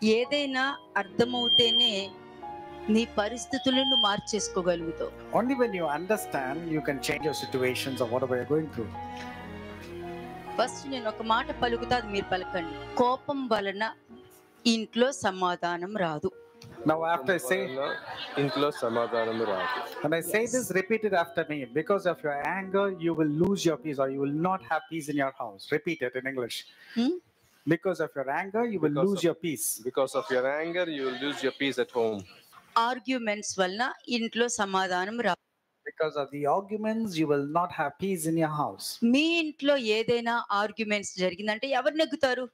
ఏదైనా అర్థమవుతేనే నీ పరిస్థితులను మార్చేసుకోగలుగుతావు. Only when you understand, you can change your situations or whatever you're going through. First నేను ఒక మాట పలుకుతా, అది మీరు పలకండి. కోపం వలన ఇంట్లో సమాధానం రాదు. Now after I say, ఇంట్లో సమాధానం రాదు. when I say this, repeat it after me. Because of your anger, you will lose your peace, or you will not have peace in your house. Repeat it in English. Because of your anger, you will lose your peace. Because of your anger, you will lose your peace at home. Arguments వలన ఇంట్లో సమాధానం రాదు. Because of the arguments, you will not have peace in your house. మీ ఇంట్లో ఏదైనా arguments జరిగిందంటే ఎవరు నెగ్గుతారు?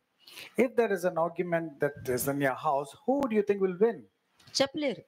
If there is an argument that is in your house, who do you think will win? చెప్పలేరు.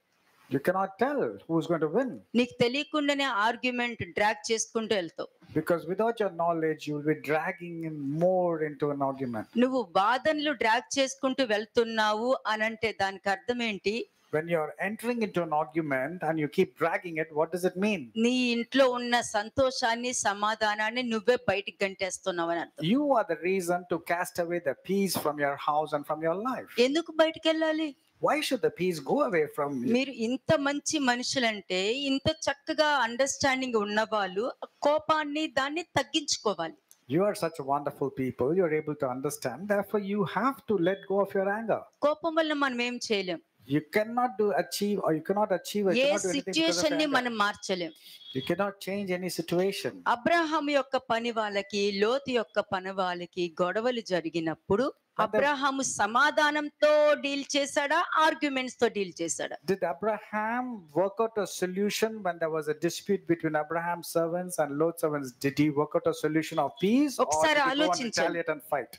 You cannot tell who's going to win. నీకు తెలియకుండానే argument drag చేసుకుంటూ వెళ్తావు. Because without your knowledge, you will be dragging in more into an argument. నువ్వు వాదనలు drag చేసుకుంటూ వెళ్తున్నావు అనంటే దానికి అర్థం ఏంటి? When you're entering into an argument and you keep dragging it, what does it mean? నీ ఇంట్లో ఉన్న సంతోషాన్ని సమాధానాన్ని నువ్వే బయటికి గంటేస్తున్నావు అని అర్థం. You are the reason to cast away the peace from your house and from your life. ఎందుకు బయటికి వెళ్ళాలి? Why should the peace go away from you? మీరు ఇంత మంచి మనుషులంటే, ఇంత చక్కగా అండర్స్టాండింగ్ ఉన్న వాళ్ళు కోపాన్ని దాన్ని తగ్గించుకోవాలి. You are such wonderful people. You are able to understand. Therefore, you have to let go of your anger. కోపం వల్ల మనం ఏం చేయలేం. You cannot achieve, or you cannot achieve, or you A cannot do anything because of situation ని anger. మనం మార్చలేం. You cannot change any situation. Abraham యొక్క పని వాళ్ళకి, లోతు యొక్క పని వాళ్ళకి గొడవలు జరిగినప్పుడు అబ్రహాము సమాధానంతో డీల్ చేశాడా, ఆర్గ్యుమెంట్స్ తో డీల్ చేశాడా? Did Abraham work out a solution when there was a dispute between Abraham's servants and Lot's servants? Did he work out a solution of peace, or did ఒకసారి he go and ఆలోచించండి. retaliate and fight?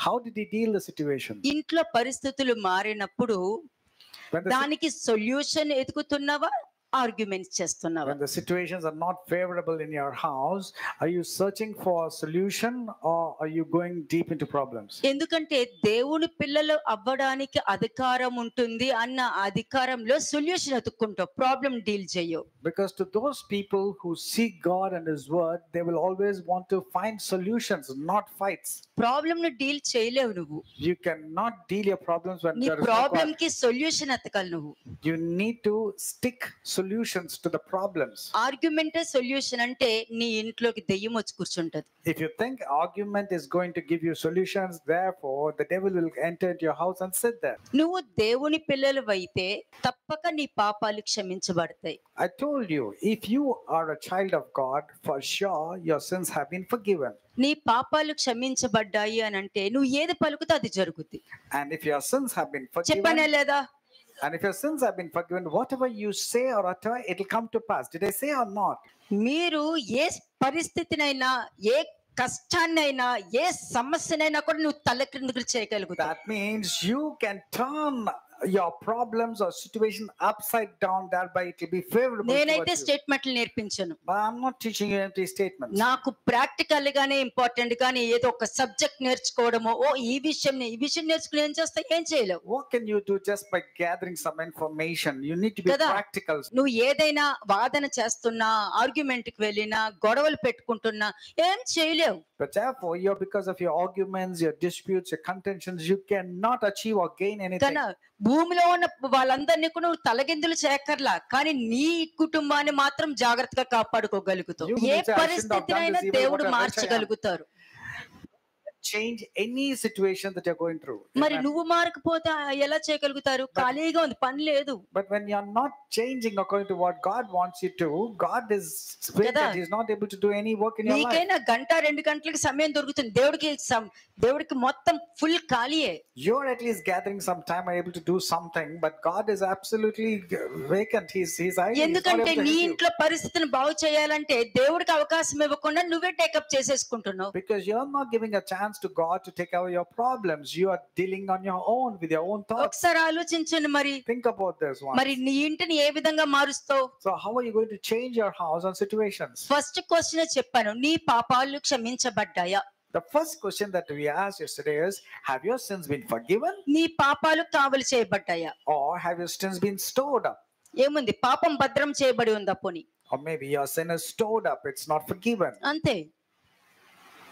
How did he deal the situation? ఇంట్లో పరిస్థితులు మారినప్పుడు When the, దానికి solution ఎదుగుతున్నావా, arguments చేస్తున్నావా? when the situations are not favorable in your house, are you searching for a solution, or are you going deep into problems? ఎందుకంటే దేవుని పిల్లలు అవ్వడానికి అధికారం ఉంటుంది అన్న అధికారంలో సొల్యూషన్ ఎదుక్కుంటావు, ప్రాబ్లం డీల్ చేయవు. Because to those people who seek God and His Word, they will always want to find solutions, not fights. Problem ను డీల్ చేయలేవు నువ్వు. You cannot deal your problems when నీ there is no problem God. కి solution ఎతకాలి నువ్వు. You need to stick solutions to the problems. ఆర్గ్యుమెంటే solution అంటే నీ ఇంట్లోకి దెయ్యం వచ్చి కూర్చుంటది. If you think argument is going to give you solutions, therefore the devil will enter into your house and sit there. నువ్వు దేవుని పిల్లలు అయితే తప్పక నీ పాపాలు క్షమించబడతాయి. I told you, if you are a child of God, for sure your sins have been forgiven. నీ పాపాలు క్షమించబడ్డాయి అని అంటే నువ్వు ఏది పలుకుతా అది జరుగుద్ది. And if your sins have been చెప్పనే forgiven, లేదా? and if your sins have been forgiven, whatever you say or utter, it will come to pass. Did I say or not? మీరు ఏ పరిస్థితినైనా, ఏ కష్టాన్నైనా, ఏ సమస్యనైనా కూడా నువ్వు తలక్రిందులు చేయగలుగుతావు. That means you can turn your problems or situation upside down, thereby it will be favorable నేనైతే towards you. స్టేట్మెంట్లు నేర్పించను. But I'm not teaching you empty statements. నాకు practical గానే important, కానీ ఏదో ఒక సబ్జెక్ట్ నేర్చుకోవడమో, ఓ ఈ విషయం నేర్చుకుని ఏం చేస్తా, ఏం చేయలేవు. What can you do just by gathering some information? You need to be కదా. practical. నువ్వు ఏదైనా వాదన చేస్తున్నా, ఆర్గ్యుమెంట్ కి వెళ్ళినా, గొడవలు పెట్టుకుంటున్నా ఏం చేయలేవు. But therefore, because of your arguments, your disputes, your contentions, you cannot achieve or gain anything. తన భూమిలో ఉన్న వాళ్ళందరినీ కూడా నువ్వు తలగిందులు చేయక్కర్లా, కానీ నీ కుటుంబాన్ని మాత్రం జాగ్రత్తగా కాపాడుకోగలుగుతావు. You A will say, "I shouldn't have done పరిస్థితినైనా this evil, దేవుడు whatever I మార్చగలుగుతారు. Change any situation that you're going through. మరి Amen. నువ్వు మారకపోతే ఎలా చేయగలుగుతారు? ఖాళీగా ఉంది, పని లేదు. But when you're not changing according to what God wants you to, God is కదా. He's not able to do any work in your life. నీకైనా గంట 2 గంటలకి సమయం దొరుకుతుంది, దేవుడికి మొత్తం ఫుల్ ఖాళీయే. You're at least gathering some time, are able to do something, but God is absolutely vacant. He's idle. He's not ఎందుకంటే able to నీ help you. ఇంట్లో పరిస్థితిని బాగు చేయాలంటే దేవుడికి అవకాశం ఇవ్వకుండా నువ్వే take up చేసేసుకుంటున్నావు. Because you're not giving a chance to God to take away your problems. You are dealing on your own with your own thoughts. ఒకసారి ఆలోచించండి. మరి Think about this one. మరి నీ ఇంటిని ఏ విధంగా మారుస్తావు? So how are you going to change your house and situations? First question చెప్పాను, నీ పాపాలు క్షమించబడ్డాయా? The first question that we asked yesterday is, have your sins been forgiven, నీ పాపాలు కావలి చేయబడ్డాయా? or have your sins been stored up? ఏముంది, పాపం భద్రం చేయబడి ఉందా? పోనీ Or maybe your sin is stored up, it's not forgiven. అంతే.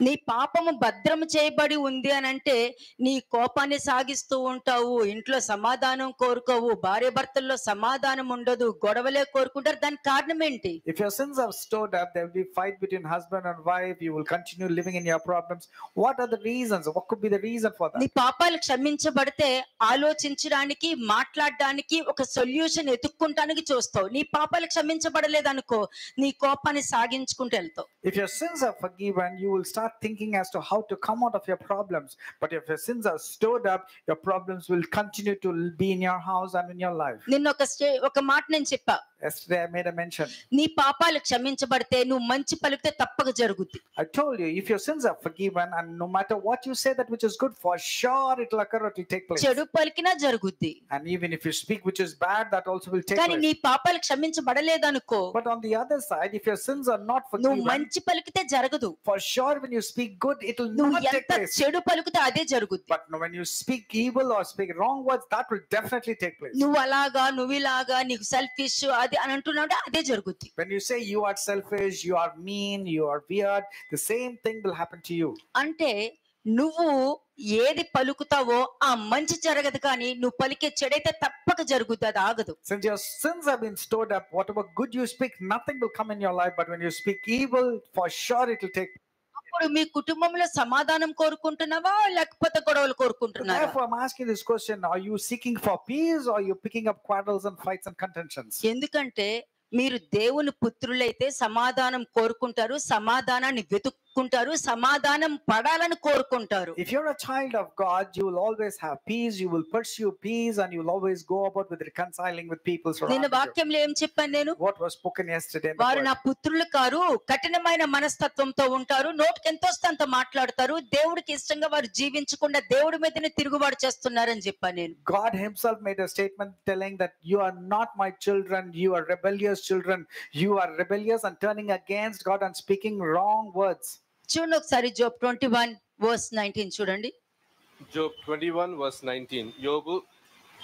నీ పాపము భద్రము చేయబడి ఉంది అని అంటే నీ కోపాన్ని సాగిస్తూ ఉంటావు, ఇంట్లో సమాధానం కోరుకోవు, భార్య భర్తల్లో సమాధానం ఉండదు, గొడవలే కోరుకుంటారు. దానికి కారణం ఏంటి? If your sins are stored up, there will be fight between husband and wife. You will continue living in your problems. What are the reasons? What could be the reason for నీ that? పాపాలు క్షమించబడితే ఆలోచించడానికి, మాట్లాడడానికి, ఒక solution ఎతుక్కుంటానికి చూస్తావు. నీ పాపాలు క్షమించబడలేదనుకో నీ కోపాన్ని సాగించుకుంటూ వెళ్తావు. If your sins are forgiven, you will start thinking as to how to come out of your problems. But if your sins are stored up, your problems will continue to be in your house and in your life. నిన్న ఒక మాట నేను చెప్పా. Yesterday I made a mention. నీ పాపాలు క్షమించబడితే నువ్వు మంచి పలికితే తప్పక జరుగుద్ది. I told you, if your sins are forgiven, and no matter what you say that which is good, for sure it will occur, it will take place. చెడు పలికినా జరుగుద్ది. And even if you speak which is bad, that also will take కానీ నీ place. పాపాలు క్షమించబడలేదనుకో But on the other side, if your sins are not నువ్వు forgiven, మంచి పలికితే జరగదు. for sure when you speak good, it will నువ్వు not take ఎంత place. చెడు పలుకుతే అదే జరుగుద్ది. But when you speak evil or speak wrong words, that will definitely take place. నువ్వు అలాగా, నువ్వు ఇలాగా, నీకు సెల్ఫిష్ అది అని అంటున్నావు, అదే జరుగుద్ది. When you say you are selfish, you are mean, you are weird, the same thing will happen to you. అంటే నువ్వు ఏది పలుకుతావో ఆ మంచి జరగదు, కానీ నువ్వు పలికే చెడైతే తప్పక జరుగుద్ది, అది ఆగదు. Since your sins have been stored up, whatever good you speak, nothing will come in your life. But when you speak evil, for sure it will take. అప్పుడు మీ కుటుంబంలో సమాధానం కోరుకుంటున్నావా లేకపోతే గొడవలు So కోరుకుంటున్నావా? therefore, I'm asking this question: are you seeking for peace, or are you picking up quarrels and fights and contentions? ఎందుకంటే మీరు దేవుని పుత్రులైతే సమాధానం కోరుకుంటారు, సమాధానాన్ని వెతుక్కుంటారు, సమాధానం పడాలని కోరుకుంటారు. If you're a child of God, you will always have peace. You will pursue peace, and you will always go about with reconciling with people surrounding నిన్న you. వాక్యంలో ఏం చెప్పాను నేను? What was spoken yesterday in the వారు word? నా పుత్రులు car, కఠినమైన మనస్తత్వంతో ఉంటారు, నోటికి ఎంత వస్తే అంత మాట్లాడతారు, దేవుడికి ఇష్టంగా వారు జీవించకుండా దేవుడి మీదనే తిరుగుబాటు చేస్తున్నారని చెప్పాను నేను. God himself made a statement telling that you are not my children, you are rebellious children, you are rebellious and turning against God and speaking wrong words. చూడండి ఒకసారి జోబ్ 21:19 చూడండి. జోబ్ 21:19. యోబు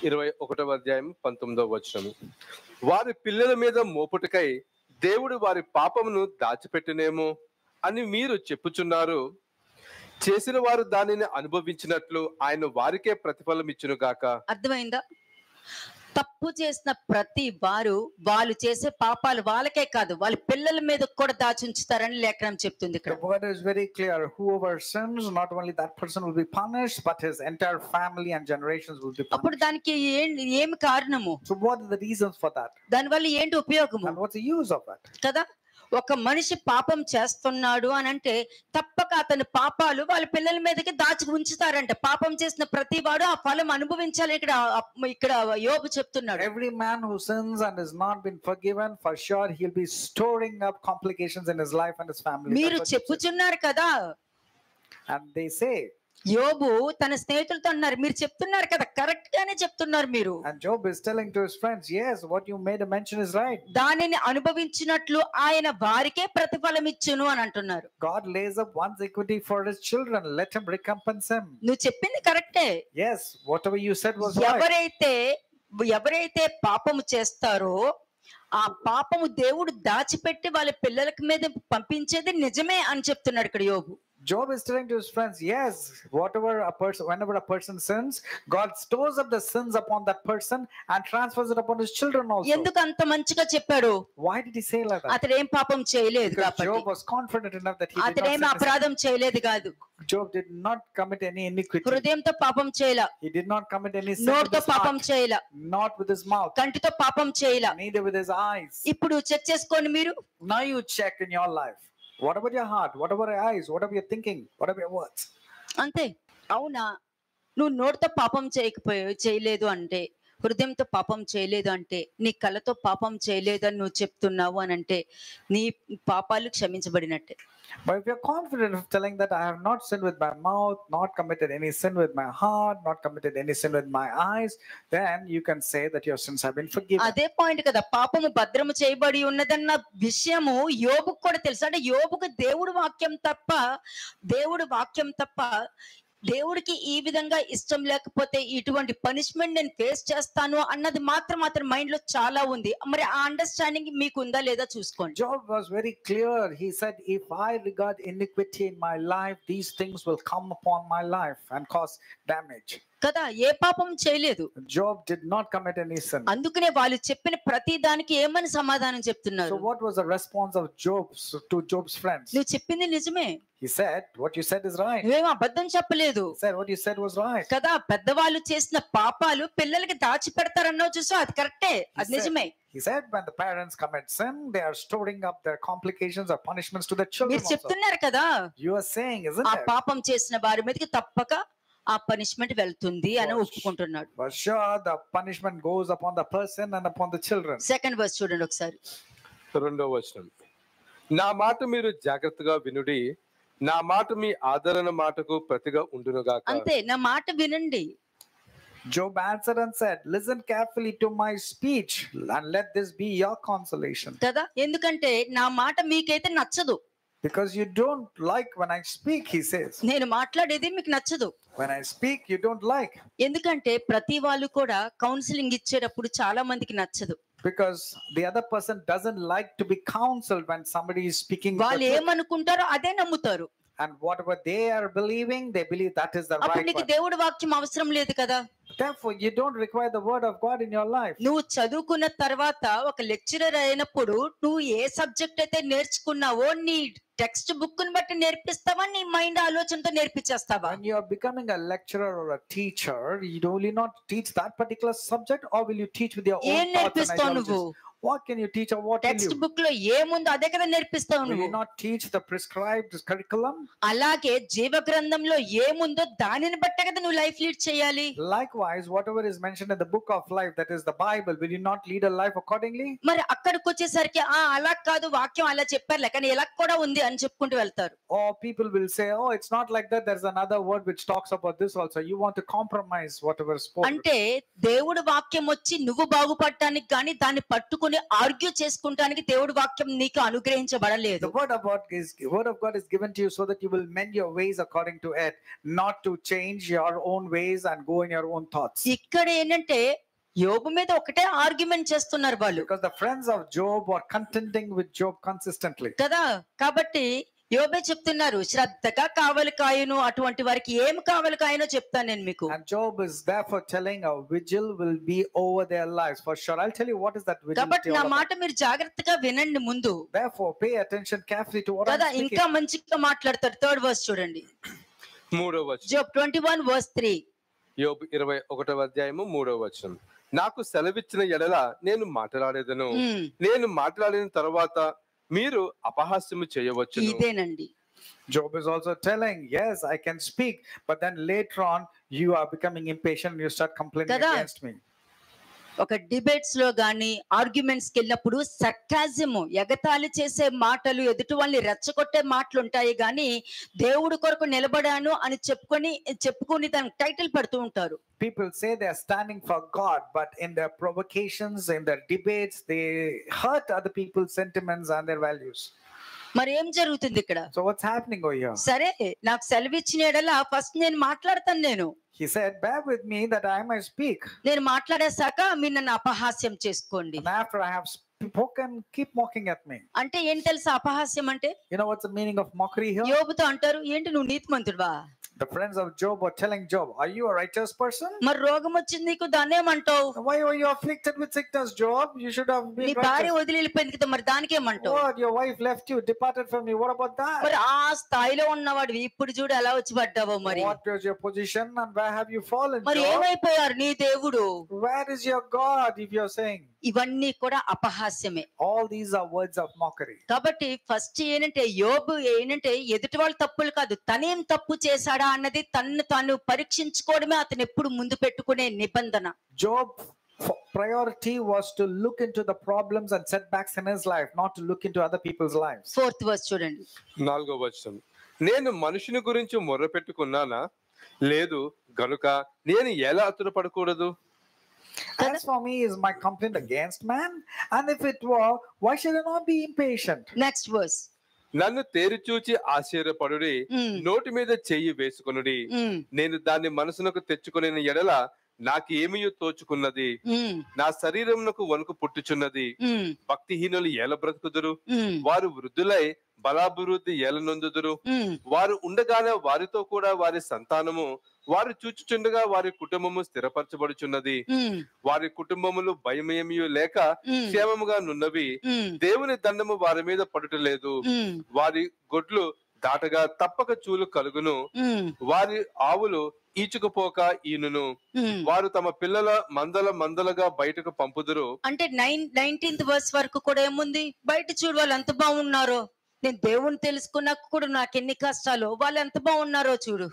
21:19. వారి పిల్లల మీద మోపుటకై దేవుడు వారి పాపమును దాచిపెట్టునేమో అని మీరు చెప్పుచున్నారు. చేసిన వారు దానిని అనుభవించినట్లు ఆయన వారికే ప్రతిఫలం ఇచ్చును గాక. అర్థమైందా? తప్పు చేసిన ప్రతి వారు వాళ్ళు చేసే పాపాలు వాళ్ళకే కాదు, వాళ్ళ పిల్లల మీద కూడా దాచుంచుతారని లేఖనం చెప్తుంది ఇక్కడ. The word is very clear. Whoever sins, not only that person will be punished, but his entire family and generations will be అప్పుడు punished. దానికి ఏమి కారణము? So what are the reasons for that? దానివల్ల ఏంటి ఉపయోగము And what's the use of that? కదా? ఒక మనిషి పాపం చేస్తున్నాడు అని అంటే తప్పక అతని పాపాలు వాళ్ళ పిల్లల మీదకి దాచి ఉంచుతారంట. పాపం చేసిన ప్రతి వాడు ఆ ఫలం అనుభవించాలి. ఇక్కడ యోబు చెప్తున్నాడు. Every man who sins and has not been forgiven, for sure he'll be storing up complications in his life and his family. మీరు That's what it says. చెప్పుచున్నారు కదా, And they say, యోబు తన స్నేహితులతో అన్నారు, మీరు చెప్తున్నారు కదా, కరెక్ట్ గానే చెప్తున్నారు మీరు. and Job is telling to his friends, yes, what you made a mention is right. దానిని అనుభవించినట్లు ఆయన వారికే ప్రతిఫలం ఇచ్చును అని అంటున్నారు. God lays up one's equity for his children. Let him recompense him. నువ్వు చెప్పింది కరెక్టే. Yes, whatever you said was right. ఎవరైతే పాపము చేస్తారో ఆ పాపము దేవుడు దాచిపెట్టి వాళ్ళ పిల్లల మీద పంపించేది నిజమే అని చెప్తున్నాడు ఇక్కడ యోబు. Job is telling to his friends, yes, whenever a person sins, God stores up the sins upon that person and transfers it upon his children also. ఎందుకు అంత మంచిగా చెప్పాడు? Why did he say like that? అతడు ఏం పాపం చేయలేదు Because కాబట్టి. Job was confident enough that he did అతడు ఏం not sin. అపరాధం చేయలేదు కాదు. Job did not commit any iniquity. హృదయంతో పాపం చేయలా, He did not commit any sin with నోటితో his పాపం heart, చేయలా, not with his mouth, కంటితో పాపం చేయలా. neither with his eyes. ఇప్పుడు చెక్ చేసుకోండి మీరు. Now you check in your life. What about your heart? What about your eyes? What about your thinking? What about your words? అంతే. అవునా, నువ్వు నోటితో పాపం చేయలేదు అంటే, హృదయంతో పాపం చేయలేదు అంటే, నీ కళ్ళతో పాపం చేయలేదు అని నువ్వు చెప్తున్నావు అని అంటే నీ పాపాలు క్షమించబడినట్టే. But if you're confident of telling that I have not sinned with my mouth, not committed any sin with my heart, not committed any sin with my eyes, then you can say that your sins have been forgiven. అదే point కదా, పాపము భద్రము చేయబడి ఉన్నదన్న విషయము యోబుకు కూడా తెలుసు. అంటే యోబుకు దేవుడు వాక్యం తప్ప దేవుడికి ఈ విధంగా ఇష్టం లేకపోతే ఇటువంటి పనిష్మెంట్ నేను ఫేస్ చేస్తాను అన్నది మాత్రం అతని మైండ్ లో చాలా ఉంది. మరి ఆ అండర్స్టాండింగ్ మీకు ఉందా లేదా చూసుకోండి. Job was very clear. He said, if I regard iniquity in my life, these things will come upon my life and cause damage. కదా, ఏ పాపం చేయలేదు. Job did not commit any sin. అందుకనే వాళ్ళు చెప్పిన ప్రతి దానికి ఏమని సమాధానం చెప్తున్నారు. So what was the response of Job's friends? నువ్వు చెప్పింది నిజమే. He said, what you said is right. నువ్వేం అబద్ధం చెప్పలేదు. He said, what you said was right. కదా, పెద్దవాళ్ళు చేసిన పాపాలు పిల్లలకి దాచి పెడతారన్నావు చూసా, అది కరెక్టే, అది నిజమే. He said, when the parents commit sin, they are storing up their complications or punishments to the children. మీరు చెప్తున్నారు కదా, You are saying, isn't ఆ it? పాపం చేసిన వారి మీదకి తప్పక ఆ పనిష్మెంట్ వెళ్తుంది అని ఒప్పుకుంటున్నాడు. For sure, the punishment goes upon the person and upon the children. Second verse చూడండి ఒకసారి. 2వ వచనం, నా మాట మీరు జాగ్రత్తగా వినుడి, నా మాట మీ ఆదరణ మాటకు ప్రతిగా ఉండునుగాక. అంతే, నా మాట వినండి. Job answered and said, listen carefully to my speech and let this be your consolation. కదా, ఎందుకంటే నా మాట మీకైతే నచ్చదు. Because you don't like when I speak, he says. నేను మాట్లాడేది మీకు నచ్చదు. When I speak, you don't like. ఎందుకంటే ప్రతి వాళ్ళు కూడా కౌన్సిలింగ్ ఇచ్చేటప్పుడు చాలా మందికి నచ్చదు. Because the other person doesn't like to be counseled when somebody is speaking. వాళ్ళు ఏమనుకుంటారో అదే నమ్ముతారు. And whatever they are believing, they believe that is the అప్పుడు right నీకు one. దేవుడి వాక్యం అవసరం లేదు కదా. Therefore, you don't require the word of God in your life. నువ్వు చదువుకున్న తర్వాత ఒక లెక్చరర్ అయినప్పుడు నువ్వు ఏ సబ్జెక్ట్ అయితే నేర్చుకున్నావో నీ టెక్స్ట్ బుక్ ని బట్టి నేర్పిస్తావా, నీ మైండ్ ఆలోచనతో నేర్పించేస్తావా? When you are becoming a lecturer or a teacher, will you not teach that particular subject, or will you teach with your own ఏం thoughts and నేర్పిస్తావు నువ్వు? ideologies? What can you teach or what will text you? Book లో ఏముందో అదే కదా నేర్పిస్తావు Will నువ్వు. you not teach the prescribed curriculum? అలాగే జీవ గ్రంథంలో ఏముందో దానిని బట్టే కదా నువ్వు లైఫ్ లీడ్ చేయాలి. Likewise, whatever is mentioned in the book of life, that is the Bible, will you not lead a life accordingly? మరి అక్కడికి వచ్చేసరికి అలా కాదు, వాక్యం అలా చెప్పారులే కానీ ఇలా కూడా ఉంది అని చెప్పుకుంటూ వెళ్తారు. Or people will say, oh, it's not like that, there's another word which talks about this also. You want to compromise whatever is spoken. అంటే దేవుడి వాక్యం వచ్చి నువ్వు బాగుపడటానికి కానీ దాన్ని పట్టుకుని ఆర్గ్యూ చేసుకుంటానికి దేవుడి వాక్యం నీకు అనుగ్రహించబడలేదు. The word of God is given to you so that you will mend your ways according to it, not to change your own ways and go in your own thoughts. ఇక్కడ ఏంటంటే యోబు మీద ఒకటే argument చేస్తున్నారు వాళ్ళు. Because the friends of Job were contending with Job consistently. కదా, కాబట్టి యోబే చెప్తున్నారు, శ్రద్ధగా కావలి కాయును, అటువంటి వారికి ఏం కావలి కాయనో చెప్తాను నేను మీకు. And Job is therefore telling a vigil will be over their lives. For sure, I'll tell you what is that vigil. కాబట్టి నా మాట మీరు జాగ్రత్తగా వినండి ముందు. Therefore, pay attention carefully to what I'm కదా, speaking. ఇంకా మంచిగా మాట్లాడతారు. 3rd వర్స్ చూడండి. 3వ వచనం, జోబ్ 21 verse 3. యోబు 21వ అధ్యాయము 3వ వచనం, నాకు సెలవిచ్చిన ఎడల నేను మాట్లాడేదను, నేను మాట్లాడిన తర్వాత మీరు అపహాస్యము చేయవచ్చు. ఇదేనండి. Job is also telling, yes, I can speak, but then later on you are becoming impatient and you start complaining Kada. against me. ఒక డిబేట్స్ లో గానీ ఆర్గ్యుమెంట్స్ కి వెళ్ళినప్పుడు సర్కాజం, ఎగతాళి చేసే మాటలు, ఎదుటి వాళ్ళని రెచ్చగొట్టే మాటలు ఉంటాయి గానీ దేవుడి కొరకు నిలబడాను అని చెప్పుకొని దానికి టైటిల్ పెడుతూ ఉంటారు. People say they are standing for God, but in their provocations, in their debates, they hurt other people's sentiments and their values. మరి ఏం జరుగుతుంది ఇక్కడ? So what's happening over here? సరే, నాకు సెలవిచ్చిన ఎడల ఫస్ట్ నేను మాట్లాడతాను. నేను He said, bear with me that I might speak. నేను మాట్లాడేశాక మీరు నన్ను అపహాస్యం చేసుకోండి. And after I have spoken, keep mocking at me. అంటే ఏం తెలుసా అపహాస్యం అంటే? You know what's the meaning of mockery here? యోబుతో అంటారు, ఏంటి నువ్వు నీతిమంతుడివా? The friends of Job were telling Job, are you a righteous person? మరి రోగం వచ్చింది నీకు, దాన్నేమంటావు? Why were you afflicted with sickness, Job? You should have నీ been భార్య righteous. వదిలి వెళ్ళిపోయింది కదా, మరి దానికేమంటావు? What? Your wife left you, departed from you. What about that? మరి ఆ స్థాయిలో ఉన్నవాడు ఇప్పుడు చూడు ఎలా వచ్చి పడ్డావో. మరి What was your position and where have you fallen, మరి Job? ఏమైపోయారు నీ దేవుడు? Where is your God, if you're saying? ఇవన్నీ కూడా అపహాస్యమే. All these are words of mockery. కాబట్టి ఫస్ట్ ఏంటంటే యోబు ఎదుటి వాళ్ళ తప్పులు కాదు, తనేం తప్పు చేశాడా అన్నది తన్ను తాను పరీక్షించుకోవడమే అతను ఎప్పుడు ముందు పెట్టుకునే నిబంధన. Job priority was to look into the problems and setbacks in his life, not to look into other people's lives. 4th verse చూడండి. 4వ వచనం, నేను మనుషుని గురించి మొర్ర పెట్టుకున్నానా? లేదు గనుక నేను ఎలా అతురపడకూడదు? As for me is my complaint against man, and if it were, why should I not be impatient? Next verse. నన్ను తేరిచూచి ఆశ్చర్యపడుడి, ఉమ్, నోటి మీద చెయ్యి వేసుకొనుడి. ఉమ్, నేను దాన్ని మనసునకు తెచ్చుకొనిన ఎడల నాకు ఏమీ తోచుకున్నది. ఉమ్, నా శరీరమునకు వణుకు పుట్టుచున్నది. ఉమ్, భక్తిహీనులు ఏల బ్రతుకుదురు? ఉమ్, వారు వృద్ధులై బలాభివృద్ధి ఏల నొందుదురు. ఉమ్, వారు ఉండగానే వారితో కూడా వారి సంతానము, వారు చూచుచుండగా వారి కుటుంబము స్థిరపరచబడుచున్నది. ఉమ్, వారి కుటుంబములు భయమేమీ లేక ఉమ్, క్షేమముగా నున్నవి. ఉమ్, దేవుని దండము వారి మీద పడుటలేదు. ఉమ్, వారి గొడ్లు దాటగా తప్పక చూలు కలుగును. ఉమ్, వారి ఆవులు ఈచుకుపోక ఈనును. ఉమ్. వారు తమ పిల్లల మందలుగా బయటకు పంపుదురు. అంటే 19th వర్స్ వరకు కూడా ఏముంది? బయట చూడు వాళ్ళు ఎంత బాగున్నారో, నేను దేవుని తెలుసుకున్నాక కూడా నాకు ఎన్ని కష్టాలు, వాళ్ళు ఎంత బాగున్నారో చూడు.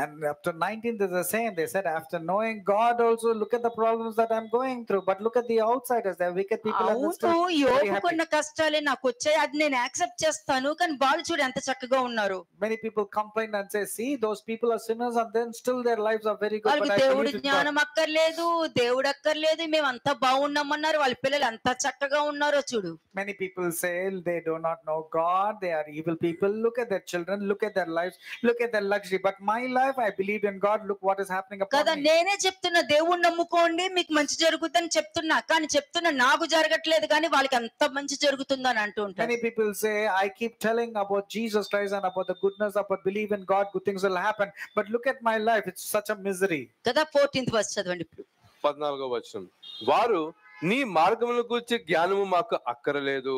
And after 19th is the same. They said, after knowing God also, look at the problems that I'm going through. But look at the outsiders. They're wicked people and they're అవును, still very happy. యోబుకున్న కష్టాలే నాకు వచ్చాయి, అది నేను accept చేస్తాను, కానీ వాళ్ళు చూడు ఎంత చక్కగా ఉన్నారు. Many people complain and say, see, those people are sinners and then still their lives are very good. వాళ్ళకి But I దేవుడి believe in God. జ్ఞానం అక్కర్లేదు, దేవుడు అక్కర్లేదు, మేము అంతా బాగున్నామన్నారు, వాళ్ళ పిల్లలు ఎంత చక్కగా ఉన్నారో చూడు. Many people say they do not know God. They are evil people. Look at their children. Look at their lives. Look at their luxury. But my life, I believe in God. Look what is happening కదా, upon me. నేనే చెప్తున్నా దేవుణ్ణి నమ్ముకోండి మీకు మంచి జరుగుతుందని చెప్తున్నా, కానీ చెప్తున్నా నాకు జరగట్లేదు, కానీ వాళ్ళకి ఎంత మంచి జరుగుతుందని అంటూ ఉంటారు. Many people say, I keep telling about Jesus Christ and about the goodness, about believe in God, good things will happen. But look at my life. It's such a misery. కదా, 14th వర్స్ చదవండి ఇప్పుడు. 14వ వచనం. వారు నీ మార్గముల గురించి జ్ఞానము మాకు అక్కరలేదు,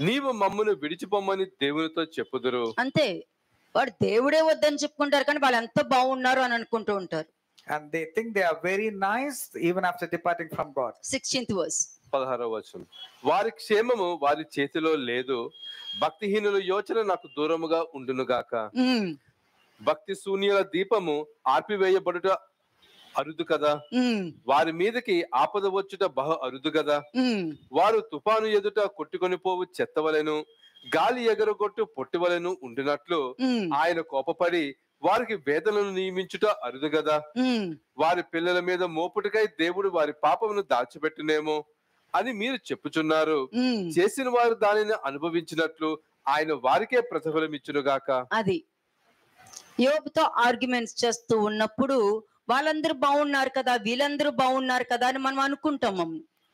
నీవు మమ్మను విడిచిపోమని దేవునితో చెప్పుదురు. అంతే, వాడు దేవుడే వద్దని చెప్పుకుంటారు, కానీ వాళ్ళు ఎంత బాగున్నారు అని అనుకుంటూ ఉంటారు. And they think they are very nice even after departing from God. 16th verse. 16వ వచనం. వారి క్షేమము వారి చేతిలో లేదు, భక్తిహీనుల యోచన నాకు దూరముగా ఉండునుగాక. భక్తి శూన్యుల దీపము ఆర్పివేయబడుట అరుదు కదా, వారి మీదకి ఆపద వచ్చుట బహు అరుదు కదా. వారు తుఫాను ఎదుట కొట్టుకొని పోవు చెత్తవలెను, గాలి ఎగరగొట్టు పొట్టివలెను ఉండినట్లు ఆయన కోపపడి వారికి వేదనను నియమించుట అరుదు గదా. వారి పిల్లల మీద మోపుటకై దేవుడు వారి పాపమును దాచిపెట్టునేమో అని మీరు చెప్పుచున్నారు. చేసిన వారు దానిని అనుభవించినట్లు ఆయన వారికే ప్రతిఫలం ఇచ్చునుగాక. అది యోబుతో ఆర్గ్యుమెంట్స్ చేస్తూ ఉన్నప్పుడు వాళ్ళందరూ బాగున్నారు కదా, వీళ్ళందరూ బాగున్నారు కదా అని మనం అనుకుంటాము.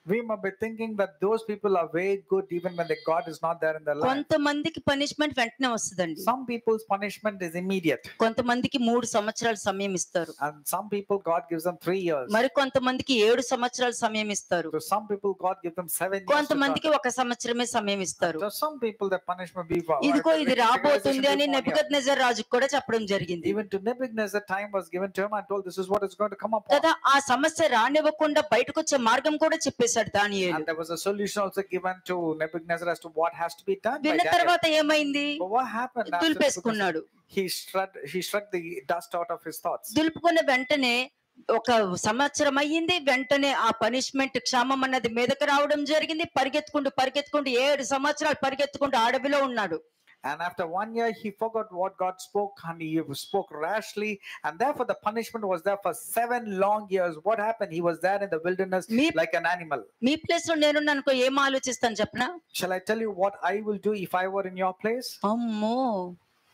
We might be thinking that those people are very good even when the God is not there in their life. కొంతమందికి పనిష్మెంట్ వెంటనే వస్తుందండి. Some people's punishment is immediate. కొంతమందికి 3 సంవత్సరాల సమయం ఇస్తారు. And some people God gives them 3 years. మరి కొంతమందికి 7 సంవత్సరాల సమయం ఇస్తారు. To some people God gives them 7 years. కొంతమందికి 1 సంవత్సరమే సమయం ఇస్తారు. To some people the punishment be ఇదిగో ఇది రాబోతుంది అని నెబుకద్నెజర్ రాజుకు కూడా చెప్పడం జరిగింది. Even to Nebuchadnezzar time was given to him and told this is what is going to come upon. కదా, ఆ సమస్య రానివ్వకుండా బయటకు వచ్చే మార్గం కూడా చెప్పేశాడు దానియేలు. And there was a solution also given to Nebuchadnezzar as to what has to be done. విన్న తర్వాత ఏమైంది? But what happened? దులిపేసుకున్నాడు. He struck the dust out of his thoughts. దులుపుకున్న వెంటనే 1 సంవత్సరం అయ్యింది, వెంటనే ఆ పనిష్మెంట్ క్షామం అన్నది మీదకి రావడం జరిగింది. పరిగెత్తుకుంటూ 7 సంవత్సరాలు పరిగెత్తుకుంటూ అడవిలో ఉన్నాడు. And after 1 year, he forgot what God spoke and he spoke rashly. And therefore, the punishment was there for 7 long years. What happened? He was there in the wilderness like an animal. Me place లో నేను అనుకో ఏం ఆలోచిస్తాను చెప్పనా? Shall I tell you what I will do if I were in your place? అమ్మో,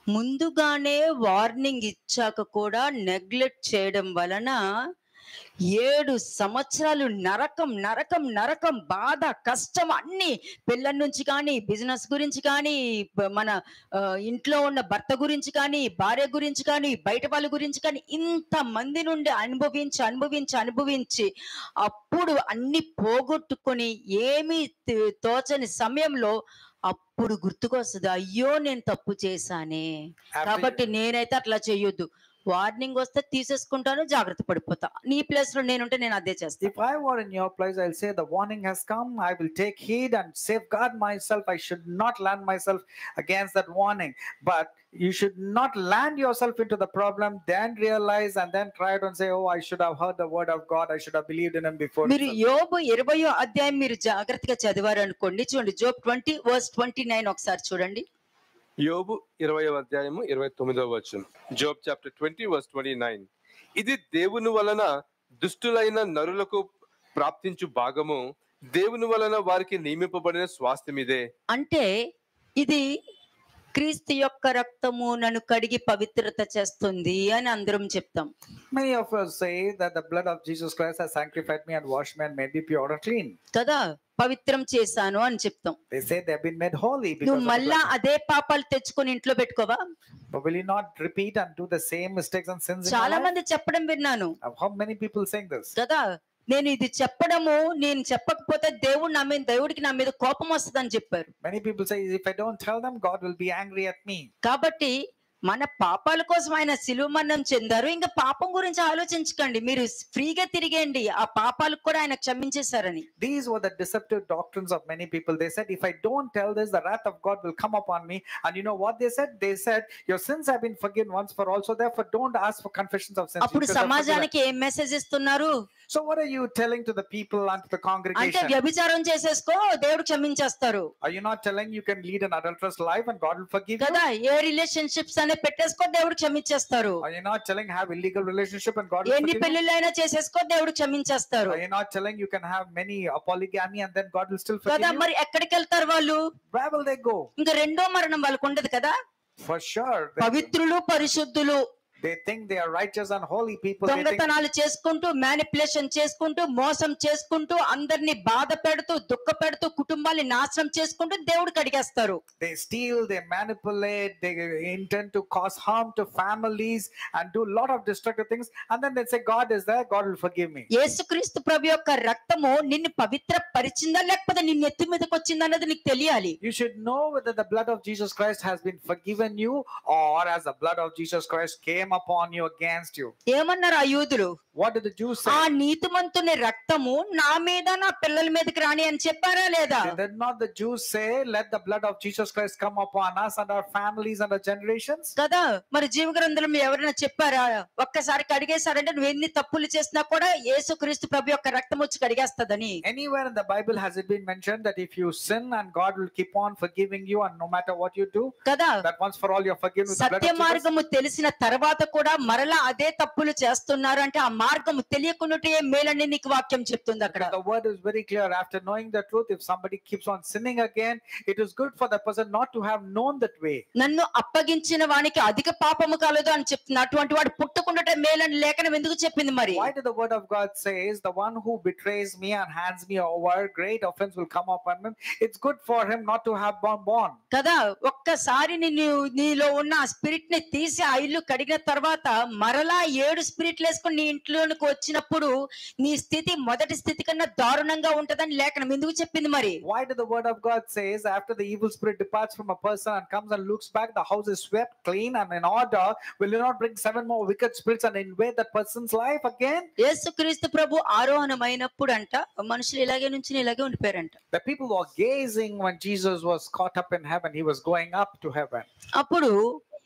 ముందుగానే warning ఇచ్చాక కూడా నెగ్లెక్ట్ చేయడం వలన 7 సంవత్సరాలు నరకం నరకం నరకం, బాధ, కష్టం అన్ని, పిల్లల నుంచి కానీ, బిజినెస్ గురించి కానీ, మన ఇంట్లో ఉన్న భర్త గురించి కానీ, భార్య గురించి కానీ, బయట వాళ్ళ గురించి కానీ, ఇంత మంది నుండి అనుభవించి అనుభవించి అనుభవించి అప్పుడు అన్ని పోగొట్టుకొని ఏమీ తోచని సమయంలో అప్పుడు గుర్తుకొస్తుంది, అయ్యో నేను తప్పు చేశానే, కాబట్టి నేనైతే అట్లా చెయ్యొద్దు. వార్నింగ్ వస్తే తీసేసుకుంటాను, జాగ్రత్త పడిపోతా. నీ ప్లేస్ లో నేనుంటే నేను అదే చేస్తాను. If I were in your place, I'll say the warning has come. I will take heed and safeguard myself. I should not land myself against that warning. But you should not land yourself into the problem, then realize and then try it and say, oh, I should have heard the word of God. I should have believed in him before. మీరు యోబు 20వ అధ్యాయం మీరు జాగ్రత్తగా చదివారు అనుకోండి, చూడండి Job 20:29 ఒకసారి చూడండి. యోబు 20వ అధ్యాయము 29వ వచనం. Job chapter 20:29. ఇది దేవుని వలన దుష్టులైన నరులకు ప్రాప్తించు భాగము, దేవుని వలన వారికి నియమింపబడిన స్వాస్థ్యం ఇదే. అంటే ఇది క్రీస్తు యొక్క రక్తము నన్ను కడిగి పవిత్రత చేస్తుంది అని అందరం చెప్తాం. Many of us say that the blood of Jesus Christ has sanctified me and washed me and made me pure and clean. కదా, పవిత్రం చేశాను అని చెప్తాం. They say they have been made holy because నువ్వు of the మళ్ళా blood. అదే పాపాలు తెచ్చుకొని ఇంట్లో పెట్టుకోవా? But will you not repeat and do the same mistakes and sins in your చాలా life? మంది చెప్పడం విన్నాను How many people saying this? కదా. నేను ఇది చెప్పడము, నేను చెప్పకపోతే దేవుడికి నా మీద కోపం వస్తుందని చెప్పారు. Many people say, if I don't tell them, God will be angry at me. కాబట్టి మన పాపాల కోసం ఆయన శిలువ మరణం చెందారు. ఇంకా పాపం గురించి ఆలోచించకండి, మీరు ఫ్రీగా తిరిగేయండి, ఆ పాపాలకు కూడా ఆయన క్షమించేశారని. These were the deceptive doctrines of many people. They said, if I don't tell this, the wrath of God will come upon me. And you know what they said? They said, your sins have been forgiven once for all, so therefore don't ask for confessions of sins. అప్పుడు because of forgiven. సమాజానికి ఏం message ఇస్తున్నారు? So what are you telling to the people and to the అంటే congregation? వ్యభిచారం చేసేసుకో, దేవుడు క్షమించేస్తారు Are you not telling you can lead an adulterous life and God will forgive you? కదా. ఏ relationships అనే పెట్టేసుకో, దేవుడు క్షమించేస్తారు. Are you not telling have illegal relationship and God will ఎన్ని forgive you? పెళ్లిళ్ళైనా చేసేసుకో, దేవుడు క్షమించేస్తారు Are you not telling you can have many polygamy and then God will still forgive కదా. you? మరి ఎక్కడికి వెళ్తారు వాళ్ళు? Where will they go? ఇంకా రెండో మరణం వాళ్ళకు ఉండదు కదా. For sure. పవిత్రులు, పరిశుద్ధులు, They think they are righteous and holy people. They think దొంగతనాలు చేసుకుంటూ, మ్యానిపులేషన్ చేసుకుంటూ, మోసం చేసుకుంటూ, అందరినీ బాధ పెడుతూ, దుఃఖ పెడుతూ, కుటుంబాన్ని నాశనం చేసుకుంటూ దేవుడికి అడిగేస్తారు. they steal, they manipulate, they intend to cause harm to families and do a lot of destructive things. And then they say, God is there, God will forgive me. యేసుక్రీస్తు ప్రభు యొక్క రక్తము నిన్ను పవిత్ర పరిచిందా లేకపోతే నిన్ను ఎత్తి మీదకి వచ్చిందా అన్నది నీకు తెలియాలి. You should know whether the blood of Jesus Christ has been forgiven you or as the blood of Jesus Christ came upon you against you. ఏమన్నారు ఆ యూదులు? What did the Jews ఆ say? నీతిమంతుని రక్తము నా మీద, నా పిల్లల మీదకి రాని అని చెప్పారా లేదా? Did not the Jews say, let the blood of Jesus Christ come upon us and our families and our generations? కదా. మరి జీవ గ్రంథంలో ఎవరైనా చెప్పారా? ఒక్కసారి కడిగేశారంటే నువ్వు ఎన్ని తప్పులు చేసినా కూడా యేసుక్రీస్తు ప్రభు యొక్క రక్తం వచ్చి కడిగేస్తదని. Anywhere in the Bible has it been mentioned that if you sin and God will keep on forgiving you and no matter what you do, కదా. that once for all you're forgiven with the blood Satya of Jesus? మార్గము తెలిసిన తర్వాత కూడా మరలా అదే తప్పులు చేస్తున్నారు అంటే ఆ మార్గము తెలియకున్నట్టే మేలని నీకు వాక్యం చెప్తుంది అక్కడ. The word is very clear. After knowing the truth, if somebody keeps on sinning again, it is good for the person not to have known that way. నన్ను అప్పగించిన వానికి అధిక పాపము కలదు అని చెప్తున్నా. అటువంటి వాడు పుట్టుకుంటే మేలని లేఖనం ఎందుకు చెప్పింది మరి? Why did the word of God says the one who betrays me and hands me over, great offense will come upon him? It's good for him not to have been born. కదా. ఒక్కసారి నీలో ఉన్న ఆ spirit ని తీసి ఆ ఇల్లు కడిగిన తర్వాత మరలా 7 స్పిరిట్లు వేసుకుని నీ ఇంట్లోనికి వచ్చినప్పుడు నీ స్థితి మొదటి స్థితి కన్నా దారుణంగా ఉంటదని లేఖనం ఎందుకు చెప్పింది మరి? Why did the word of God says after the evil spirit departs from a person and comes and looks back, the house is swept clean and in order, will you not bring 7 more wicked spirits and invade that person's life again? యేసుక్రీస్తు ప్రభు ఆరోహణమైనప్పుడు అంట మనుషులు ఇలాగే నుంచి ఇలాగే ఉండిపోయారంట. The people were gazing when Jesus was caught up in heaven. He was going up to heaven. అప్పుడు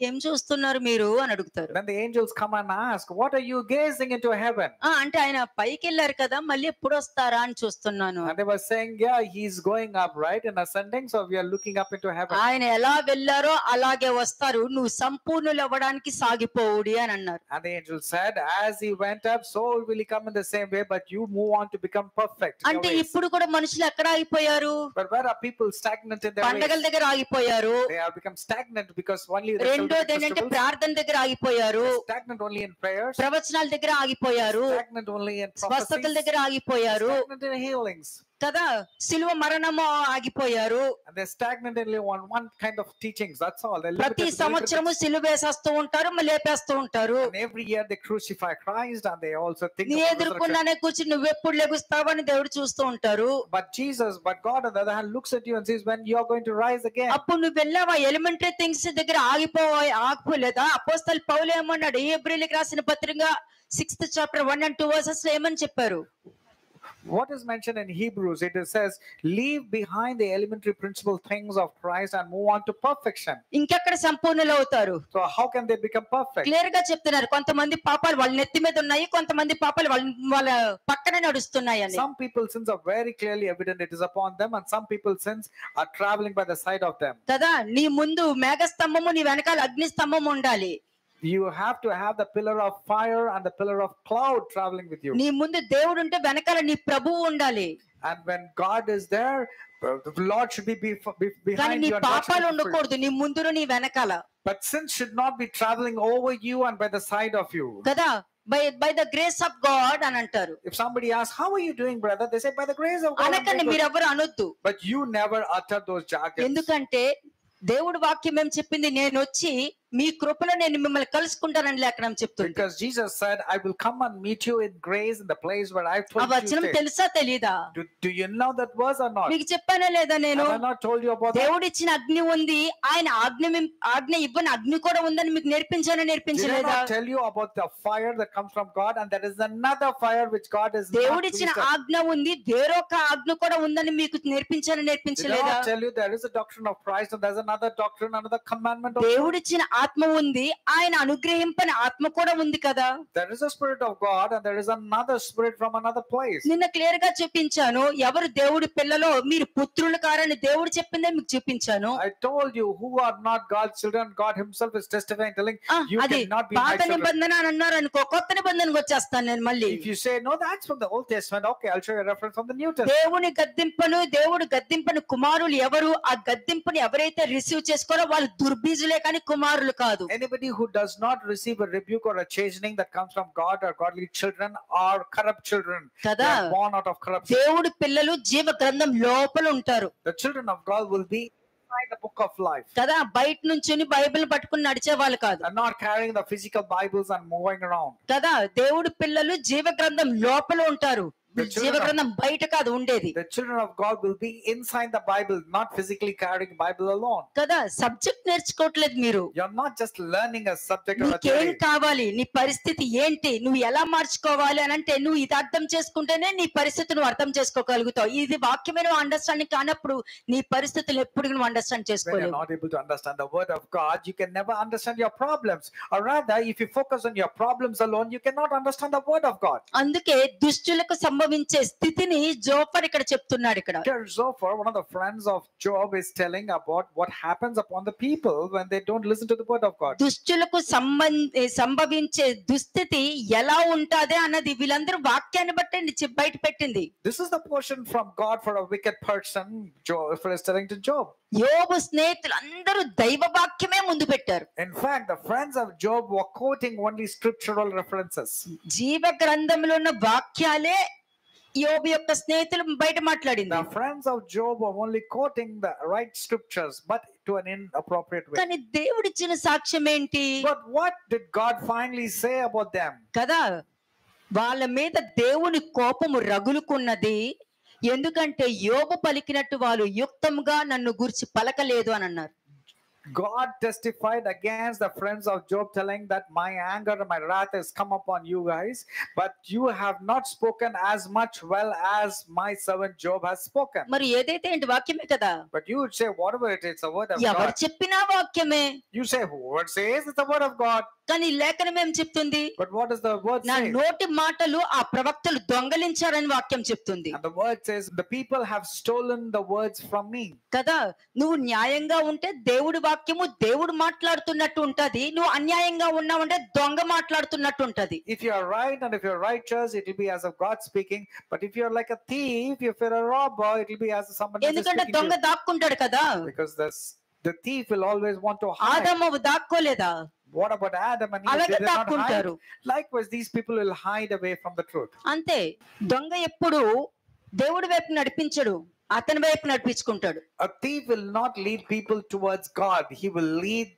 ఏం చూస్తున్నారు మీరు అని అడుగుతారు. Then the angels come and ask, what are you gazing into heaven? అంటే ఆయన పైకి వెళ్ళారు కదా, మళ్ళీ ఎప్పుడు వస్తారా అని చూస్తున్నాను. And they were saying, yeah, he's going up, right, in ascending, so we are looking up into heaven. ఆయన ఎలా వెళ్ళారో అలాగే వస్తారు, నువ్వు సంపూర్ణులు అవ్వడానికి సాగిపోవుడి అని అన్నారు. And the angel said, as he went up, so will he come in the same way, but you move on to become perfect in your అంటే ways. ఇప్పుడు కూడా మనుషులు ఎక్కడ ఆగిపోయారు? But where are people stagnant in their పండగల ways? దగ్గర ఆగిపోయారు. They have become stagnant because only the రెండోది ఏంటంటే festivals, ప్రార్థన దగ్గర ఆగిపోయారు, stagnant only in prayers, ప్రవచనాల దగ్గర ఆగిపోయారు, stagnant only in స్వస్థతల prophecies, దగ్గర ఆగిపోయారు stagnant in healings. కదా. సిలువ మరణము ఆగిపోయారు. And they're stagnant only on one kind of teachings. That's all. They're ప్రతి limited to సంవత్సరము సిలువ వేసేస్తూ ఉంటారు, మళ్ళీ లేపేస్తూ ఉంటారు. and every year they crucify Christ and they also think నీ of resurrection. ఎదుర్కొన్నానే కూర్చుని నువ్వెప్పుడు లెగుస్తావని దేవుడు చూస్తూ ఉంటారు. But God on the other hand looks at you and says, when you are going to rise again. అప్పుడు నువ్వు వెళ్ళావా ఎలిమెంటరీ థింగ్స్ దగ్గర ఆగిపోలేదా? అపోస్తలుడు పౌలు ఏమన్నాడు? హెబ్రీయులకు రాసిన పత్రిక 6th chapter 1 and 2 verses లో ఏమని చెప్పారు? What is mentioned in Hebrews, it says, leave behind the elementary principal things of Christ and move on to perfection. ఇంకెక్కడ సంపూర్ణులు అవుతారు? So how can they become perfect? Clear గా చెప్తున్నారు. కొంతమంది పాపాలు వాళ్ళ నెత్తి మీద ఉన్నాయి, కొంతమంది పాపాలు వాళ్ళ పక్కన నడుస్తున్నాయి అని. Some people's sins are very clearly evident, it is upon them, and some people's sins are traveling by the side of them. కదా. నీ ముందు మేఘస్తంభము, నీ వెనకాల అగ్ని స్తంభం ఉండాలి. You have to have the pillar of fire and the pillar of cloud traveling with you. నీ ముందు దేవుడు ఉంటే వెనకాల నీ ప్రభువు ఉండాలి. And when God is there, the Lord should be కానీ behind నీ you and God should పాపాలు be before you. ఉండకూడదు, నీ ముందును నీ వెనకాల But sin should not be traveling over you and by the side of you. కదా. By the grace of God అని అంటారు. If somebody asks, how are you doing, brother? They say, by the grace of God. I'm అనకండి, doing good." మీరెవ్వరు అనొద్దు. But you never utter those jargons. ఎందుకంటే దేవుడు వాక్యం ఏం చెప్పింది, నేను వచ్చి మీ కృపలో నేను మిమ్మల్ని కలుసుకుంటానని లేఖనం చెప్తుంది. Because Jesus said, I will come and meet you in grace in the place where I ఆ told you వచనం to stay. తెలుసా తెలీదా? Do you know that verse or not? మీకు చెప్పానా లేదా నేను? Have I not told you about that? దేవుడిచ్చిన అగ్ని ఉంది, ఆయన ఆజ్ఞ ఇవ్వని అగ్ని కూడా ఉందని మీకు Did I నేర్పించలేదా? not tell you about the fire that comes from God, and there is another fire which God is not దేవుడిచ్చిన pleased with? ఆజ్ఞ ఉంది, వేరొక ఆజ్ఞ కూడా ఉందని మీకు Did I నేర్పించలేదా? not tell you there is a doctrine of Christ and there's another doctrine, another commandment of God? దేవుడిచ్చిన ఆత్మ ఉంది, ఆయన అనుగ్రహింపని ఆత్మ కూడా ఉంది కదా. There is a spirit of God and there is another spirit from another place. నిన్న clear గా చూపించాను, ఎవరు దేవుడి పిల్లలో మీరు పుత్రులు కారని దేవుడు చెప్పిందే మీకు చూపించాను. I told you who are not God's children. God himself is testifying, telling you అది cannot be my పాత children. నిబంధన అని అన్నారు అనుకో, కొత్త నిబంధనకు వచ్చేస్తాను నేను మళ్ళీ. If you say no, that's from the Old Testament, okay, I'll show you a reference from the New Testament. దేవుడు గద్దింపని కుమారులు ఎవరు? ఆ గద్దింపుని ఎవరైతే రిసీవ్ చేసుకోరో వాళ్ళు దుర్బీజులే కానీ కుమారులు కాదు. Anybody who does not receive a rebuke or a chastening that comes from God or godly children are corrupt children. They కదా. are born out of corruption. దేవుడి పిల్లలు జీవ గ్రంథం లోపల ఉంటారు The children of God will be inside the book of life కదా. బయట నుంచి బైబిల్ పట్టుకుని నడిచే వాళ్ళు కాదు and not carrying the physical Bibles and moving around. కదా. దేవుడి పిల్లలు జీవ గ్రంథం లోపల ఉంటారు, జీవ గ్రంథం బయట కాదు ఉండేది The children of God will be inside the Bible, not physically carrying Bible alone. కదా. సబ్జెక్ట్ నేర్చుకోవట్లేదు మీరు. You're not just learning a subject or a నీకేం theory. కావాలి, నీ పరిస్థితి ఏంటి, నువ్వు ఎలా మార్చుకోవాలి అని అంటే నువ్వు ఇది అర్థం చేసుకుంటేనే నీ పరిస్థితి నువ్వు అర్థం చేసుకోగలుగుతావు. ఇది వాక్యమైన అండర్స్టాండింగ్ కానప్పుడు నీ పరిస్థితులు ఎప్పుడు నువ్వు understand When you're చేసుకోలేవు. not able to understand the word of God, you can never understand your problems. Or rather, if you focus on your problems alone, you cannot understand the word of God. అందుకే దుష్టులకు సంభవించే స్థితిని Zophar ఇక్కడ చెప్తున్నాడు. ఇక్కడ Here, Zophar, one of the friends of Job, is telling about what happens upon the people when they don't listen to the word of God. దుష్టులకు సంభవించే దుస్థితి ఎలా ఉంటది అన్నది వీళ్ళందరూ వాక్యాన్ని బట్టి బయట పెట్టింది. This is the portion from God for a wicked person. Job is telling to Job. యోబు స్నేహితులు అందరూ దైవ వాక్యమే ముందు పెట్టారు. In fact, the friends of Job were quoting only scriptural references. జీవ గ్రంథంలో ఉన్న వాక్యాలే యోబు యొక్క స్నేహితులు బయట మాట్లాడింది. The friends of Job were only quoting the right scriptures, but to an inappropriate way. కానీ దేవుడిచ్చిన సాక్ష్యం ఏంటి But what did God finally say about them? కదా? వాళ్ళ మీద దేవుని కోపము రగులుకున్నది, ఎందుకంటే యోబు పలికినట్టు వాళ్ళు యుక్తంగా నన్ను గురించి పలకలేదు అని అన్నారు. God testified against the friends of Job, telling that my anger and my wrath has come upon you guys, but you have not spoken as much well as my servant Job has spoken. మరి ఏదైతే ఏంటి వాక్యమే కదా. But you would say, whatever it is, it's a word of ఎవరు God. చెప్పినా వాక్యమే. You say, whoever says it's the word of God. కానీ లేఖనం ఏం చెప్తుంది? But what does the word నా say? నోటి మాటలు ఆ ప్రవక్తలు దొంగలించారని వాక్యం చెప్తుంది And the word says, the people have stolen the words from me. కదా. నువ్వు న్యాయంగా ఉంటే దేవుడి వాక్యము దేవుడు మాట్లాడుతున్నట్టు ఉంటది, నువ్వు అన్యాయంగా ఉన్నావంటే దొంగ మాట్లాడుతున్నట్టు ఉంటది. If you are right and if you're righteous, it will be as of God speaking. But if you're like a thief, if you're a robber, it will be as of somebody else is ఎందుకంటే speaking దొంగ to you. దాక్కుంటాడు కదా. Because the thief will always want to hide. ఆదాము దాక్కోలేదా? What about Adam and Eve? అలాగే They did not దాక్కుంటారు. hide. Likewise, these people will hide away from the truth. అంతే. దొంగ ఎప్పుడు దేవుడి వైపు నడిపించడు, అతని వైపు నడిపించుకుంటాడు. A thief will not lead people towards God. He will lead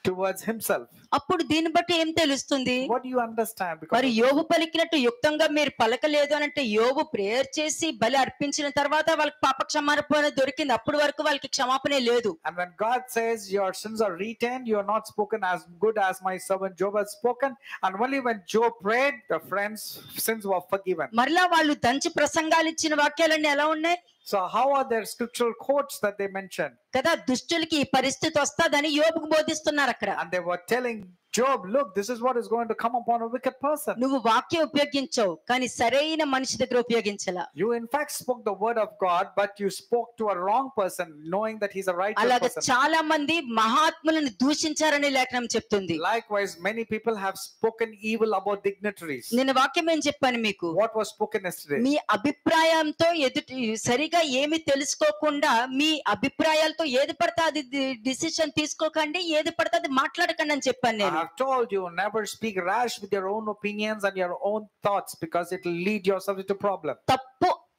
towards himself. అప్పుడు దీన్ని బట్టి ఏం తెలుస్తుంది? What do you understand? మరి Because యోబు పలికినట్టు యుక్తంగా మీరు పలకలేదు అని అంటే యోబు ప్రేయర్ చేసి బలి అర్పించిన తర్వాత వాళ్ళకి పాప క్షమాపణ దొరికింది, అప్పటి వరకు వాళ్ళకి క్షమాపణ లేదు. and when God says your sins are retained, you are not spoken as good as my servant Job has spoken, and only when Job prayed, the friends' sins were forgiven. మరలా వాళ్ళు దంచి ప్రసంగాలు ఇచ్చిన వాక్యాలన్నీ ఎలా ఉన్నాయి So how are their scriptural quotes that they mentioned? కదా? దుష్టులకి ఈ పరిస్థితి వస్తాదని యోబుకు బోధిస్తున్నారు అక్కడ. And they were telling Job, look, this is what is going to come upon a wicked person. నువ్వు వాక్యం ఉపయోగించావు కానీ సరైన మనిషి దగ్గర ఉపయోగించలా. You in fact spoke the word of God, but you spoke to a wrong person, knowing that he's a righteous అలాగే person. చాలా మంది మహాత్ములను దూషించారని లేఖనం చెప్తుంది. Likewise, many people have spoken evil about dignitaries. నేను వాక్యం ఏం చెప్పాను మీకు? What was spoken yesterday? మీ అభిప్రాయంతో ఎదుటి సరిగా ఏమి తెలుసుకోకుండా మీ అభిప్రాయాలతో ఏది పడితే అది డిసిషన్ తీసుకోకండి, ఏది పడితే అది మాట్లాడకండి అని చెప్పాను I నేను. have told you, never speak rash with your own opinions and your own thoughts, because it will lead yourself into problem.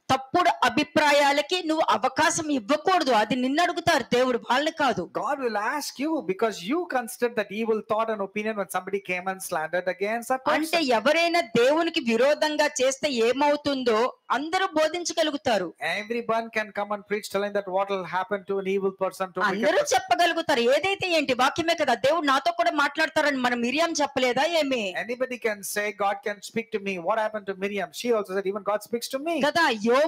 తప్పుడు అభిప్రాయాలకి నువ్వు అవకాశం ఇవ్వకూడదు. అది నిన్ను అడుగుతారు దేవుడు, వాళ్ళని కాదు. God will ask you because you considered that evil thought and opinion when somebody came and slandered against that అంటే person. ఎవరైనా దేవునికి విరోధంగా చేస్తే ఏమవుతుందో అందరూ బోధించగలుగుతారు. Everyone can come and preach telling that what will happen to an evil person, to a wicked అందరూ person. చెప్పగలుగుతారు. ఏదైతే ఏంటి, వాక్యమే కదా. దేవుడు నాతో కూడా మాట్లాడతారని మనం మిరియాం చెప్పలేదా ఏమి Anybody can say God can speak to me. What happened to Miriam? She also said even God speaks to me. కదా. యోబు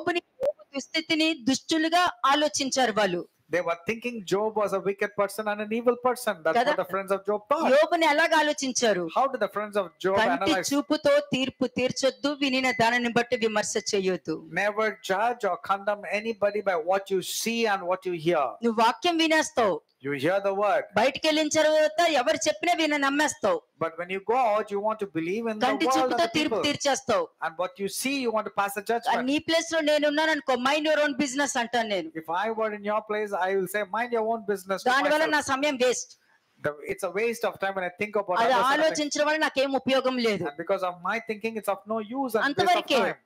దుస్థితిని దుష్టులుగా ఆలోచించారు వాళ్ళు. They were thinking Job was a wicked person and an evil person. That's Kada. what the friends of Job thought. యోబుని ఎలాగ ఆలోచించారు? How did the friends of Job కంటి analyze? చూపుతో తీర్పు తీర్చొద్దు, వినిన దానిని బట్టి విమర్శ చేయొద్దు. Never judge or condemn anybody by what you see and what you hear. నువ్వు వాక్యం వినేస్తావు, You hear the word, బయటికి వెళ్ళిన తర్వాత ఎవరు చెప్పినా విన నమ్మేస్తావు. but when you go out, you want to believe in the కంటి world and చూపుతో the తీర్పు people. తీర్చేస్తావు. And what you see, you want to pass a judgment. నీ ప్లేస్ లో నేనున్నాను అనుకో, మైండ్ యువర్ ఓన్ బిజినెస్ అంటాను నేను. If I were in your place, I will say, mind your own business. to దానివల్ల myself. నా సమయం waste. It's a waste of time when I think about అది others and I think- ఆలోచించడం వల్ల నాకేం ఉపయోగం లేదు. and because of my thinking, it's of no use and waste of అంతవరకే. time.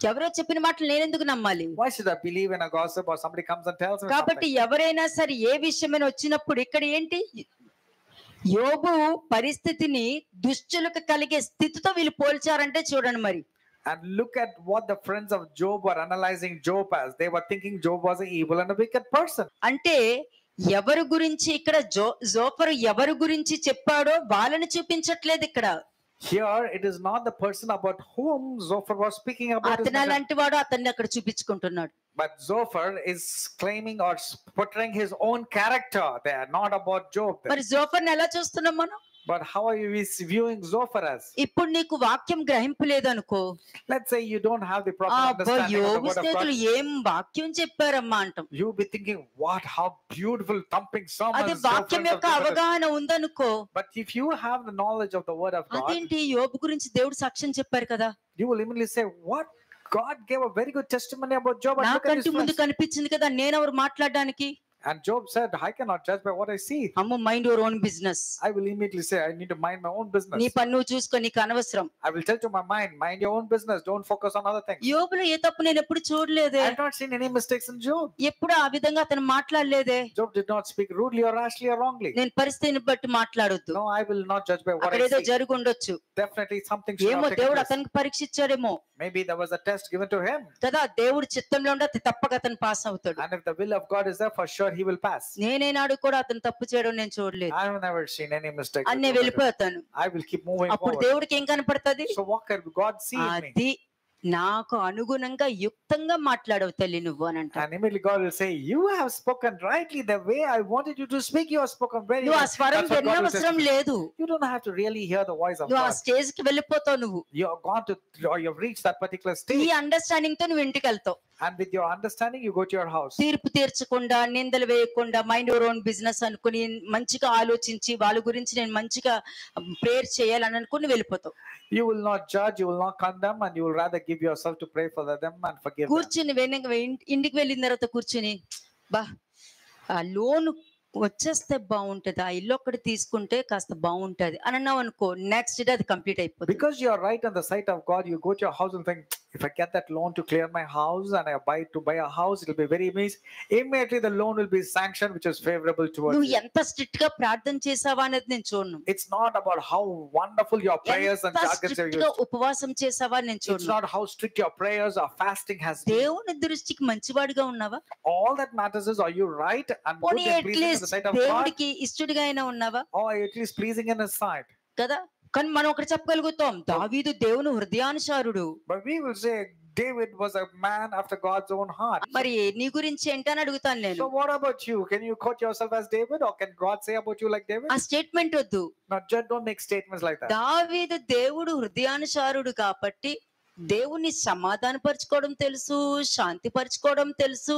ఎవరో చెప్పిన మాటలు నేనెందుకు నమ్మాలి? Why should I believe in a gossip or somebody comes and tells me కాబట్టి something? ఎవరైనా సరే ఏ విషయమైనా వచ్చినప్పుడు ఇక్కడ ఏంటి, యోబు పరిస్థితిని దుష్టులకు కలిగే స్థితితో వీళ్ళు పోల్చారంటే చూడండి మరి. And look at what the friends of Job were analyzing Job as. They were thinking Job was an evil and a wicked person. అంటే ఎవరి గురించి ఇక్కడ జోఫరు ఎవరి గురించి చెప్పాడో వాళ్ళని చూపించట్లేదు ఇక్కడ. Here, it is not the person about whom Zophar was speaking about. అతను అలాంటి వాడు అతన్ని అక్కడ చూపించుకుంటున్నాడు. But Zophar is claiming or portraying his own character there, not about Job there. మరి జోఫర్ని ఎలా చూస్తున్నాం మనం? But how are you viewing Zophar as? ఇప్పుడు నీకు వాక్యం గ్రహింపు లేదనుకో, Let's say you don't have the proper అబ్బో understanding of the యోబు word of స్నేహితులు God. ఏం వాక్యం చెప్పారమ్మా అంటాం. You'll be thinking, what, how beautiful thumping అది sermons. వాక్యం యొక్క అవగాహన ఉందనుకో, But if you have the knowledge of the word of God, అదేంటి యోబు గురించి దేవుడు సాక్ష్యం చెప్పారు కదా, you will immediately say, what? God gave a very good testimony about Job. And look at his నాకంటి ముందు friends. కనిపించింది కదా, నేనెవరు మాట్లాడడానికి? And Job said, I cannot judge by what I see. అమ్మ, mind your own business. I will immediately say, I need to mind my own business. నీ పని నువ్వు చూసుకో, నీకు అనవసరం. I will tell to my mind, mind your own business. Don't focus on other things. యోబులో ఏ తప్పు నేను ఎప్పుడు చూడలేదే, I have not seen any mistakes in Job. ఎప్పుడు ఆ విధంగా అతను మాట్లాడలేదే. Job did not speak rudely or rashly or wrongly. నేను పరిస్థితిని బట్టి మాట్లాడొద్దు. No, I will not judge by what అక్కడ I ఏదో see. జరిగి ఉండొచ్చు, Definitely something should ఏమో have taken దేవుడు place. అతనికి పరీక్షించాడేమో Maybe there was a test given to him. కదా. దేవుడు చిత్తంలో ఉంటే అతను తప్పక అతను పాస్ అవుతాడు. And if the will of God is there, for sure he will pass. నేనేనాడు కూడా అతను తప్పు చేయడం నేను చూడలేదు. I have never seen any mistake. అని నేను వెళ్ళిపోతాను. I will keep moving అప్పుడు forward. దేవుడికి ఏం కనపడుతుంది? So what can God see in me? అది నాకు అనుగుణంగా యుక్తంగా మాట్లాడవు తల్లి నువ్వు అని అంట. And immediately God will say, you have spoken rightly the way I wanted you to speak. You have spoken very నువ్వు ఆ well. స్వరం That's what God will వినవసరం say. లేదు. You don't have to really hear the voice of నువ్వు ఆ God. Stage కి వెళ్ళిపోతావు. నువ్వు You have gone to, or you have reached that particular ఈ stage. అండర్స్టాండింగ్ తో నువ్వు ఇంటికి వెళ్తావు. And with your understanding, you go to your house. తీర్పు తీర్చకుండా, నిందలు వేయకుండా, మైండ్ యువర్ ఓన్ బిజినెస్ అనుకుని మంచిగా ఆలోచించి వాళ్ళ గురించి నేను మంచిగా ప్రేయర్ చేయాలని అనుకుని వెళ్ళిపోతావు. You will not judge, you will not condemn, and you will rather give yourself to pray for them and forgive them. కూర్చుని ఇంటికి వెళ్ళిన తర్వాత కూర్చుని, బా ఆ లోను వచ్చేస్తే బాగుంటది, ఆ ఇల్లు ఒక్కటి తీసుకుంటే కాస్త బాగుంటది అని అన్నావు అనుకో, నెక్స్ట్ డే అది కంప్లీట్ అయిపోతుంది. Because you are right on the sight of God, you go to your house and think, if I get that loan to clear my house and I buy a house, it will be very easy. Immediately the loan will be sanctioned, which is favorable towards నువ్వు you. ఎంత strict గా ప్రార్థన చేసావా అనేది నేను చూడను. It's not about how wonderful your prayers and ఎంత jargons are strict గా used. ఉపవాసం చేసావా నేను It's చూడను. not how strict your prayers or fasting has been. దేవుని దృష్టికి మంచివాడిగా ఉన్నావా? All that matters is, are you right and good పోనీ and pleasing in the at least sight of God, దేవుడికి ఇష్టడిగా అయినా ఉన్నావా or at least pleasing in His sight? కదా. కానీ మనం ఒకటి చెప్పగలుగుతాం, దావీదు దేవుని హృదయానుసారుడు. But we will say David was a man after God's own heart. మరి నీ గురించి ఏంటని అడుగుతాను నేను. So what about you? Can you quote yourself as David, or can God say about you like David? ఆ స్టేట్మెంట్ వద్దు. No, just don't make statements like that. దావీదు దేవుడు హృదయానుసారుడు కాబట్టి దేవుణ్ణి సమాధానపరచుకోవడం తెలుసు, శాంతిపరచుకోవడం తెలుసు,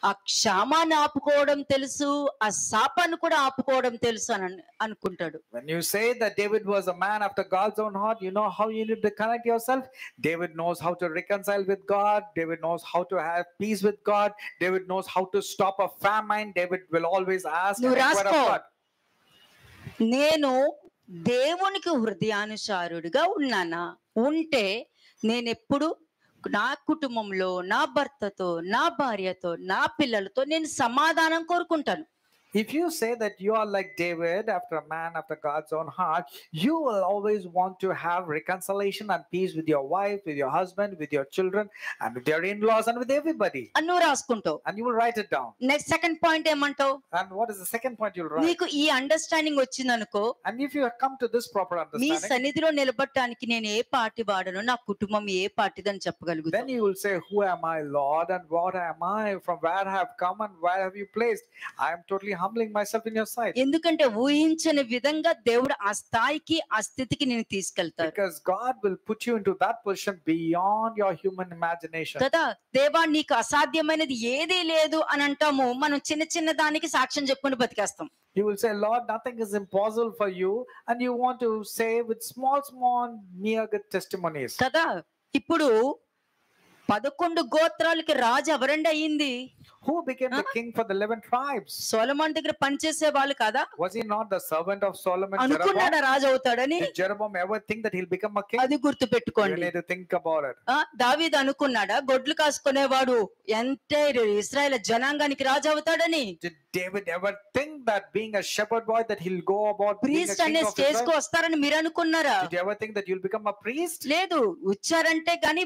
ఆ క్షామాన్ని ఆపుకోవడం తెలుసు, ఆ శాపాన్ని కూడా ఆపుకోవడం తెలుసు అని అనుకుంటాడు. When you say that David was a man after God's own heart, you know how you need to connect yourself. David knows how to reconcile with God. David knows how to have peace with God. David knows how to stop a famine. David will always ask and నువ్వు inquire of రాసుకో. God. నేను దేవునికి హృదయానుసారుడిగా ఉన్నానా? ఉంటే నేనెప్పుడు నా కుటుంబంలో, నా భర్తతో, నా భార్యతో, నా పిల్లలతో నేను సమాధానం కోరుకుంటాను. If you say that you are like David, after a man after God's own heart, you will always want to have reconciliation and peace with your wife, with your husband, with your children, and with your in-laws, and with everybody. అని నువ్వు రాసుకుంటావు. And you will write it down. Next second point ఏమంటావు? And what is the second point you'll write? నీకు ఈ understanding వచ్చిందనుకో, And if you have come to this proper నీ understanding, సన్నిధిలో నిలబడటానికి నేను ఏ పార్టీ వాడను, నా కుటుంబం ఏ పార్టీదని చెప్పగలుగుతాను. then you will say, who am I, Lord, and what am I, from where I have come, and where have you placed? I am totally humbling myself in your sight. ఎందుకంటే ఊహించని విధంగా దేవుడు ఆ స్థాయికి, ఆ స్థితికి నేను తీసుకెళ్తాడు Because God will put you into that position beyond your human imagination. కదా. దేవా నీకు అసాధ్యమైనది ఏదీ లేదు అని అంటాము. మనం చిన్న చిన్న దానికి సాక్ష్యం చెప్పుకొని బతికేస్తాం. You will say, Lord, nothing is impossible for you, and you want to say with small mere good testimonies. కదా. ఇప్పుడు 11 గోత్రాలకి రాజు ఎవరండి అయ్యింది? Who became the king for the 11 tribes? సొలొమోను దగ్గర పనిచేసే వాళ్ళు కదా. Was he not the servant of Solomon? అనుకున్నాడా Jeroboam? రాజు అవుతాడని? Did Jeroboam ever think that he'll become a king? అది గుర్తు You పెట్టుకోండి. need to think about it. దావీదు అనుకున్నాడా గొడ్లు కాసుకునేవాడు ఎంటైర్ ఇశ్రాయేల్ జనాంగానికి రాజు అవుతాడని? Did David ever think that being a shepherd boy that he'll go about being a priest king అనే of stage కు Israel? వస్తారని మీరు అనుకున్నారా? Did you ever think that you'll become a priest? లేదు. వచ్చారంటే గాని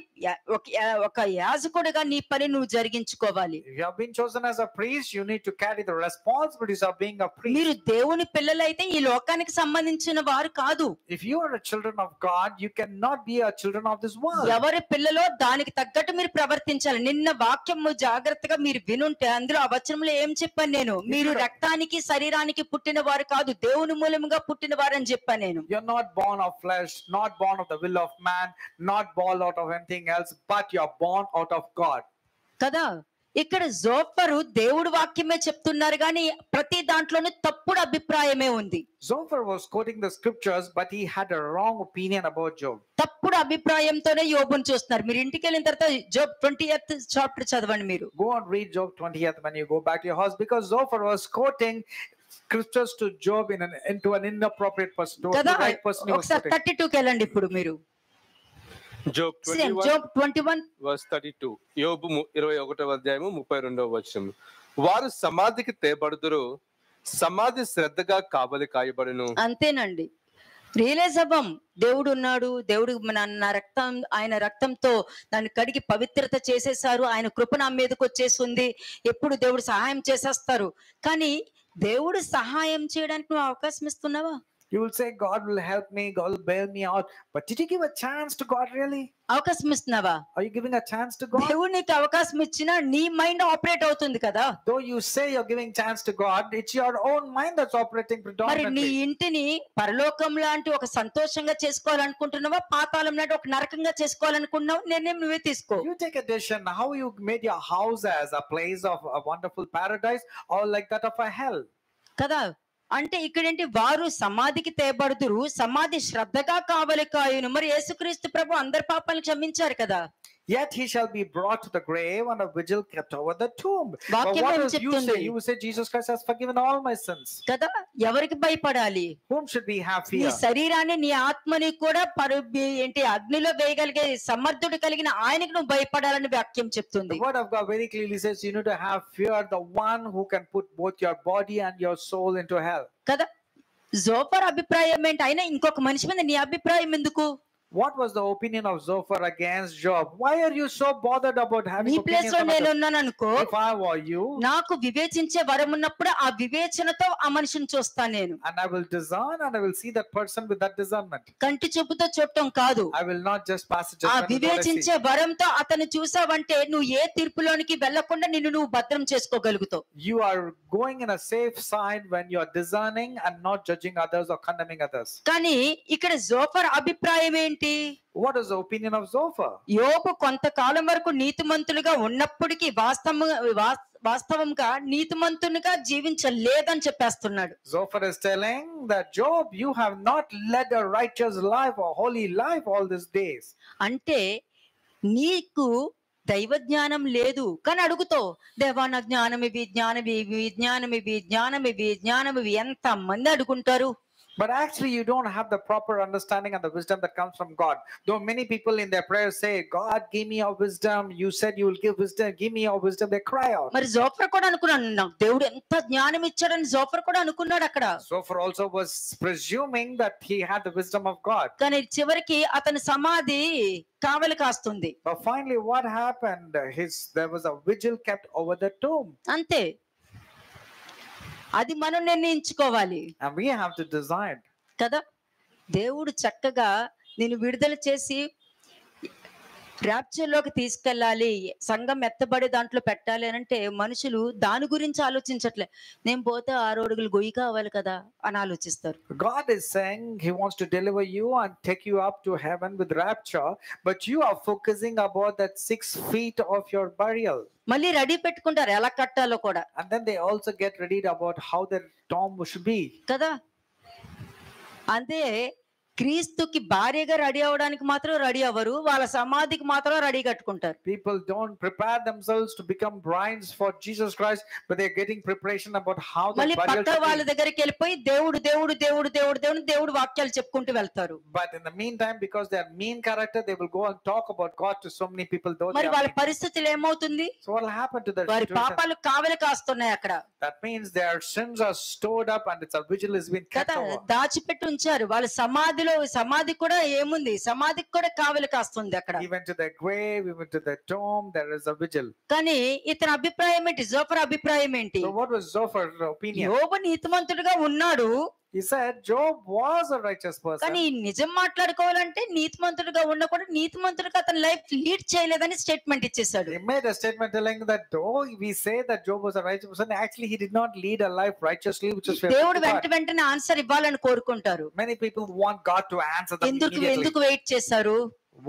ఒక యాజకుడిగా నీ పని నువ్వు జరిగించుకోవాలి. If you have been chosen as a priest, you need to carry the responsibilities of being a priest. మీరు దేవుని పిల్లలైతే ఈ లోకానికి సంబంధించిన వారు కాదు. If you are a children of God, you cannot be a children of this world. ఎవరి పిల్లలో దానికి తగ్గట్టు మీరు ప్రవర్తించాలి. నిన్న వాక్యము జాగ్రత్తగా మీరు వినుంటే అందులో ఆ వచనంలో ఏం చెప్పాను నేను? మీరు రక్తానికి శరీరానికి పుట్టిన వారు కాదు, దేవుని మూలముగా పుట్టిన వారు అని చెప్పాను నేను. You're not born of flesh, not born of the will of man, not born out of anything else, but you're born out of God. కదా. ఇక్కడ జోఫరు దేవుడి వాక్యమే చెప్తున్నారు కానీ ప్రతి దాంట్లోనూ తప్పుడు అభిప్రాయమే ఉంది. Zophar was quoting the scriptures, but he had a wrong opinion about Job. తప్పుడు అభిప్రాయంతోనే యోబుని చూస్తున్నారు. మీరు ఇంటికి వెళ్ళిన తర్వాత జోబ్ 20th చాప్టర్ చదవండి మీరు. Go and read Job 20th when you go back to your house, because Zophar was quoting scriptures to Job into an inappropriate person, to the కదా. right person he was ఒకసారి quoting. 32కి వెళ్ళండి ఇప్పుడు మీరు. Job Job 21 verse 32. యోబు 21వ అధ్యాయము 32వ వచనం. వారు సమాధికి తేబడుదురు, సమాధి శ్రద్ధగా కావలి కాయబడును. అంతేనండి. రియలైజ్ అవ్వం దేవుడు ఉన్నాడు, దేవుడు నా రక్తం, ఆయన రక్తంతో దాన్ని కడిగి పవిత్రత చేసేసారు, ఆయన కృప నా మీదకి వచ్చేసింది, ఎప్పుడు దేవుడు సహాయం చేసేస్తారు. కానీ దేవుడు సహాయం చేయడానికి నువ్వు అవకాశం ఇస్తున్నావా? You will say, God will help me, God will bail me out. But did you give a chance to God really? అవకాశం ఇస్తున్నావా? Are you giving a chance to God? దేవుడు నీకు అవకాశం ఇచ్చినా నీ మైండ్ ఆపరేట్ అవుతుంది కదా. Though you say you're giving chance to God, it's your own mind that's operating మరి నీ predominantly. ఇంటిని పరలోకం లాంటి ఒక సంతోషంగా చేసుకోవాలనుకుంటున్నావా, పాతాళం లాంటి ఒక నరకంగా చేసుకోవాలనుకుంటున్నావా? నిర్ణయం నువ్వే తీసుకో. You take a decision how you made your house as a place of a wonderful paradise or like that of a hell. కదా. అంటే ఇక్కడేంటి? వారు సమాధికి తేబడుదురు, సమాధి శ్రద్ధగా కావలి కాయును. మరి యేసుక్రీస్తు ప్రభు అందరి పాపాలను క్షమించారు కదా. Yet he shall be brought to the grave, and a vigil kept over the tomb. But వాక్యం what ఏం will you చెప్తుంది? say? You will say Jesus Christ has forgiven all my sins. కదా. ఎవరికి భయపడాలి? Whom should we have నీ fear? శరీరాన్ని, నీ ఆత్మని కూడా అగ్నిలో వేయగలిగే సమర్థుడు కలిగిన ఆయనకు నువ్వు భయపడాలని వాక్యం చెప్తుంది. The word of God very clearly says you need to have fear the one who can put both your body and your soul into hell. కదా. జోఫర్ అభిప్రాయం ఏంటి? అయినా ఇంకొక మనిషి మీద నీ అభిప్రాయం ఎందుకు? What was the opinion of Zophar against Job? Why are you so bothered about నీ having ప్లేస్ opinions లో on నేను others? ఉన్నాను అనుకో, If I were you, నాకు వివేచించే వరం ఉన్నప్పుడు ఆ వివేచనతో ఆ మనిషిని చూస్తాను నేను. and I will discern and I will see that person with that discernment. కంటి చూపుతో చూడటం కాదు, I will not just pass a ఆ judgment with what I see. వివేచించే వరంతో అతను చూసావంటే నువ్వు ఏ తీర్పులోనికి వెళ్లకుండా నిన్ను నువ్వు భద్రం చేసుకోగలుగుతావు. You are going in a safe side when you are discerning and not judging others or condemning others. కానీ ఇక్కడ జోఫర్ అభిప్రాయం ఏంటి? What is the opinion of Zophar? యోబు కొంతకాలం వరకు నీతిమంతులుగా ఉన్నప్పటికీ వాస్తవంగా నీతిమంతునిగా జీవించలేదని చెప్పేస్తున్నాడు. Zophar is telling that Job, you have not led a righteous life or holy life all these days. అంటే నీకు దైవ జ్ఞానం లేదు కానీ అడుగుతావు, దేవా నా జ్ఞానం ఇవి, జ్ఞానం ఇవి, జ్ఞానం ఇవి, జ్ఞానం ఇవి, జ్ఞానం ఇవి. ఎంత మంది అడుగుంటారు? But actually, you don't have the proper understanding and the wisdom that comes from God. Though many people in their prayers say, God, give me your wisdom. You said you will give wisdom. Give me your wisdom. They cry out. మరి Zophar కూడా అనుకున్నాడు, నాకు దేవుడు ఎంత జ్ఞానం ఇచ్చాడని Zophar కూడా అనుకున్నాడు అక్కడ. Zophar also was presuming that he had the wisdom of God. కానీ చివరికి అతని సమాధి కావలి కాస్తుంది. But finally, what happened? There was a vigil kept over the tomb. అంతే, అది మనం నిర్ణయించుకోవాలి And we have to decide. కదా. దేవుడు చక్కగా నేను విడుదల చేసి ర్యాప్చర్లోకి తీసుకెళ్ళాలి, సంఘం ఎత్తబడి దాంట్లో పెట్టాలి అని అంటే మనుషులు దాని గురించి ఆలోచించట్లే. నేను పోతే 6 అడుగులు గొయ్యి కావాలి కదా అని ఆలోచిస్తారు. God is saying he wants to deliver you and take you up to heaven with rapture, but you are focusing about that 6 feet of your burial. మళ్ళీ రెడీ పెట్టుకుంటారు ఎలా కట్టాలో కూడా And then they also get ready about how their tomb should be. కదా. అదే క్రీస్తుకి భార్యగా ready అవడానికి మాత్రం రెడీ అవ్వరు, వాళ్ళ సమాధికి మాత్రం రెడీ కట్టుకుంటారు. People don't prepare themselves to become brides for Jesus Christ, but they're getting preparation about how the మళ్ళీ burial పక్క వాళ్ళ should be. దగ్గరికి వెళ్ళిపోయి దేవుడు దేవుడు దేవుడు దేవుడు దేవుడు దేవుడు వాక్యాలు చెప్పుకుంటూ వెళ్తారు. But in the meantime, because they are mean character, they will go and talk about God to so many people. Though మరి they are వాళ్ళ mean. పరిస్థితులు ఏమవుతుంది? So what will happen to their వారి situation? పాపాలు కావలి కాస్తున్నాయి అక్కడ That means their sins are stored up and it's a vigil is being kept కదా, over. దాచిపెట్టి ఉంచారు. వాళ్ళ సమాధి కూడా ఏముంది, సమాధికి కూడా కావలి కాస్తుంది అక్కడ. Even to the grave, even to the tomb, there is a vigil. కానీ ఇతని అభిప్రాయం ఏంటి? జోఫర్ అభిప్రాయం ఏంటి? So what was Zophar's opinion? యోబు నీతిమంతుడిగా ఉన్నాడు, He said Job was a righteous person. కానీ నిజం మాట్లాడుకోవాలంటే నీతిమంతుడిగా ఉన్నా కూడా నీతిమంతుడిగా అతని లైఫ్ లీడ్ చేయలేదని స్టేట్మెంట్ ఇచ్చేసాడు. He made a statement telling that though we say that Job was a righteous person, actually he did not lead a life righteously, which is favorable దేవుడు to God. వెంటనే answer ఇవ్వాలని కోరుకుంటారు. Many people want God to answer them immediately. ఎందుకు wait చేశారు?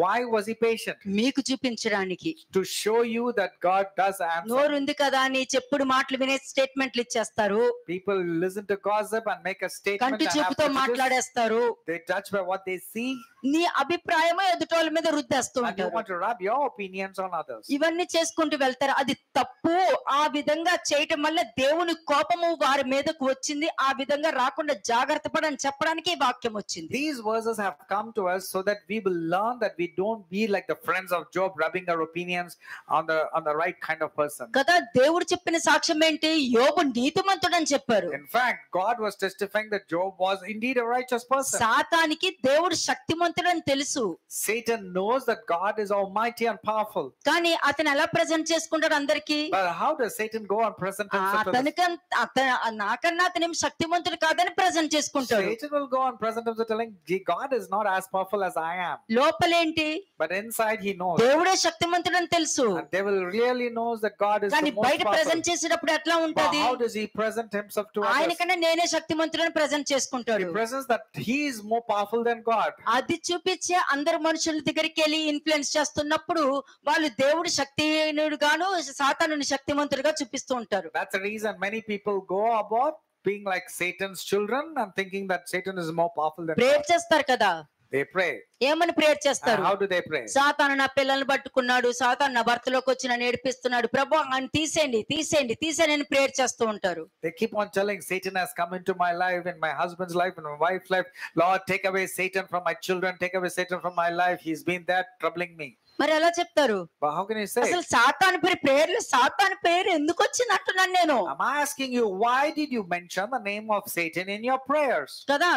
Why was he patient? మీకు చూపించడానికి. To show you that God does answer. నోరు ఉంది కదా అని చెప్పుడు మాటలు వినే స్టేట్మెంట్లు ఇచ్చేస్తారు. People listen to gossip and make a statement కంటి and have చూపుతో prejudice. మాట్లాడేస్తారు. They judge by what they see. నీ అభిప్రాయమో ఎదుటోళ్ళ మీద రుద్దేస్తూ And you ఉంటారు. want to rub your opinions on others. ఇవన్నీ చేసుకుంటూ వెళ్తారు. అది తప్పు. ఆ విధంగా చేయటం వల్ల దేవుని కోపము వారి మీదకు వచ్చింది. ఆ విధంగా రాకుండా జాగ్రత్త పడని చెప్పడానికి ఈ వాక్యం వచ్చింది. These verses have come to us so that we will learn that we don't be like the friends of Job, rubbing our opinions on the right kind of person. కదా, దేవుడు చెప్పిన సాక్ష్యం ఏంటి? యోబు నీతిమంతుడని చెప్పారు. In fact, God was testifying that Job was indeed a righteous person. సాతానికి దేవుడు శక్తిమంతుడని తెలుసు. Satan knows that God is almighty and powerful. కానీ అతను ఎలా ప్రెజెంట్ చేసుకుంటాడు అందరికి? But how does Satan go and present himself to others? నాకన్నా అతనేం శక్తిమంతుడు కాదని ప్రెజెంట్ చేసుకుంటాడు. Satan will go and present himself telling, God is not as powerful as I am. లోపలేంటి? But inside he knows. దేవుడే శక్తిమంతుడని తెలుసు. And devil really knows that God is the కానీ most బయట powerful. Present చేసేటప్పుడు ఎట్లా But ఉంటది? how does he present himself to others? ఆయనకన్నా నేనే శక్తిమంతుడని present He చేసుకుంటాడు. presents that he is more powerful than God. అది చూపించే అందరు మనుషుల దగ్గరికి వెళ్ళి ఇన్ఫ్లుయెన్స్ చేస్తున్నప్పుడు వాళ్ళు దేవుడు శక్తిగాను సాతానుని శక్తిమంతుడిగా చూపిస్తూ ఉంటారు. That's the reason many people go about being like Satan's children and thinking that Satan is more powerful than prayer God. చేస్తారు కదా, They pray. ఏమని ప్రేయర్ And చేస్తారు? how do they pray? సాతాను నా పిల్లల్ని పట్టుకున్నాడు, సాతాను నా భర్తలోకి వచ్చి నన్ను ఏడిపిస్తున్నాడు, ప్రభు ఆయన తీసేయండి తీసేయండి తీసేయండి అని ప్రేయర్ చేస్తూ ఉంటారు. They keep on telling, Satan has come into my life, in my husband's life, in my wife's life. Lord, take away Satan from my children, take away Satan from my life. He's been there troubling me. మరి ఎలా చెప్తారు? But how can you say? అసలు సాతాను ప్రేయర్లు సాతాను పేరు ఎందుకు వచ్చింది అంటున్నాను నేను. I'm asking you, why did you mention the name of Satan in your prayers? కదా,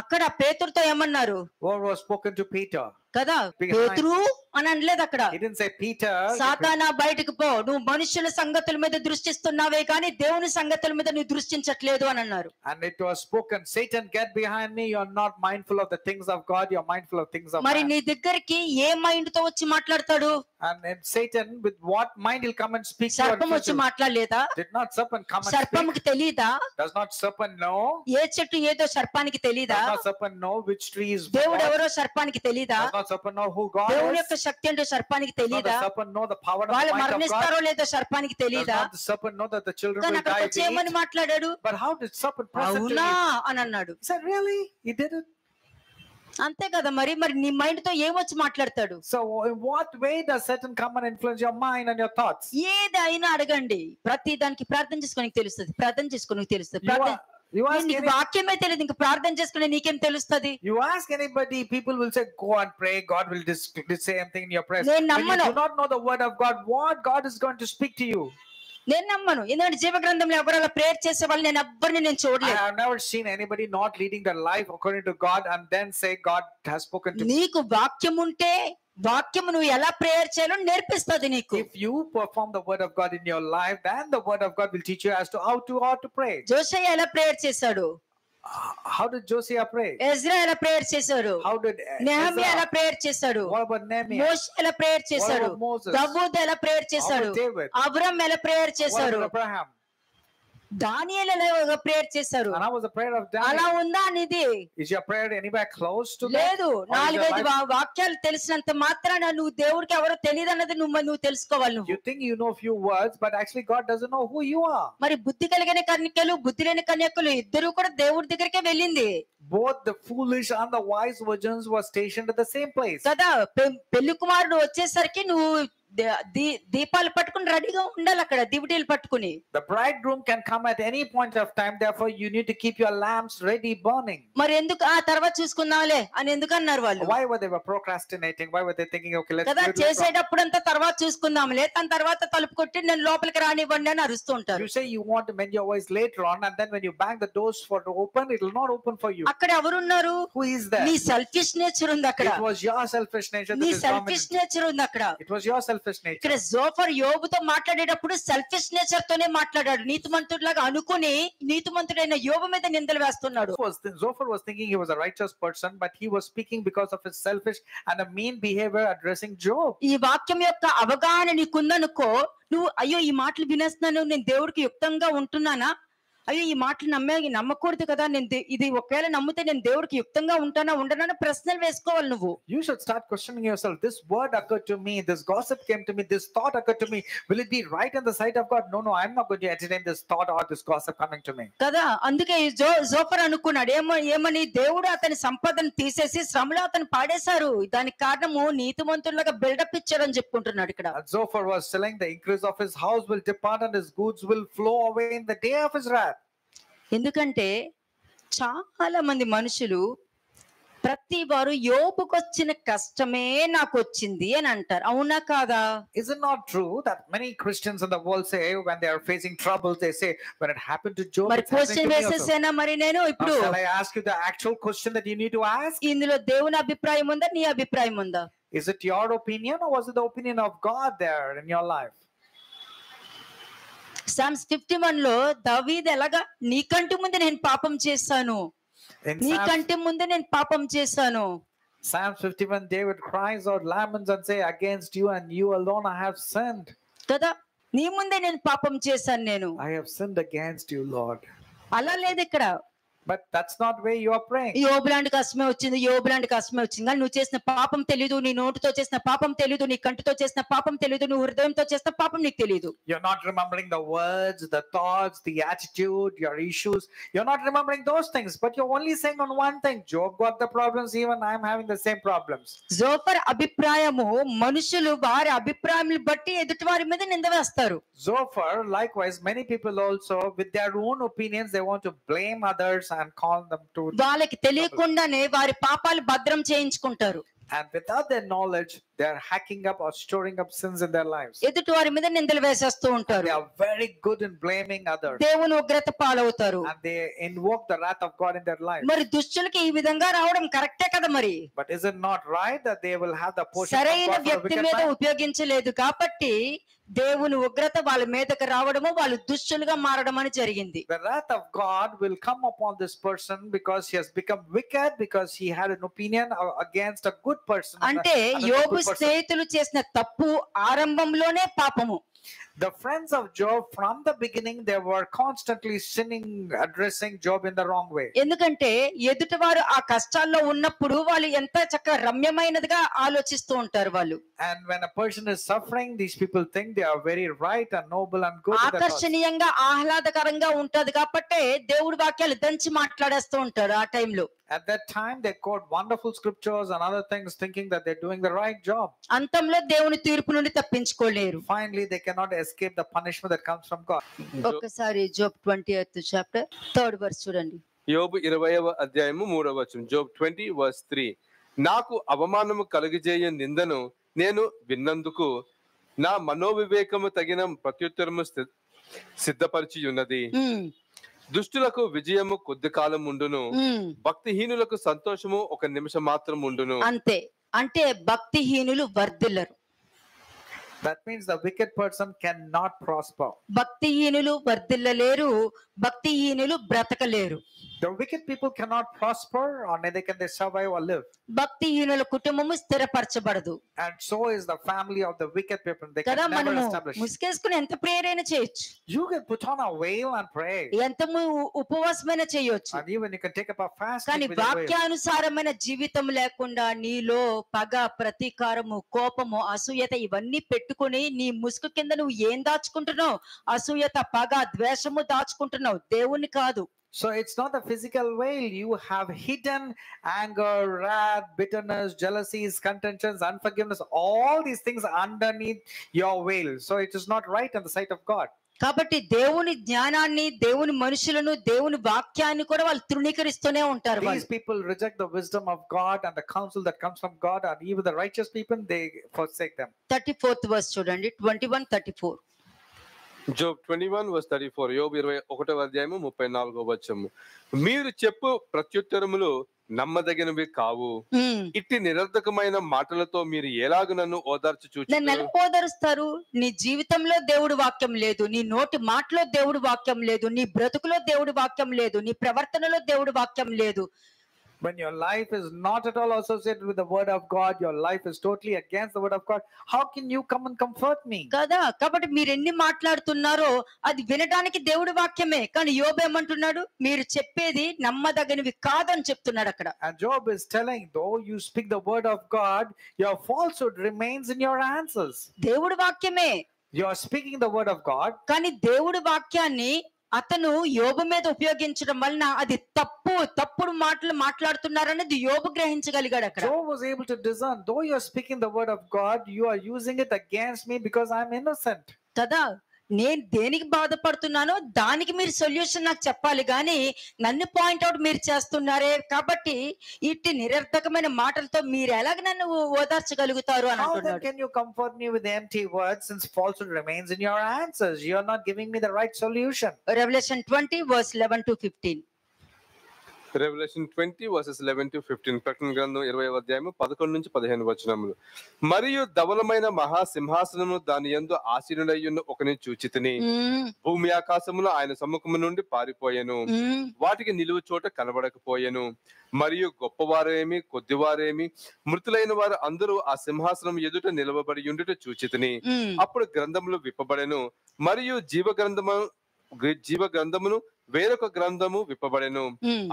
అక్కడ పేతురుతో ఏమన్నారు? What was spoken to Peter? కదా, Behind. పేతురు అని అనలేదు అక్కడ. He didn't say, Peter, సాతానా బయటకు పో, నువ్వు మనుషుల సంగతుల మీద దృష్టిస్తున్నావే కానీ దేవుని సంగతుల మీద నువ్వు దృష్టించట్లేదు అని అన్నారు. and it was spoken, Satan, get behind me. You're not mindful of the things of God. You're mindful of things of మరి man. నీ దగ్గరికి ఏ మైండ్ తో వచ్చి మాట్లాడతాడు? And then Satan, with what mind he'll come and speak to సర్పం you? వచ్చి మాట్లాడలేదా? Did not serpent come and speak? సర్పంకి తెలీదా? Does not serpent know? ఏ చెట్టు ఏదో సర్పానికి తెలీదా? Does not serpent know which tree is దేవుడు what? ఎవరో సర్పానికి తెలీదా? Does not serpent know who God దేవుని is? యొక్క శక్తి అంటే సర్పానికి Does not తెలీదా? the serpent know the power and వాళ్ళు the might of God? మరణిస్తారో లేదో సర్పానికి Does తెలీదా? not the serpent know that the children కానీ will అక్కడికి die వచ్చి if they ఏమని eat? మాట్లాడాడు? But how did serpent present to అవునా you? అని అన్నాడు. He said, really? He did it? అంతే కదా, మరి మరి నీ మైండ్ తో ఏమొచ్చి మాట్లాడతాడు? So in what way does Satan come and influence your mind and your thoughts? ఏది అయినా అడగండి, ప్రతి దానికి ప్రార్థన చేసుకోనికి తెలుస్తుంది, ప్రార్థన చేసుకోనికి తెలుస్తుంది. You ask నీకు వాక్యమే తెలియదు, ఇంక ప్రార్థన చేసుకునే నీకేం తెలుస్తుంది? You ask anybody, people will say, go and pray. God will say something in your prayers. నేను When you నమ్మను. do not know the word of God, what God is going to speak to you? నేను నమ్మను. ఎందుకంటే జీవ గ్రంథంలో ఎవరు అలా prayer చేసే వాళ్ళు నేను ఎవ్వరిని నేను I చూడలేదు. have never seen anybody not leading their life according to God and then say God has spoken to me. నీకు వాక్యం ఉంటే వాక్యం నువ్వు ఎలా ప్రేయర్ చేయాలో నేర్పిస్తుంది నీకు. If you perform the word of God in your life, then the word of God will teach you as to how to pray. జోషయ్య ఎలా ప్రేయర్ చేశాడు? How did Josiah pray? Ezra ఎలా ప్రేయర్ చేశాడు? How did నెహమ్యా ఎలా Ezra? Prayer చేశాడు? What about Nehemiah? మోషే ఎలా prayer చేశాడు? What about Moses? Dawood ఎలా prayer చేశాడు? How about David? అబ్రాహాం ఎలా ప్రేయర్ What చేశాడు? about Abraham? దానియేలు ఎలా ప్రేయర్ చేశారు? And how was the prayer of అలా Daniel? ఉందా అనేది? Is your prayer anywhere close to that? లేదు. Or is your నాలుగైదు life- వాక్యాలు తెలిసినంత మాత్రాన నువ్వు దేవుడికి ఎవరో తెలియదు అన్నది నువ్వు తెలుసుకోవాలి. నువ్వు You think you know a few words, but actually God doesn't know who you are. మరి బుద్ధి కలిగిన కన్యకలు బుద్ధి లేని కన్యకలు ఇద్దరు కూడా దేవుడి దగ్గరికే వెళ్ళింది Both the foolish and the wise virgins were stationed at the same place. కదా. పెళ్లి కుమారుడు వచ్చేసరికి నువ్వు దీపాలు పట్టుకుని రెడీగా ఉండాలి అక్కడ, దివిటీలు పట్టుకుని. The bridegroom can come at any point of time, therefore you need to keep your lamps ready burning. మరి ఎందుకు ఆ తర్వాత చూసుకుందాంలే అని ఎందుకు అన్నారు వాళ్ళు? Why were they procrastinating? Why were they thinking, okay, let's కదా, do this? చేసేటప్పుడంతా తర్వాత చూసుకుందాంలే, దాని తర్వాత తలుపు కొట్టి నేను లోపలికి రానివ్వండి అని అరుస్తూ ఉంటారు. You say you want to mend your voice later on, and then when you bang the doors for to open, it will not open for you. అక్కడ ఎవరున్నారు? Who is there? నీ సెల్ఫిష్ నేచర్ ఉంది అక్కడ. It was your selfish nature నీ that is selfish dominant. Nature ఉంది అక్కడ. It was your selfish ఇక్కడ nature. Zophar యోబుతో మాట్లాడేటప్పుడు సెల్ఫిష్ నేచర్ తోనే మాట్లాడాడు. నీతిమంతుడిలాగా అనుకుని నీతిమంతుడైన యోబు మీద నిందలు వేస్తున్నాడు. Zophar was thinking he was a righteous person, but he was speaking because of his selfish and a mean behavior addressing Job. ఈ వాక్యం యొక్క అవగాహన నీకుందనుకో, నువ్వు అయ్యో ఈ మాటలు వినేస్తున్నాను, నేను దేవుడికి యుక్తంగా ఉంటున్నానా, అయ్యో ఈ మాటలు నమ్మకూడదు కదా, నేను ఇది ఒకవేళ నమ్మితే నేను దేవుడికి యుక్తంగా ఉంటానా ఉండనా ప్రశ్నలు వేసుకోవాలి నువ్వు. You should start questioning yourself. This word occurred to me, this gossip came to me, this thought occurred to me. Will it be right in the sight of God? No, I'm not going to entertain this thought or this gossip coming to me. కదా, అందుకే Zophar అనుకున్నాడు ఏమని, దేవుడు అతని సంపదను తీసేసి శ్రమలో అతను పాడేశారు, దానికి కారణము నీతిమంతుల్లాగా బిల్డప్ ఇచ్చాడని చెప్పుకుంటున్నాడు ఇక్కడ. And Zophar was telling the increase of his house will depart and his goods will flow away in the day of his wrath. ఎందుకంటే చాలా మంది మనుషులు ప్రతి వారు యోబుకు వచ్చిన కష్టమే నాకు వచ్చింది అని అంటారు. అవునా కాదా? Is it not true that many Christians in the world say when they are facing troubles, they say when it happened to Job, మరి it's happening question to me also. వేసేసేనా మరి నేను Now, ఇప్పుడు? shall I ask you the actual question that you need to ask? ఇందులో దేవుని అభిప్రాయం ఉందా, నీ అభిప్రాయం ఉందా? Is it your opinion or was it the opinion of God there in your life? Psalms 51 లో దావీదు ఎలాగా, నీకంటే ముందు నేను పాపం చేశాను, నీకంటే ముందు నేను పాపం చేశాను. Psalms 51, David cries out, laments and say, against you and you alone I have sinned. కదా, నీ ముందే నేను పాపం చేశాను నేను. I have sinned against you, Lord. అలా లేదు ఇక్కడ. But that's not where you are praying. యోబు లాంటి కష్టమే వచ్చింది, యోబు లాంటి కష్టమే వచ్చింది, కానీ నువ్వు చేసిన పాపం తెలీదు, నీ నోటితో చేసిన పాపం తెలీదు, నీ కంటితో చేసిన పాపం తెలీదు, నువ్వు హృదయంతో చేసిన పాపం నీకు తెలీదు. You're not remembering the words, the thoughts, the attitude, your issues. You're not remembering those things, but you're only saying on one thing, Job got the problems, even I'm having the same problems. Zophar అభిప్రాయము, మనుషులు వారి అభిప్రాయం బట్టి ఎదుటి వారి మీద నింద వేస్తారు. Zophar, likewise, many people also, with their own opinions, they want to blame others and call them to. వాళ్ళకి తెలియకుండానే వారి పాపాలు భద్రం చేయించుకుంటారు. And without their knowledge, they are hacking up or storing up sins in their lives. ఎదుటి వారి మీద నిందలు వేసేస్తూ And ఉంటారు, they are very good in blaming others. దేవుని ఉగ్రత పాలవుతారు. And they invoke the wrath of God in their lives. మరి దుష్టులకి ఈ విధంగా రావడం కరెక్టే కదా మరి? But is it not right that they will have the portion of సరైన God for the వ్యక్తి wicked మీద man? ఉపయోగించలేదు కాబట్టి దేవుని ఉగ్రత వాళ్ళ మీదకి రావడము, వాళ్ళు దుష్టులుగా మారడం అని జరిగింది. The wrath of God will come upon this person because he has become wicked, because he had an opinion against a good person. అంటే another యోబు good person. స్నేహితులు చేసిన తప్పు ఆరంభంలోనే పాపము. The friends of Job, from the beginning, they were constantly sinning, addressing Job in the wrong way. ఎందుకంటే ఎదుటివారు ఆ కష్టాల్లో ఉన్నప్పుడు వాళ్ళు ఎంత చక్కగా రమ్యమైనదిగా ఆలోచిస్తూ ఉంటారు వాళ్ళు. And when a person is suffering, these people think they are very right and noble and good. in their thoughts. ఆకర్షణీయంగా ఆహ్లాదకరంగా ఉంటది కాబట్టి దేవుడి వాక్యాలు దంచి మాట్లాడేస్తూ ఉంటాడు ఆ టైంలో. At that time, they quote wonderful scriptures and other things, thinking that they're doing the right job. అంతంలో దేవుని తీర్పు నుండి తప్పించుకోలేరు. Finally, they cannot escape the punishment that comes from God. ఒక్కసారి Job 20th chapter 3rd verse చూడండి. యోబు 20వ అధ్యాయము 3వ వచనం. జోబ్ 20:3. నాకు అవమానము కలుగజేయ నిందను నేను విన్నందుకు నా మనోవివేకము తగిన ప్రత్యుత్తరము సిద్ధపరిచి ఉన్నది. దుష్టులకు విజయము కొద్ది కాలం ఉండును, భక్తిహీనులకు సంతోషము ఒక నిమిషం మాత్రం ఉండును. అంతే, అంటే భక్తిహీనులు వర్ధిల్లరు. That means the wicked person cannot prosper. భక్తిహీనులు వర్ధిల్లలేరు, భక్తిహీనులు బ్రతకలేరు. The wicked people cannot prosper, or neither can they survive or live. భక్తిహీనుల కుటుంబము స్థిరపరచబడదు. And so is the family of the wicked people. They కదా, can never మనము establish. ముసుకేసుకుని ఎంత ప్రేరైనా చేయొచ్చు, You can put on a veil and pray, ఎంత ఉపవాసమైనా చేయొచ్చు, and even you can take up a fast కానీ with a veil. వాక్యానుసారమైన జీవితం లేకుండా నీలో పగ, ప్రతీకారము, కోపము, అసూయత ఇవన్నీ పెట్టుకుని నీ ముసుగు కింద నువ్వు ఏం దాచుకుంటున్నావు? అసూయత, పగ, ద్వేషము దాచుకుంటున్నావు, దేవుని కాదు. So it's not the physical veil. You have hidden anger, wrath, bitterness, jealousies, contentions, unforgiveness, all these things underneath your veil. So it is not right in the sight of God. కాబట్టి దేవుని జ్ఞానాన్ని, దేవుని మనుషులను, దేవుని వాక్యాన్ని కూడా వాళ్ళు తృణీకరిస్తూనే ఉంటారు. These people reject the wisdom of God and the counsel that comes from God, and even the righteous people, they forsake them. 34th verse చూడండి, 21:34. జోబ్ 21:34. యోబు 21వ అధ్యాయము 34వ వచనము. మీరు చెప్పు ప్రత్యుత్తరములు నమ్మదగినవి కావు, ఇట్టి నిరర్ధకమైన మాటలతో మీరు ఎలాగ నన్ను ఓదార్చు నన్ను ఎలా ఓదారుస్తారు? నీ జీవితంలో దేవుడి వాక్యం లేదు, నీ నోటి మాటలో దేవుడి వాక్యం లేదు, నీ బ్రతుకులో దేవుడి వాక్యం లేదు, నీ ప్రవర్తనలో దేవుడి వాక్యం లేదు. When your life is not at all associated with the word of God, your life is totally against the word of God, how can you come and comfort me? కదా, కాబట్టి మీరు ఎన్ని మాట్లాడుతున్నారో అది వినడానికి దేవుడి వాక్యమే, కానీ యోబు ఏమంటున్నాడు? మీరు చెప్పేది నమ్మదగినవి కాదని చెప్తున్నాడు అక్కడ. And Job is telling, though you speak the word of God, your falsehood remains in your answers. దేవుడి వాక్యమే, You are speaking the word of God, కానీ దేవుడి వాక్యాన్ని అతను యోబు మీద ఉపయోగించడం వలన అది తప్పుడు మాటలు మాట్లాడుతున్నారనేది యోబు గ్రహించగలిగాడు అక్కడ. Job was able to discern, though you are speaking the word of God, you are using it against me because I am innocent. కదా, నేను దేనికి బాధపడుతున్నానో దానికి మీరు సొల్యూషన్ నాకు చెప్పాలి, కానీ నన్ను పాయింట్అవుట్ మీరు చేస్తున్నారే, కాబట్టి ఇట్టి నిరర్థకమైన మాటలతో మీరు ఎలాగ నన్ను ఓదార్చగలుగుతారు అని How then అంటున్నాడు. can you comfort me with empty words, since falsehood remains in your answers? You are not giving me the right solution. Revelation 20:11-15. Revelation 20:11-15. ప్రకటన గ్రంథం 20వ అధ్యాయము 11-15 వచనములు. మరియు ధవలమైన మహాసింహాసనము దాని యందు ఆసీనుడయ్యున్న ఒకని చూచితిని. భూమి ఆకాశములు ఆయన సముఖము నుండి పారిపోయెను, వాటికి నిలువు చోట కనబడకపోయెను. మరియు గొప్పవారేమి కొద్దివారేమి మృతులైన వారు అందరూ ఆ సింహాసనం ఎదుట నిలవబడి ఉండుట చూచితిని. అప్పుడు గ్రంథములు విప్పబడెను, మరియు జీవ గ్రంథమును వేరొక గ్రంథము విప్పబడెను.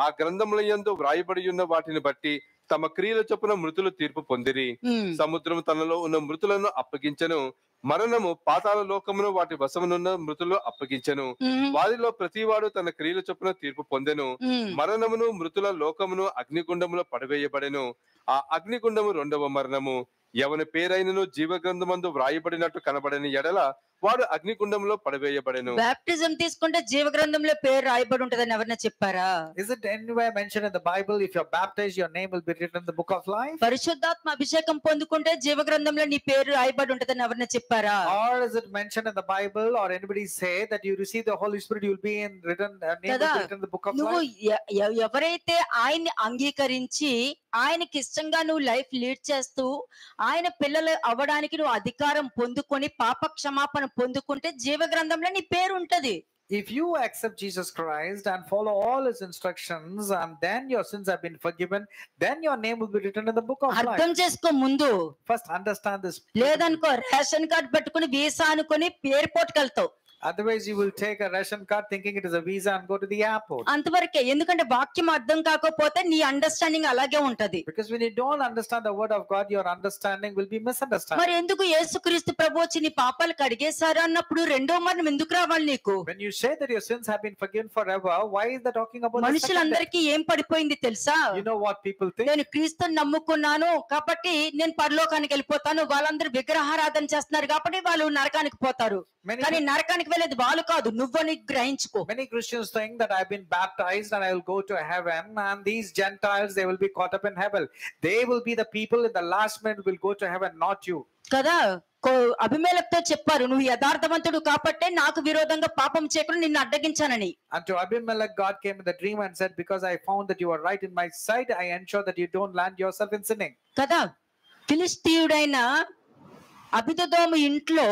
ఆ గ్రంథముల యందు వ్రాయబడి ఉన్న వాటిని బట్టి తమ క్రియల చొప్పున మృతులు తీర్పు పొందిరి. సముద్రము తనలో ఉన్న మృతులను అప్పగించెను, మరణము పాతాళ లోకమును వాటి వశమునున్న మృతులు అప్పగించెను. వారిలో ప్రతివాడు తన క్రియల చొప్పున తీర్పు పొందెను. మరణమును మృతుల లోకమును అగ్నిగుండములో పడవేయబడెను. ఆ అగ్నిగుండము రెండవ మరణము. ఎవని పేరైనను జీవ గ్రంథమందు వ్రాయబడినట్టు కనబడని ఎడల వాడు అగ్నిగుండంలో పడవేయబడెను. బాప్టిజం తీసుకుంటే జీవ గ్రంథంలో పేరు రాయబడి ఉంటదని ఎవరైనా చెప్పారా? Is it anywhere mentioned in the Bible, if you're baptized, your name will be written in the book of life? పరిశుద్ధాత్మ అభిషేకం పొందుకుంటే జీవ గ్రంథంలో నీ పేరు రాయబడి ఉంటదని ఎవరైనా చెప్పారా? Or is it mentioned in the Bible, or anybody say that you receive the Holy Spirit, you will be in written, name will కదా, be written in the book of నువ్వు life? ఎవరైతే ఆయన్ని అంగీకరించి ఆయనకి ఇష్టంగా నువ్వు లైఫ్ లీడ్ చేస్తూ ఆయన పిల్లలు అవ్వడానికి నువ్వు అధికారం పొందుకొని పాప క్షమాపణ పొందుకుంటే జీవ గ్రంథంలో నీ పేరు ఉంటది. If you accept Jesus Christ and follow all his instructions, and then your sins have been forgiven, then your name will be written in the book of life. అర్థం చేసుకో ముందు. First understand this. లేదనుకో ration card పెట్టుకుని visa అనుకుని airport కి వెళ్తావు. Otherwise you will take a ration card thinking it is a visa and go to the airport. అంతవరకే. ఎందుకంటే వాక్యం అర్థం కాకపోతే నీ అండర్స్టాండింగ్ అలాగే ఉంటది. Because when you don't understand the word of God, your understanding will be misunderstanding. మరి ఎందుకు యేసుక్రీస్తు ప్రభు వచ్చి నీ పాపాలు కడిగేశారు అన్నప్పుడు రెండో మరణం ఎందుకు రావాలి నీకు? When you say that your sins have been forgiven forever, why is that talking about the second death? మనుషులందరికీ ఏం పడిపోయింది తెలుసా? You know what people think? నేను క్రీస్తుని నమ్ముకున్నాను కాబట్టి నేను పరలోకానికి వెళ్ళిపోతాను, వాళ్ళందరూ విగ్రహారాధన చేస్తున్నారు కాబట్టి వాళ్ళు నరకానికి పోతారు. కానీ నరకానికి వెళ్ళేది వాళ్ళు కాదు, నువ్వని గ్రహించుకో. Many Christians think that I've been baptized and I will go to heaven, and these Gentiles, they will be caught up in hell. They will be the people in the last minute will go to heaven, not you. కదా, అభిమేలకుతో చెప్పారు, నువ్వు యథార్థవంతుడు కాబట్టే నాకు విరోధంగా పాపం చేయకుండా నిన్ను అడ్డగించానని. And to Abimelech, God came in the dream and said, because I found that you are right in my sight, I ensure that you don't land yourself in sinning. కదా, ఫిలిష్తీయుడైన అబిదోము ఇంట్లో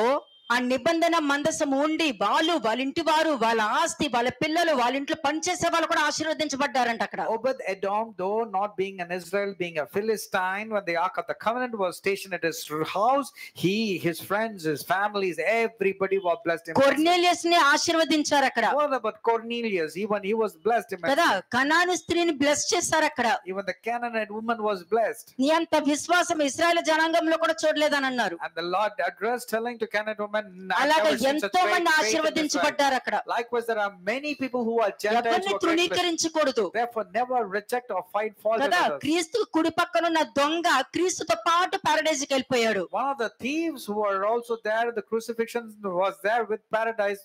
ఆ నిబంధన మందసం ఉండి వాళ్ళు, వాళ్ళ ఇంటి వారు, వాళ్ళ ఆస్తి, వాళ్ళ పిల్లలు, వాళ్ళ ఇంట్లో పనిచేసే వాళ్ళు కూడా ఆశీర్వదించబడ్డారంట అక్కడ. Obed-Edom, though not being an Israel, being a Philistine, when the Ark of the Covenant was stationed at his house, he, his friends, his families, everybody were blessed. Cornelius ని ఆశీర్వదించారు అక్కడ. What about Cornelius? Even he was blessed. కదా, కనాను స్త్రీని bless చేశారు అక్కడ. Even the Canaanite woman was blessed. నీ అంత విశ్వాసం ఇశ్రాయేలు జనాంగంలో కూడా చూడలేదని అన్నారు. And the Lord addressed, telling to Canaanite woman, అలాగే ఎంతో మంది ఆశీర్వదించబడ్డారు అక్కడ. Likewise, there are many people who are Gentiles. ఎవరిని తృణీకరించకూడదు. Therefore, never reject or find fault with కదా, others. క్రీస్తు కుడి పక్కన ఉన్న దొంగ క్రీస్తుతో పాటు పారడైజ్ కి వెళ్ళిపోయాడు. One of the thieves who were also there at the crucifixion was there with paradise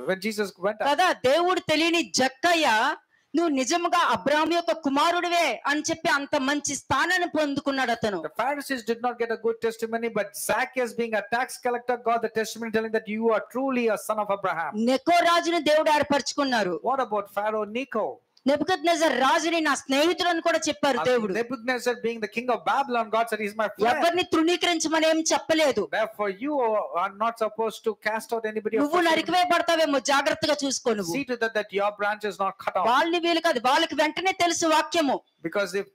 when Jesus went up. కదా, దేవుడు తెలియని జక్కయ్య నువ్వు నిజముగా అబ్రాహాము యొక్క కుమారుడివే అని చెప్పి అంత మంచి స్థానాన్ని పొందుకున్నాడు అతను. The Pharisees did not get a good testimony, but Zacchaeus, being a tax collector, got the testimony telling that you are truly a son of Abraham. నెకో రాజుని దేవుడు ఏర్పరచుకున్నారు. What about Pharaoh Necho? Nebuchadnezzar రాజుని నా స్నేహితుడని కూడా చెప్పారు దేవుడు. Nebuchadnezzar, being the king of Babylon, God said he's my friend. ఎవరిని తృణీకరించమని ఏం చెప్పలేదు. Therefore you are not supposed to cast out anybody. నువ్వు నరికివేయబడతావేమో, జాగ్రత్తగా చూసుకో నువ్వు. See to that your branch is not cut off. వాళ్ళని వీలు కాదు, వాళ్ళకి వెంటనే తెలుసు వాక్యము. Because if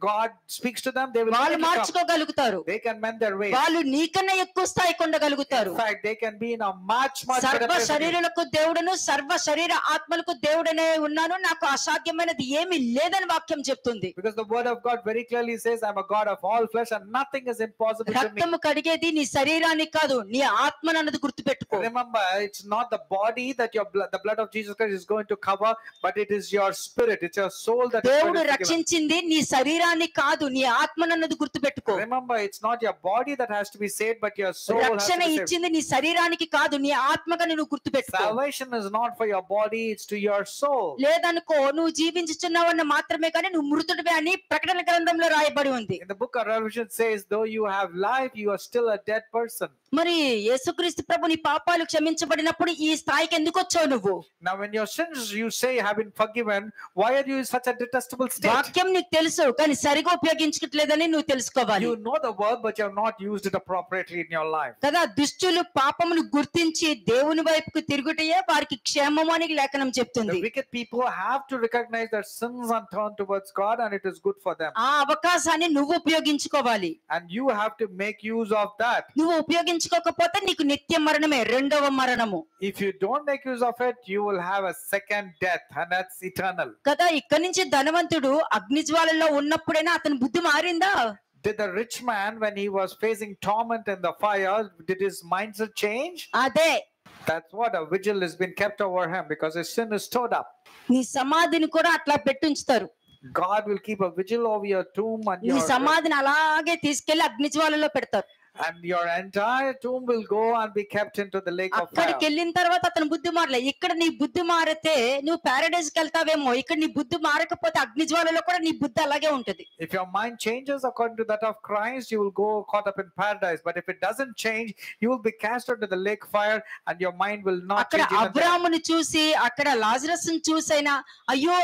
God speaks to them, they will వాళ్ళు మార్చుకోగలుగుతారు. They can mend their ways. వాళ్ళు నీకన్నా ఎక్కువ స్థాయి కొండగలుగుతారు. In fact, they can be in a much better సర్వ place. శరీరులకు దేవుడను సర్వ శరీర ఆత్మలకు దేవుడనే ఉన్నాను, నాకు అసాధ్యమైనది ఏమీ లేదని వాక్యం చెప్తుంది. Because the word of God very clearly says, I'm a God of all flesh and nothing is impossible to me. రక్తము కడిగేది నీ శరీరాన్ని కాదు, నీ ఆత్మను అన్నది గుర్తుపెట్టుకో. Remember, it's not the body that the blood of Jesus Christ is going to cover, but it is your spirit, it's your soul that is దేవుడు going to రక్షించింది నీ శరీరాన్ని కాదు, నీ ఆత్మను అన్నది గుర్తుపెట్టుకో. Remember, it's not your body that has to be saved, but your soul has to రక్షణ be saved. ఇచ్చింది నీ శరీరానికి కాదు, నీ ఆత్మగా నువ్వు గుర్తుపెట్టుకో. Salvation is not for your body, it's to your soul. లేదనుకో, నువ్వు జీవించుచున్నావన్న మాత్రమే కానీ నువ్వు మృతుడివే అని ప్రకటన గ్రంథంలో రాయబడి ఉంది. In the book of Revelation says, though you have life, you are still a dead person. మరి యేసుక్రీస్తు ప్రభు నీ పాపాలు క్షమించబడినప్పుడు ఈ స్థాయికి ఎందుకు వచ్చావు నువ్వు? Now when your sins, you say, have been forgiven, why are you in such a detestable state? వాక్యం నీకు తెలుసు కానీ సరిగా ఉపయోగించట్లేదని నువ్వు తెలుసుకోవాలి. You know the word, but you have not used it appropriately in your life. కదా, దుష్టులు పాపమును గుర్తించి దేవుని వైపుకు తిరుగుటయే వారికి క్షేమము అని లేఖనం చెప్తుంది. The wicked people have to recognize their sins and turn towards God, and it is good for them. ఆ అవకాశాన్ని నువ్వు ఉపయోగించుకోవాలి. And you have to make use of that. నువ్వు ఉపయోగించుకోకపోతే నీకు నిత్య మరణమే, రెండవ మరణము. If you don't make use of it, you will have a second death, and that's eternal. కదా, ఇక్కడి నుంచి ధనవంతుడు అగ్నిజ్వాలలో ఉన్నప్పుడైనా అతని బుద్ధి మారిందా? Did the rich man, when he was facing torment in the fire, did his mindset change? అదే. That's what a vigil has been kept over him, because his sin is stored up. నీ సమాధిని కూడా అట్లా పెట్టుంచుతారు. God will keep a vigil over your tomb and నీ your సమాధిని అలాగే తీసుకెళ్లి అగ్నిజ్వాలలో పెడతారు. and your entire tomb will go and be kept into the lake of fire. అక్కడికి వెళ్ళిన తర్వాత అతను బుద్ధి మారలే. ఇక్కడ నీ బుద్ధి మారితే నువ్వు పారడైజ్ కి వెళ్తావేమో, ఇక్కడ నీ బుద్ధి మారకపోతే అగ్ని జ్వాలలో కూడా నీ బుద్ధి అలాగే ఉంటది. If your mind changes according to that of Christ, you will go caught up in paradise. But if it doesn't change, you will be cast into the lake fire, and your mind will not అక్కడ change. Even then. అబ్రాహాముని చూసి, అక్కడ Lazarus చూసైనా అయ్యో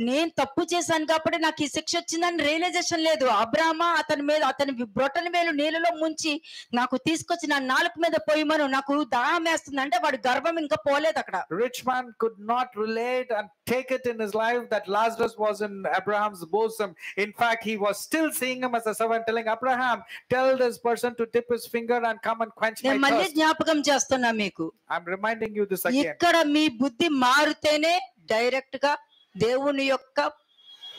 నేను తప్పు చేశాను కాబట్టి నాకు ఈ శిక్ష వచ్చిందని రియలైజేషన్ లేదు. అబ్రాహ్మ అతని బ్రొటన వేలు నీళ్ళలో ముంచి నాకు తీసుకొచ్చి నా నాలుక మీద పోయమను, నాకు దాహం వేస్తుంది అంటే వాడి గర్వం ఇంకా పోలేదు అక్కడ. Rich man could not relate and take it in his life that Lazarus was in Abraham's bosom. In fact, he was still seeing him as a servant, telling Abraham, tell this person to dip his finger and come and quench my నేను మళ్ళీ thirst. జ్ఞాపకం చేస్తున్నా మీకు, I'm reminding you this again. ఇక్కడ మీ బుద్ధి మారితేనే direct గా దేవుని యొక్క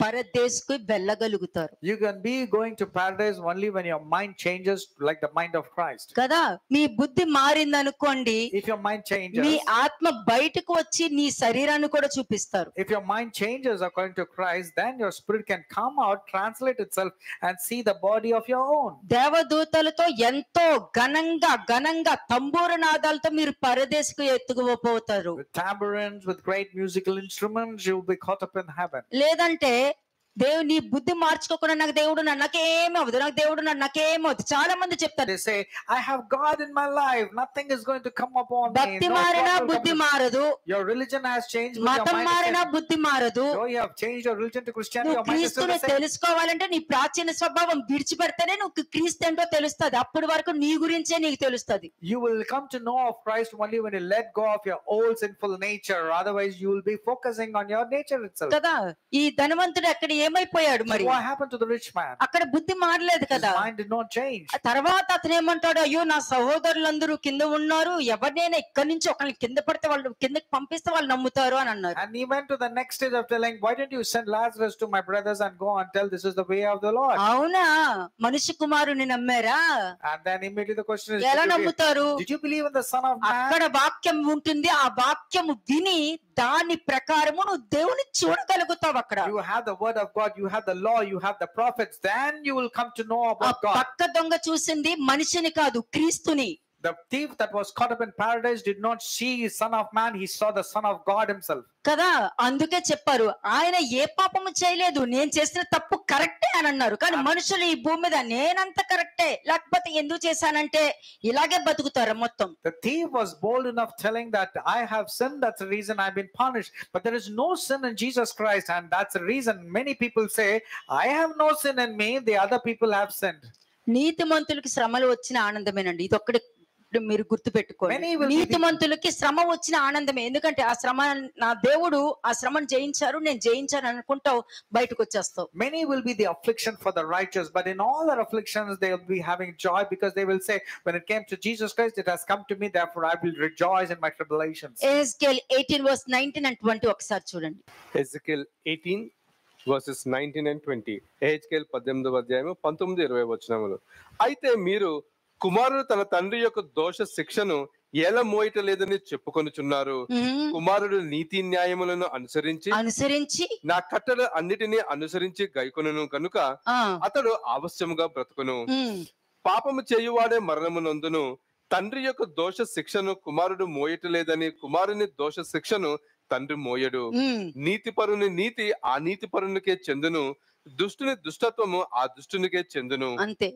పరదేశకు వెళ్ళగలుగుతారు You can be going to paradise only when your mind changes like the mind of Christ. కదా. మీ బుద్ధి మారిందనుకోండి, If your mind changes, మీ ఆత్మ బయటకు వచ్చి నీ శరీరాన్ని కూడా చూపిస్తారు. if your mind changes according to Christ, then your spirit can come out, translate itself, and see the body of your own. దేవదూతలతో ఎంతో ఘనంగా తంబూర నాదాలతో మీరు పరదేశకు ఎత్తుకుపోతారు. With tambourines, with great musical instruments, you will be caught up in heaven. లేదంటే నీ బుద్ధి మార్చుకోకుండా నాకు దేవుడు నాకేమీ అవ్వదు, నాకు దేవుడు నాకేమీ అవ్వదు. చాలా మంది చెప్తారు, They say, I have God in my life, nothing is going to come upon me. భక్తి No మారినా trouble will బుద్ధి come. మారదు, Your religion has changed, but your మతం mind is మారినా changed. బుద్ధి మారదు. Though you have changed your religion to Christianity, నువ్వు your mind is still క్రీస్తుని the same. తెలుసుకోవాలంటే నీ ప్రాచీన స్వభావం విడిచిపెడితేనే నువ్వు క్రీస్తు ఏంటో తెలుస్తుంది. అప్పటి వరకు నీ గురించే నీకు తెలుస్తుంది. You will come to know of Christ only when you let go of your old sinful nature. Otherwise, you will be focusing on your nature itself. కదా. ఈ ధనవంతుడు అక్కడ ఏమైపోయాడు మరి? What happened to the rich man? అక్కడ బుద్ధి మారలేదు His కదా. mind did not change. ఆ తర్వాత అతను ఏమంటాడు, అయ్యో నా సహోదరులందరూ కింద ఉన్నారు, ఎవరినైనా ఇక్కడి నుంచి ఒకరిని కింద పడితే వాళ్ళు కిందకి పంపిస్తే వాళ్ళు నమ్ముతారు అని అన్నారు. And he went to the next stage of telling, why don't you send Lazarus to my brothers and go and tell this is the way of the Lord? అవునా, మనిషి కుమారుని నమ్మారా? And then immediately the question is, ఎలా నమ్ముతారు? did you believe in the Son of Man? అక్కడ వాక్యం ఉంటుంది, ఆ వాక్యము విని దాని ప్రకారము నువ్వు దేవుని చూడగలుగుతావు. అక్కడ You have the word of God, you have the law, you have the prophets, then you will come to know ఆ about God. పక్క దొంగ చూసింది మనిషిని కాదు, క్రీస్తుని. The thief that was caught up in paradise did not see Son of Man, he saw the Son of God himself. కదా. అందుకే చెప్పారు, ఆయన ఏ పాపము చేయలేదు, నేను చేసిన తప్పు కరెక్టే అని అన్నారు. కానీ మనుషులు ఈ భూమి మీద నేనంత కరెక్టే, లేకపోతే ఎందుకు చేశానంటే ఇలాగే బతుకుతారు మొత్తం. The thief was bold enough telling that I have sinned, that's the reason I've been punished. But there is no sin in Jesus Christ, and that's the reason many people say, I have no sin in me, the other people have sinned. నీతిమంతులకి శ్రమలు వచ్చిన ఆనందమేనండి, ఇది ఒక్కటి మీరు గుర్తు పెట్టుకోండి. Many will be నీతిమంతులకి శ్రమ వచ్చిన ఆనందమే. ఎందుకంటే ఆ శ్రమ, నా దేవుడు ఆ శ్రమను జయించారు, నేను జయించాను అనుకుంటావు, బయటకు వచ్చేస్తావు. Many will be the affliction for the righteous, but in all their afflictions they will be having joy, because they will say, when it came to Jesus Christ, it has come to me, therefore I will rejoice in my tribulations. Ezekiel 18 verse 19 and 20 ఒకసారి చూడండి. Ezekiel 18 verses 19 and 20. Ezekiel 18వ అధ్యాయము 19-20 వచనములు. అయితే మీరు కుమారుడు తన తండ్రి యొక్క దోష శిక్షను ఎలా మోయటలేదని చెప్పుకొనుచున్నారు. కుమారుడు నీతి న్యాయములను అనుసరించి నా కట్టడ అన్నిటినీ అనుసరించి గైకొనును కనుక అతడు అవశ్యముగా బ్రతుకును. పాపము చేయువాడే మరణము నందును. తండ్రి యొక్క దోష శిక్షను కుమారుడు మోయటలేదని కుమారుని దోష శిక్షను తండ్రి మోయడు. నీతిపరుని నీతి ఆ నీతిపరునికే చెందును, దుష్టుని దుష్టత్వము ఆ దుష్టునికే చెందును. అంతే.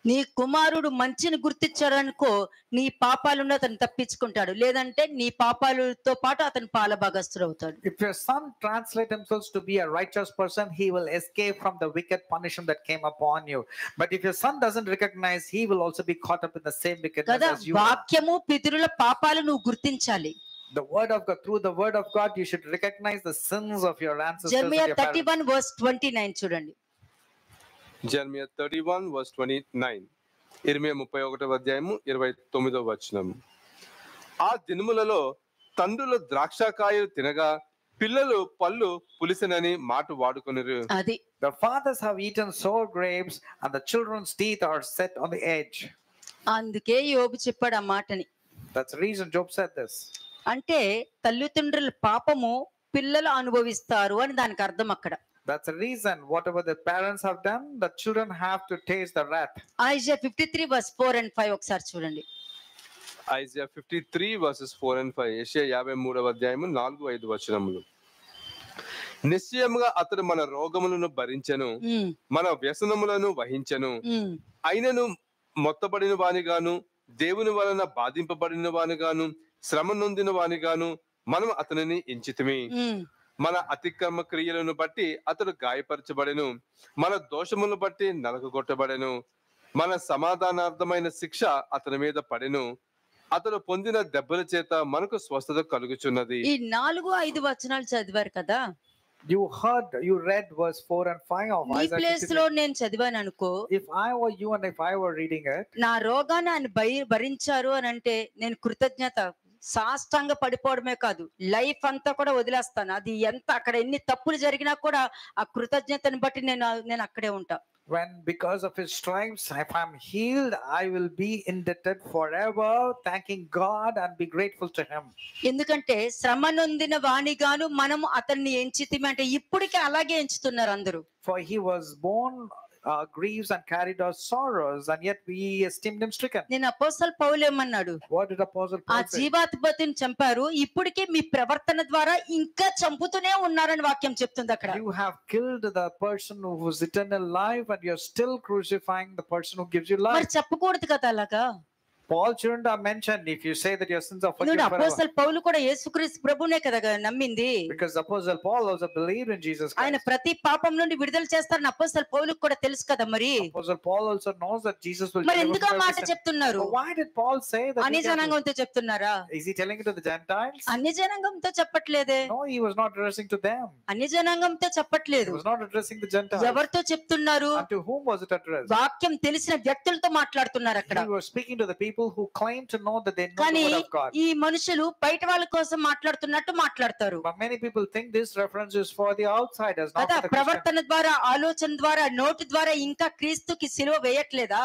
నీ కుమారుడు మంచిని గుర్తించాడనుకో, నీ పాపాలను అతను తప్పించుకుంటాడు, లేదంటే నీ పాపాలతో పాటు అతను పాలభాగస్తుడు అవుతాడు. If your son translate himself to be a righteous person, he will escape from the wicked punishment that came upon you. But if your son doesn't recognize, he will also be caught up in the same wickedness కదా. as you are. వాక్యము పితరుల పాపాలు నువ్వు గుర్తించాలి. The word of God, through the word of God, you should recognize the sins of your ancestors. Jeremiah and your parents. 31 verse 29 చూడండి. Jeremiah 31 verse 29. ఇర్మియా 31వ అధ్యాయము 29వ వచనం. ఆ దినములలో తండ్రులు ద్రాక్షకాయలు తినగా పిల్లలు పళ్ళు పులిసినని మాట వాడుకొనిరు. అది The fathers have eaten sour grapes, and the children's teeth are set on the edge. అందుకే యోబు చెప్పాడు ఆ మాటని. That's the reason Job said this. అంటే తల్లిదండ్రుల పాపము పిల్లలు అనుభవిస్తారు అని దానికి అర్థం అక్కడ. That's the reason whatever the parents have done, the children have to taste the wrath. Isaiah 53 verse 4 and 5 ఒకసారి చూడండి. Isaiah 53 versus 4 and 5. యెషయా 53వ అధ్యాయము 4-5 వచనములు. నిశ్చయముగా అతడు మన రోగములను భరించెను, ఉమ్, మన వ్యసనములను వహించెను. ఉమ్, అయినను మొత్తబడిన వానిగాను, దేవుని వలన బాధింపబడిన వానిగాను, శ్రమ నొందిన వానిగాను మనం అతనిని ఎంచితిమి. ఉమ్. మన అతిక్రమ క్రియలను బట్టి అతడు గాయపరచబడెను, మన దోషములను బట్టి నలగగొట్టబడెను. మన సమాధానార్థమైన శిక్ష అతని మీద పడెను, అతడు పొందిన దెబ్బల చేత మనకు స్వస్థత కలుగుచున్నది. ఈ 4-5 వచనాలు చదివారు కదా. You read verse 4 and 5 of నీ Isaiah ప్లేస్ 53. లో నేను చదివాను అనుకో, If I were you and if I were reading it, నా రోగాన్ని ఆయన భరించారు అని అంటే నేను కృతజ్ఞత సాష్టాంగ పడిపోవడమే కాదు, లైఫ్ అంతా కూడా వదిలేస్తాను. అది ఎంత అక్కడ ఎన్ని తప్పులు జరిగినా కూడా ఆ కృతజ్ఞతని బట్టి నేను అక్కడే ఉంటా. when because of his stripes, if I'm healed, I will be indebted forever, thanking God and be grateful to him. ఎందుకంటే శ్రమ నొందిన వాణిగాను మనము అతన్ని ఎంచితిమి అంటే ఇప్పటికే అలాగే ఎంచుతున్నారు అందరూ. For he was born grieves and carried our sorrows, and yet we esteemed him stricken. నేను అపోస్తలుడు పౌలు ఏమన్నాడు, What did Apostle ఆ Paul say? జీవాధిపతిని చంపారు, ఇప్పటికే మీ ప్రవర్తన ద్వారా ఇంకా చంపుతూనే ఉన్నారని వాక్యం చెప్తుంది అక్కడ. You have killed the person whose eternal life, and you're still crucifying the person who gives you మరి life. చెప్పకూడదు కదా అలాగా. Paul shouldn't have mentioned if you say that your sins are నువ్వు forgiven forever. అపోస్తలుడు పౌలు కూడా యేసుక్రీస్తు ప్రభునే కదా నమ్మింది. Because Apostle Paul also believed in Jesus ఆయన Christ. ప్రతి పాపం నుండి విడుదల చేస్తారని అపోస్తలుడు పౌలుకు కూడా తెలుసు కదా. మరి Apostle Paul also knows that Jesus will మరి deliver ఎందుకు ఆ from మాట every sin. చెప్తున్నారు? But why did Paul say that? అన్ని he can do- జనాంగంతో చెప్తున్నారా? Is he telling it to the Gentiles? అన్ని జనాంగంతో చెప్పట్లేదే. No, he was not addressing to them. అన్ని జనాంగంతో He చెప్పట్లేదు. was not addressing the Gentiles. ఎవరితో చెప్తున్నారు? And to whom was it addressed? వాక్యం తెలిసిన వ్యక్తులతో మాట్లాడుతున్నారు అక్కడ. He was speaking to the people who claim to know that they know the కానీ word of God. ఈ మనుషులు బయట వాళ్ళ కోసం మాట్లాడుతున్నట్టు మాట్లాడతారు But many people think this reference is for the outsiders, not కదా. for the Christians. ప్రవర్తన ద్వారా, ఆలోచన ద్వారా, నోటి ద్వారా ఇంకా క్రీస్తుకి సిలువ వేయట్లేదా?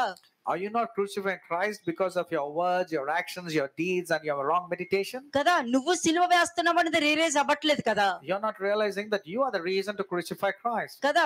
Are you not crucifying Christ because of your words, your actions, your deeds, and your wrong meditation? కదా, నువ్వు సిలువ వేస్తున్నావు అనేది రియలైజ్ అవ్వట్లేదు కదా. You're not realizing that you are the reason to crucify Christ. కదా,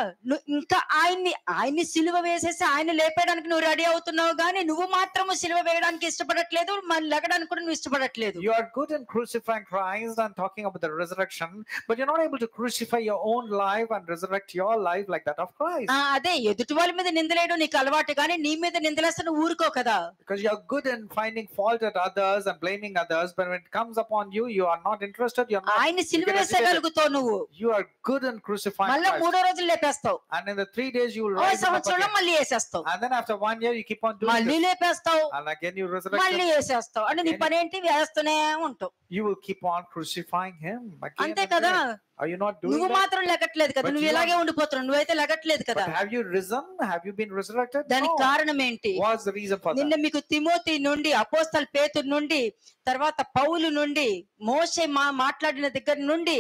ఇంకా ఆయన్ని సిలువ వేసేసి ఆయన లేపేయడానికి నువ్వు రెడీ అవుతున్నావు, కానీ నువ్వు మాత్రము సిలువ వేయడానికి ఇష్టపడట్లేదు, మన లెగడానికి కూడా నువ్వు ఇష్టపడట్లేదు. You are good in crucifying Christ and talking about the resurrection, but you're not able to crucify your own life and resurrect your life like that of Christ. అదే ఎదుటి వాళ్ళ మీద నిందలేయడం నీకు అలవాటు, కానీ నీ మీద నిందలేస్తే నువ్వు ఊరుకో కదా. Because you're good in finding fault at others and blaming others, but when it comes upon you, you are not interested. You're not. ఆయన్ని You సిలువ get agitated. వేసేయగలుగుతావు నువ్వు. You are good in crucifying మళ్ళా Christ. 3వ రోజు లేపేస్తావు, And in the 3 days you will oh rise him up సంవత్సరంలో again. మళ్ళీ వేసేస్తావు, And then after 1 year you keep on doing మళ్ళీ this. లేపేస్తావు, And again you resurrect మళ్ళీ him. వేసేస్తావు. అంటే నీ పని ఏంటి? వేస్తూనే ఉంటావు, You will keep on crucifying him again అంతే and కదా. again. Are you not doing నువ్వు that? మాత్రం లెగట్లేదు కదా, But నువ్వు you ఇలాగే are- ఉండిపోతున్నావు, నువ్వైతే లెగట్లేదు కదా. But have you risen? Have you been resurrected? దానికి No. కారణం ఏంటి? What's the reason for నిన్న that? మీకు తిమోతి నుండి, అపోస్తలు పేతురు నుండి, తర్వాత పౌలు నుండి, మోషే మాట్లాడిన దగ్గర నుండి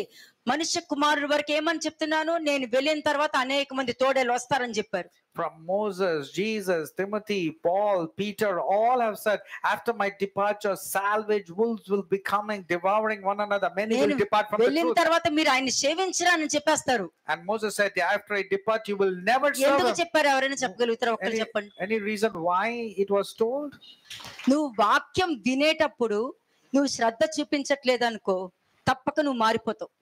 మనుష్య కుమారుడు వరకు ఏమని చెప్తున్నాను, నేను వెళ్ళిన తర్వాత అనేక మంది తోడేలు వస్తారని చెప్పారు. From Moses, Jesus, Timothy, Paul, Peter, all have said, after my departure, savage wolves will be coming, devouring one another. Many will నేను depart from the వెళ్ళిన truth. తర్వాత మీరు ఆయన్ని సేవించరా అని చెప్పేస్తారు. And Moses said, after I depart, you will never serve ఎందుకు him. చెప్పారు? ఎవరైనా చెప్పగలుగుతారా? ఒక్కరు చెప్పండి. Any reason why it was told? నువ్వు వాక్యం వినేటప్పుడు నువ్వు శ్రద్ధ చూపించట్లేదు అనుకో, తప్పక నువ్వు మారిపోతావు.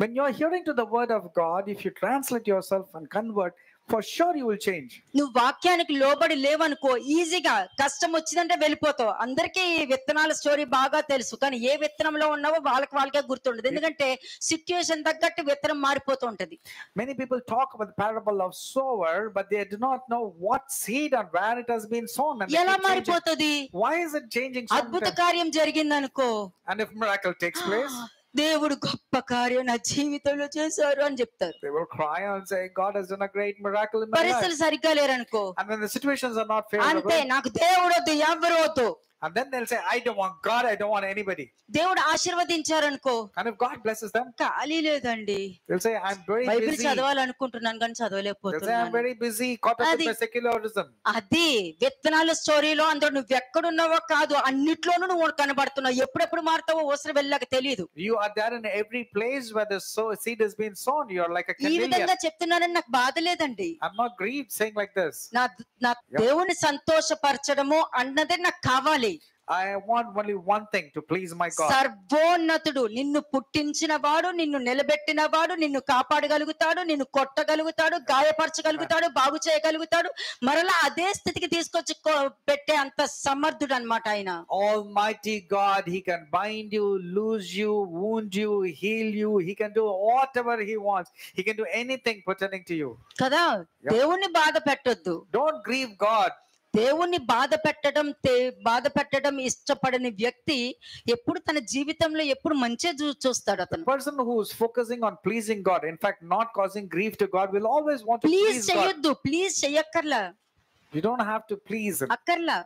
When you're hearing to the word of God, if you translate yourself and convert, for sure you will change. నువ్వు వాక్యానికి లోబడి లేవనుకో, ఈజీగా కష్టం వచ్చిందంటే వెళ్ళిపోతావు. అందరికీ ఈ విత్తనాల స్టోరీ బాగా తెలుసు, కానీ ఏ విత్తనంలో ఉన్నావో వాళ్ళకే గుర్తుండదు. ఎందుకంటే సిచ్యుయేషన్ తగ్గట్టు విత్తనం మారిపోతూ ఉంటది. Many people talk about the parable of sower, but they do not know what seed and where it has been sown. And they ఎలా keep changing. మారిపోతుంది? Why is it changing అద్భుత sometimes? కార్యం జరిగిందనుకో, And if miracle takes place, దేవుడు గొప్ప కార్యం నా జీవితంలో చేశారు అని చెప్తారు. they will cry and say, God has done a great miracle in my పరిస్థితులు life. సరిగ్గా లేరనుకో, And when the situations are not అంతే, favorable, నాకు దేవుడు వద్దు, ఎవరు వద్దు, And then they'll say, I don't want God, I don't want anybody. దేవుడు ఆశీర్వదించారనుకో, And if God blesses them, ఖాళీ లేదండి, they'll say, I'm very Bible busy. చదవాలనుకుంటున్నాను కానీ They'll say, I'm చదవలేకపోతున్నాను. very busy, caught up Adi. with my secularism. అది విత్తనాల స్టోరీలో అందరూ నువ్వు ఎక్కడున్నావో కాదు, అన్నిట్లోనూ నువ్వు కనబడుతున్నావు. ఎప్పుడెప్పుడు మారుతావో ఓసరి వెళ్ళాక తెలియదు. You are there in every place where the seed has been sown. You are like a ఈ chameleon. విధంగా చెప్తున్నానని నాకు బాధ లేదండి. I'm not grieved saying like this. నా దేవుని సంతోషపరచడము అన్నదే నాకు కావాలి. I want only one thing, to please my God. సర్వోన్నతుడు, నిన్ను పుట్టించిన వాడు, నిన్ను నిలబెట్టిన వాడు, నిన్ను కాపాడగలుగుతాడు, నిన్ను కొట్టగలుగుతాడు, గాయపరచగలుగుతాడు, బాగు చేయగలుగుతాడు, మరలా అదే స్థితికి తీసుకొచ్చి పెట్టే అంత సమర్థుడు అన్నమాట ఆయన. Almighty God, He can bind you, lose you, wound you, heal you. He can do whatever He wants. He can do anything pertaining to you. కదా, దేవుణ్ణి బాధ పెట్టొద్దు. Don't grieve God. దేవుణ్ణి బాధ పెట్టడం ఇష్టపడని వ్యక్తి ఎప్పుడు తన జీవితంలో ఎప్పుడు మంచి చూస్తాడు. The అతను person who is focusing on pleasing God, in fact not causing grief to God, will always want to please please God. చెయ్యొద్దు, ప్లీజ్ చెయ్యక్కర్లా, You don't have to please Him. అక్కర్లా,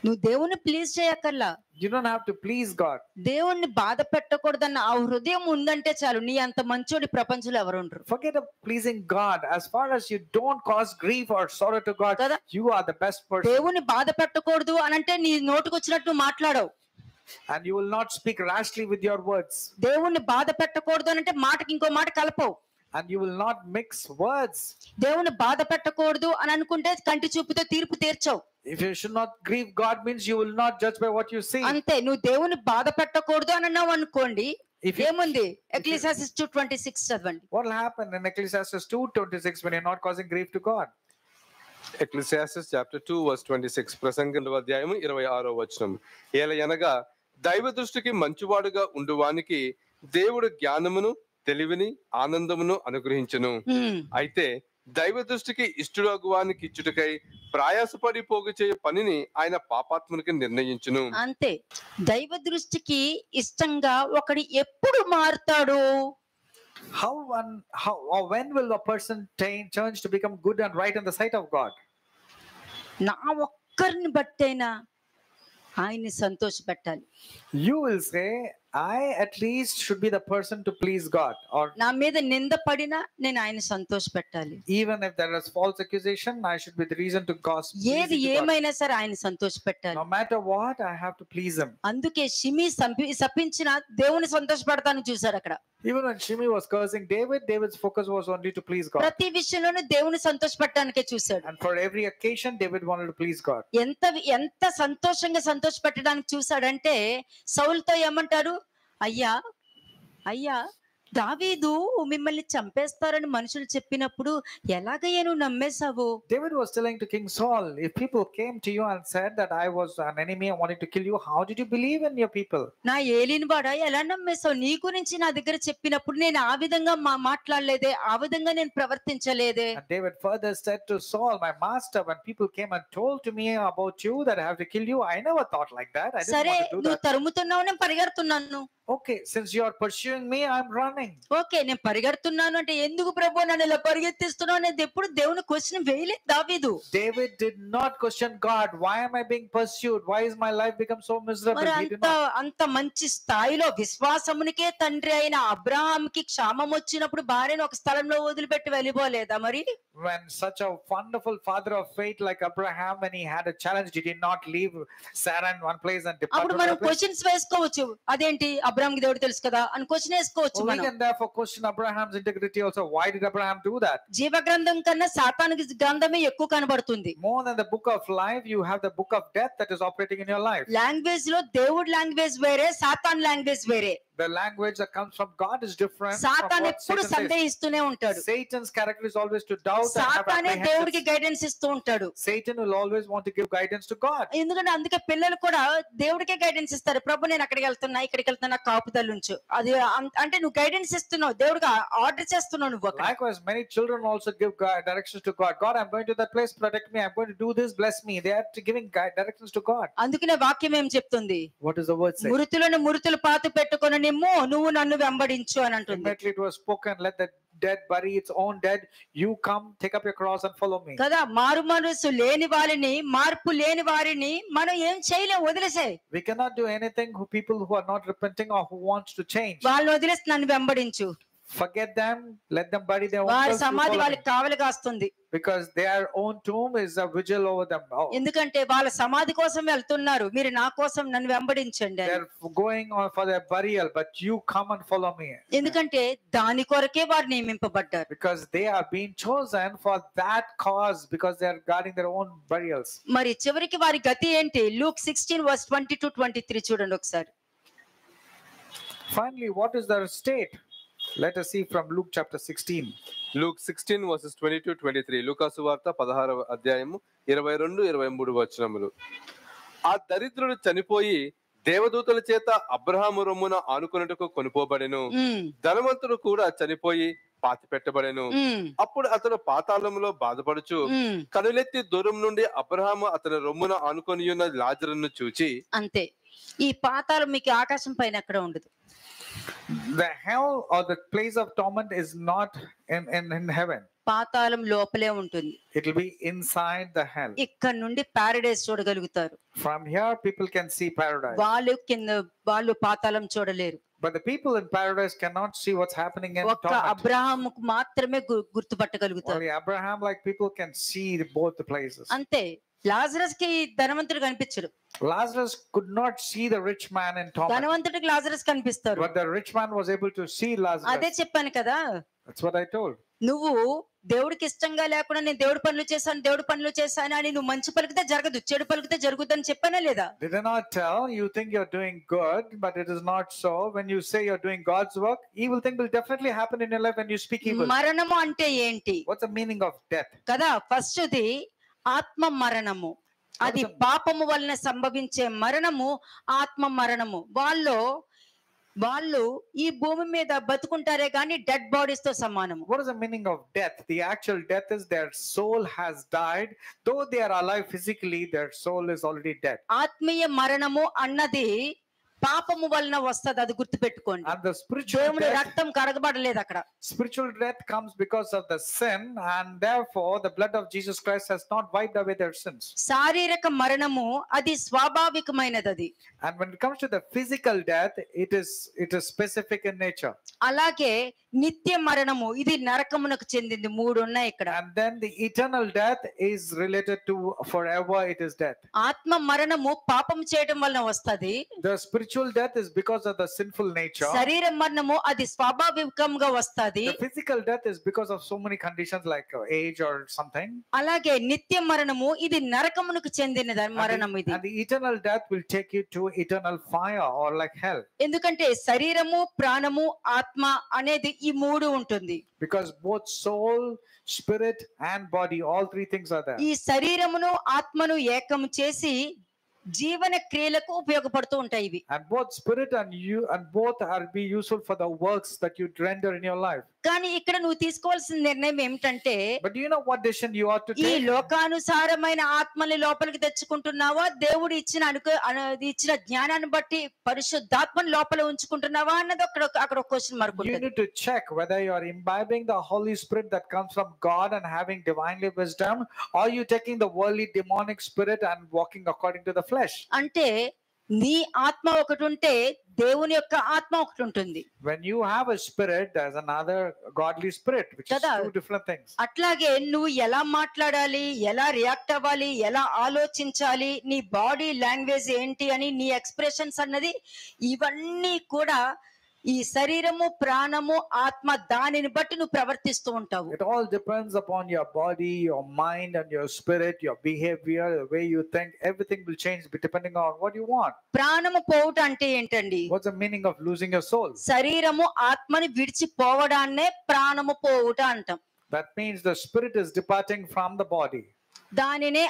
నువ్వు దేవుణ్ణి ప్లీజ్ చేయక్కర్లా. You don't have to please God. దేవుణ్ణి బాధ పెట్టకూడదన్న ఆ హృదయం ఉందంటే చాలు, నీ అంత మంచోడి ప్రపంచంలో ఎవరు ఉండరు. Forget of pleasing God. As far as you don't cause grief or sorrow to God, కదా, you are the best person. దేవుణ్ణి బాధ పెట్టకూడదు అని అంటే నీ నోటికి వచ్చినట్టు మాట్లాడవు. And you will not speak rashly with your words. దేవుణ్ణి బాధ పెట్టకూడదు అని అంటే మాటకి ఇంకో మాట కలపవు. And you will not mix words. దేవుని బాధ పెట్టకూడదు అని అనుకుంటే కంటి చూపుతో తీర్పు తీర్చవు. If you should not grieve God means you will not judge by what you see. అంతే, నువ్వు దేవుని బాధ పెట్టకూడదు అని అన్నావు అనుకోండి, If you- ఏముంది? ఎక్లీసియాసిస్ 2:26 చదవండి. What will happen in Ecclesiastes 2:26 when you're not causing grief to God? Ecclesiastes chapter 2 verse 26, ప్రసంగం 26వ ఏలయనగా దైవ దృష్టికి మంచివాడుగా ఉండువానికి దేవుడు జ్ఞానమును, తెలివిని, ఆనందమును అనుగ్రహించును. అయితే దైవ దృష్టికి ఇష్టడగువానికి ఇచ్చుటకై ప్రయాసపడి పోగు చేయు పనిని ఆయన పాపాత్మునికి నిర్ణయించును. అంతే, దైవ దృష్టికి ఇష్టంగా ఒకడు ఎప్పుడు మారుతాడు? How or when will a person change to become good and right in the sight of God? నా ఒక్కరిని బట్టైనా ఆయన్ని సంతోష పెట్టాలి. You will say, I at least should be the person to please God. Or నా మీద నింద పడినా నేను ఆయన సంతోష పెట్టాలి. even if there is false accusation, I should be the reason to cause ఏది pleasing to God. ఏమైనా సరే ఆయన సంతోష పెట్టాలి. No matter what, I have to please Him. అందుకే షిమి శపించిన దేవుని సంతోష పెడతాను చూసారు అక్కడ. Even when Shimei was cursing David, David's focus was only to please God. ప్రతి విషయంలోనూ దేవుని సంతోష పెట్టడానికే చూశాడు. And for every occasion, David wanted to please God. ఎంత సంతోషంగా సంతోష పెట్టడానికి చూశాడంటే, సౌలుతో ఏమంటారు, అయ్యా అయ్యా దావీదు మిమ్మల్ని చంపేస్తారని మనుషులు చెప్పినప్పుడు ఎలాగయ్యా నువ్వు నమ్మేశావు? David was telling to King Saul, if people came to you and said that I was an enemy and wanted to kill you, how did you believe in your people? నా ఏలిన వాడా ఎలా నమ్మేశావు? నీ గురించి నా దగ్గర చెప్పినప్పుడు నేను ఆ విధంగా మాట్లాడలేదే, ఆ విధంగా నేను ప్రవర్తించలేదే. And David further said to Saul, my master, when people came and told to me about you that I have to kill you, I never thought like that. I didn't సరే, want to do నువ్వు that. తరుముతున్నావు, నేను పరిగెడుతున్నాను. Okay, since you are pursuing me, I'm running. Okay, నేను పరిగెడుతున్నాను అంటే ఎందుకు ప్రభు నన్ను ఇలా పరిగెత్తిస్తున్నావు అనేది ఎప్పుడు దేవుని క్వశ్చన్ వేయలేదు దావీదు. David did not question God. Why am I being pursued? Why is my life become so miserable? మరి He did not. అంత మంచి స్థాయిలో విశ్వాసమునికే తండ్రి అయిన అబ్రహాంకి క్షామం వచ్చినప్పుడు భార్యను ఒక స్థలంలో వదిలిపెట్టి వెళ్ళిపోలేదా? మరి When such a wonderful father of faith like Abraham, when he had a challenge, did he not leave Sarah in one place and depart అప్పుడు to మనం another place? క్వశ్చన్స్ వేసుకోవచ్చు, అదేంటి అబ్రహాంకి దేవుడు తెలుసు కదా అని క్వశ్చన్ వేసుకోవచ్చు We మనం. can therefore question Abraham's integrity also. Why did Abraham do that? జీవ గ్రంథం కన్నా సాతానికి గ్రంథమే ఎక్కువ కనబడుతుంది. More than the book of life, you have the book of death that is operating in your life. Language లో దేవుడి language వేరే, Satan language వేరే. The language that comes from God is different from Satan what ఎప్పుడు Satan says. సందేహిస్తూనే ఉంటాడు. Satan's character is always to doubt and have సాతానే apprehensions. దేవుడికి guidance ఇస్తూ ఉంటాడు. Satan will always want to give guidance to God. ఎందుకంటే అందుకే పిల్లలు కూడా దేవుడికే గైడెన్స్ ఇస్తారు. ప్రభు నేను అక్కడికి వెళ్తున్నా, ఇక్కడికి వెళ్తున్నా, కాపుదల ఉంచు. అది అంటే నువ్వు గైడెన్స్ ఇస్తున్నావు, దేవుడికి ఆర్డర్ చేస్తున్నావు నువ్వు అక్కడ. Likewise, many children also give directions to God. God, I'm going to that place, protect me. I'm going to do this, bless me. They are giving directions to God. అందుకనే వాక్యం ఏం చెప్తుంది? What does the word say? మురుతులను మురుతులు పాతి పెట్టుకొని నిమ్ము, నువ్వు నన్ను వెంబడించు అని అంటుంది. Immediately it was spoken, let the dead bury its own dead. You come, take up your cross and follow me. కదా, మారు మనసు లేని వారిని, మార్పు లేని వారిని మనం ఏం చేయలేం, వదిలేసే. We cannot do anything who people who are not repenting or who wants to change. వాళ్ళు వదిలేసి నన్ను వెంబడించు. Forget them, let them bury their own వారి selves, you సమాధి follow me. వాళ్ళకి కావలి కాస్తుంది. Because their own tomb is a vigil over them. Oh, ఎందుకంటే వాళ్ళ సమాధి కోసం వెళ్తున్నారు, మీరు నా కోసం నన్ను వెంబడించండి అని. they're going on for their burial, but you come and follow me. ఎందుకంటే దాని కొరకే వారు నియమింపబడ్డారు. Because they are being chosen for that cause, because they are guarding their own burials. మరి చివరికి వారి గతి ఏంటి? Luke 16:22-23 చూడండి ఒకసారి. Finally, what is their state? Let us see from Luke chapter 16. Luke 16 versus 22-23. లూకాసు వార్త 16వ అధ్యాయము 22-23 వచనములు. ఆ దరిద్రుడు చనిపోయి దేవదూతల చేత అబ్రహాము రొమ్మున ఆనుకొనుటకు కొనుపోబడెను. ధనవంతుడు కూడా చనిపోయి పాతి పెట్టబడెను. అప్పుడు అతడు పాతాళములో బాధపడుచు కనులెత్తి దూరం నుండి అబ్రహాము అతని రొమ్మున ఆనుకొని ఉన్న లాజరును చూచి, అంతే. ఈ పాతాళం మీకు ఆకాశం పైన ఎక్కడ ఉండదు. The hell or the place of torment is not in heaven. పాతాళం లోపలే ఉంటుంది. It will be inside the hell. ఇక్కడ నుండి పారడైస్ చూడగలుగుతారు. From here people can see paradise. వాళ్ళు పాతాళం చూడలేరు. But the people in paradise cannot see what's happening in ఒక్క torment. అబ్రహాముకు మాత్రమే గుర్తుపట్టగలుగుతారు. Only Abraham like people can see both the places. అంతే. లాజరస్ కి ధనవంతుడు కనిపించడు. Lazarus could not see the rich man in torment. ధనవంతుడికి లాజరస్ కనిపిస్తారు. But the rich man was able to see Lazarus. అదే చెప్పాను కదా. That's what I told. నువ్వు దేవుడికి ఇష్టంగా లేకుండా నేను దేవుడి పనులు చేశాను అని నువ్వు మంచి పలికితే జరగదు, చెడు పలికితే జరుగుద్దు అని చెప్పానా లేదా? Did I not tell you think you're doing good, but it is not so? When you say you're doing God's work, evil thing will definitely happen in your life when you speak evil. మరణము అంటే ఏంటి What's the meaning of death? కదా? ఫస్ట్ది ఆత్మ మరణము. అది పాపము వలన సంభవించే మరణము, ఆత్మ మరణము. వాళ్ళు ఈ భూమి మీద బతుకుంటారే కానీ డెడ్ బాడీస్ తో సమానము. What is the meaning of death? The actual death is their soul has died. Though they are alive physically, their soul is already dead. ఆత్మీయ మరణము అన్నది పాపము వలన వస్తది, అది గుర్తుపెట్టుకోండి. And the spiritual దేవుని death, రక్తం కరగబడలేదు అక్కడ. spiritual death comes because of the sin, and therefore the blood of Jesus Christ has not wiped away their sins. శారీరక మరణము అది స్వాభావికమైనది అది. And when it comes to the physical death, it is specific in nature. అలాగే నిత్య మరణము ఇది నరకమునకు చెందింది. 3 ఉన్నాయి ఇక్కడ. And then the eternal death is related to forever, it is death. ఆత్మ మరణము పాపం చేయడం వలన వస్తది. The spiritual death is because of the sinful nature. శరీర మరణము అది స్వాభావికంగా వస్తది. The physical death is because of so many conditions like age or something. అలాగే నిత్య మరణము ఇది నరకమునకు చెందినది మరణం ఇది. And the eternal death will take you to eternal fire or like hell. ఎందుకంటే శరీరము, ప్రాణము, ఆత్మ అనేది ఈ 3 ఉంటుంది. Because both soul, spirit and body, all 3 things are there. ఈ శరీరమును ఆత్మను ఏకము చేసి జీవన క్రియలకు ఉపయోగపడుతూ ఉంటాయి ఇవి. And both spirit and you and both are be useful for the works that you render in your life. కానీ ఇక్కడ నువ్వు తీసుకోవాల్సిన నిర్ణయం ఏమిటంటే, But do you know what decision you ought to ఈ take? లోకానుసారమైన ఆత్మని లోపలికి తెచ్చుకుంటున్నావా, దేవుడు ఇచ్చిన జ్ఞానాన్ని బట్టి పరిశుద్ధాత్మని లోపల ఉంచుకుంటున్నావా అన్నది అక్కడ ఒక క్వశ్చన్ మార్క్ You ఉంటుంది. need to check whether you are imbibing the Holy Spirit that comes from God and having divinely wisdom, or you taking the worldly demonic spirit and walking according to the flesh. అంటే నీ ఆత్మ ఒకటి ఉంటే దేవుని యొక్క ఆత్మ ఒకటి ఉంటుంది. When you have a spirit, there's another godly spirit, which is Kada. 2 different things. అట్లాగే నువ్వు ఎలా మాట్లాడాలి, ఎలా రియాక్ట్ అవ్వాలి, ఎలా ఆలోచించాలి, నీ బాడీ లాంగ్వేజ్ ఏంటి అని, నీ ఎక్స్ప్రెషన్స్ అన్నది ఇవన్నీ కూడా ఈ శరీరము, ప్రాణము, ఆత్మ దానిని బట్టి నువ్వు ప్రవర్తిస్తూ ఉంటావు. It all depends upon your body, your mind and your spirit, your behavior, the way you think. Everything will change depending on what you want. ప్రాణము పోవుట అంటే ఏంటండి? What's the meaning of losing your soul? శరీరము ఆత్మని విడిచిపోవడాన్నే ప్రాణము పోవుట అంటాం. That means the spirit is departing from the body. దానినే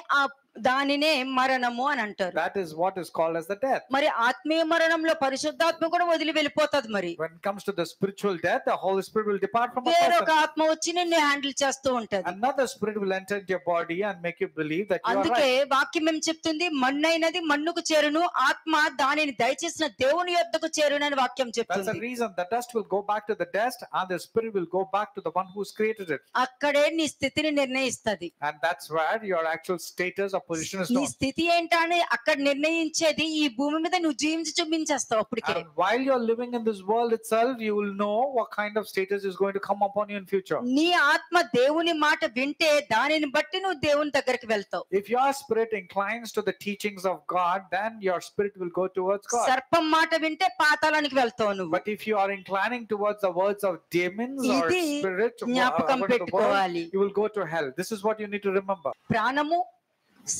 దానినే మరణము అని అంటారు. That is what is called as the death. మరి ఆత్మీయ మరణంలో పరిశుద్ధాత్మ కూడా వదిలి వెళ్ళిపోతుంది. మరి When it comes to the spiritual death, the Holy Spirit will depart from a వేరొక person. ఆత్మ వచ్చి నిన్ను హ్యాండిల్ చేస్తూ ఉంటది. Another spirit will enter into your body and make you believe that you are అందుకే right. వాక్యం ఏం చెప్తుంది, మన్నైనది మన్నుకు చేరును, ఆత్మ దానిని దయచేసిన దేవుని యొద్దకు చేరును అని వాక్యం That's the చెప్తుంది. reason the dust will go back to the dust and the spirit will go back to the one who's created it. అక్కడే నీ స్థితిని నిర్ణయిస్తది. And that's where your actual status or position is నీ known. స్థితి ఏంటని అక్కడ నిర్ణయించేది ఈ భూమి మీద నువ్వు జీవించి చూపించేస్తావు అప్పటికే. And while you're living in this world itself, you will know what kind of status is going to come upon you in future. నీ ఆత్మ దేవుని మాట వింటే దానిని బట్టి నువ్వు దేవుని దగ్గరికి వెళ్తావు. If your spirit inclines to the teachings of God, then your spirit will go towards God. సర్పం మాట వింటే పాతాళానికి వెళ్తావు నువ్వు. But if you are inclining towards the words of demons or ఇది spirit, జ్ఞాపకం according to the world, పెట్టుకోవాలి. you will go to hell. This is what you need to remember. ప్రాణము,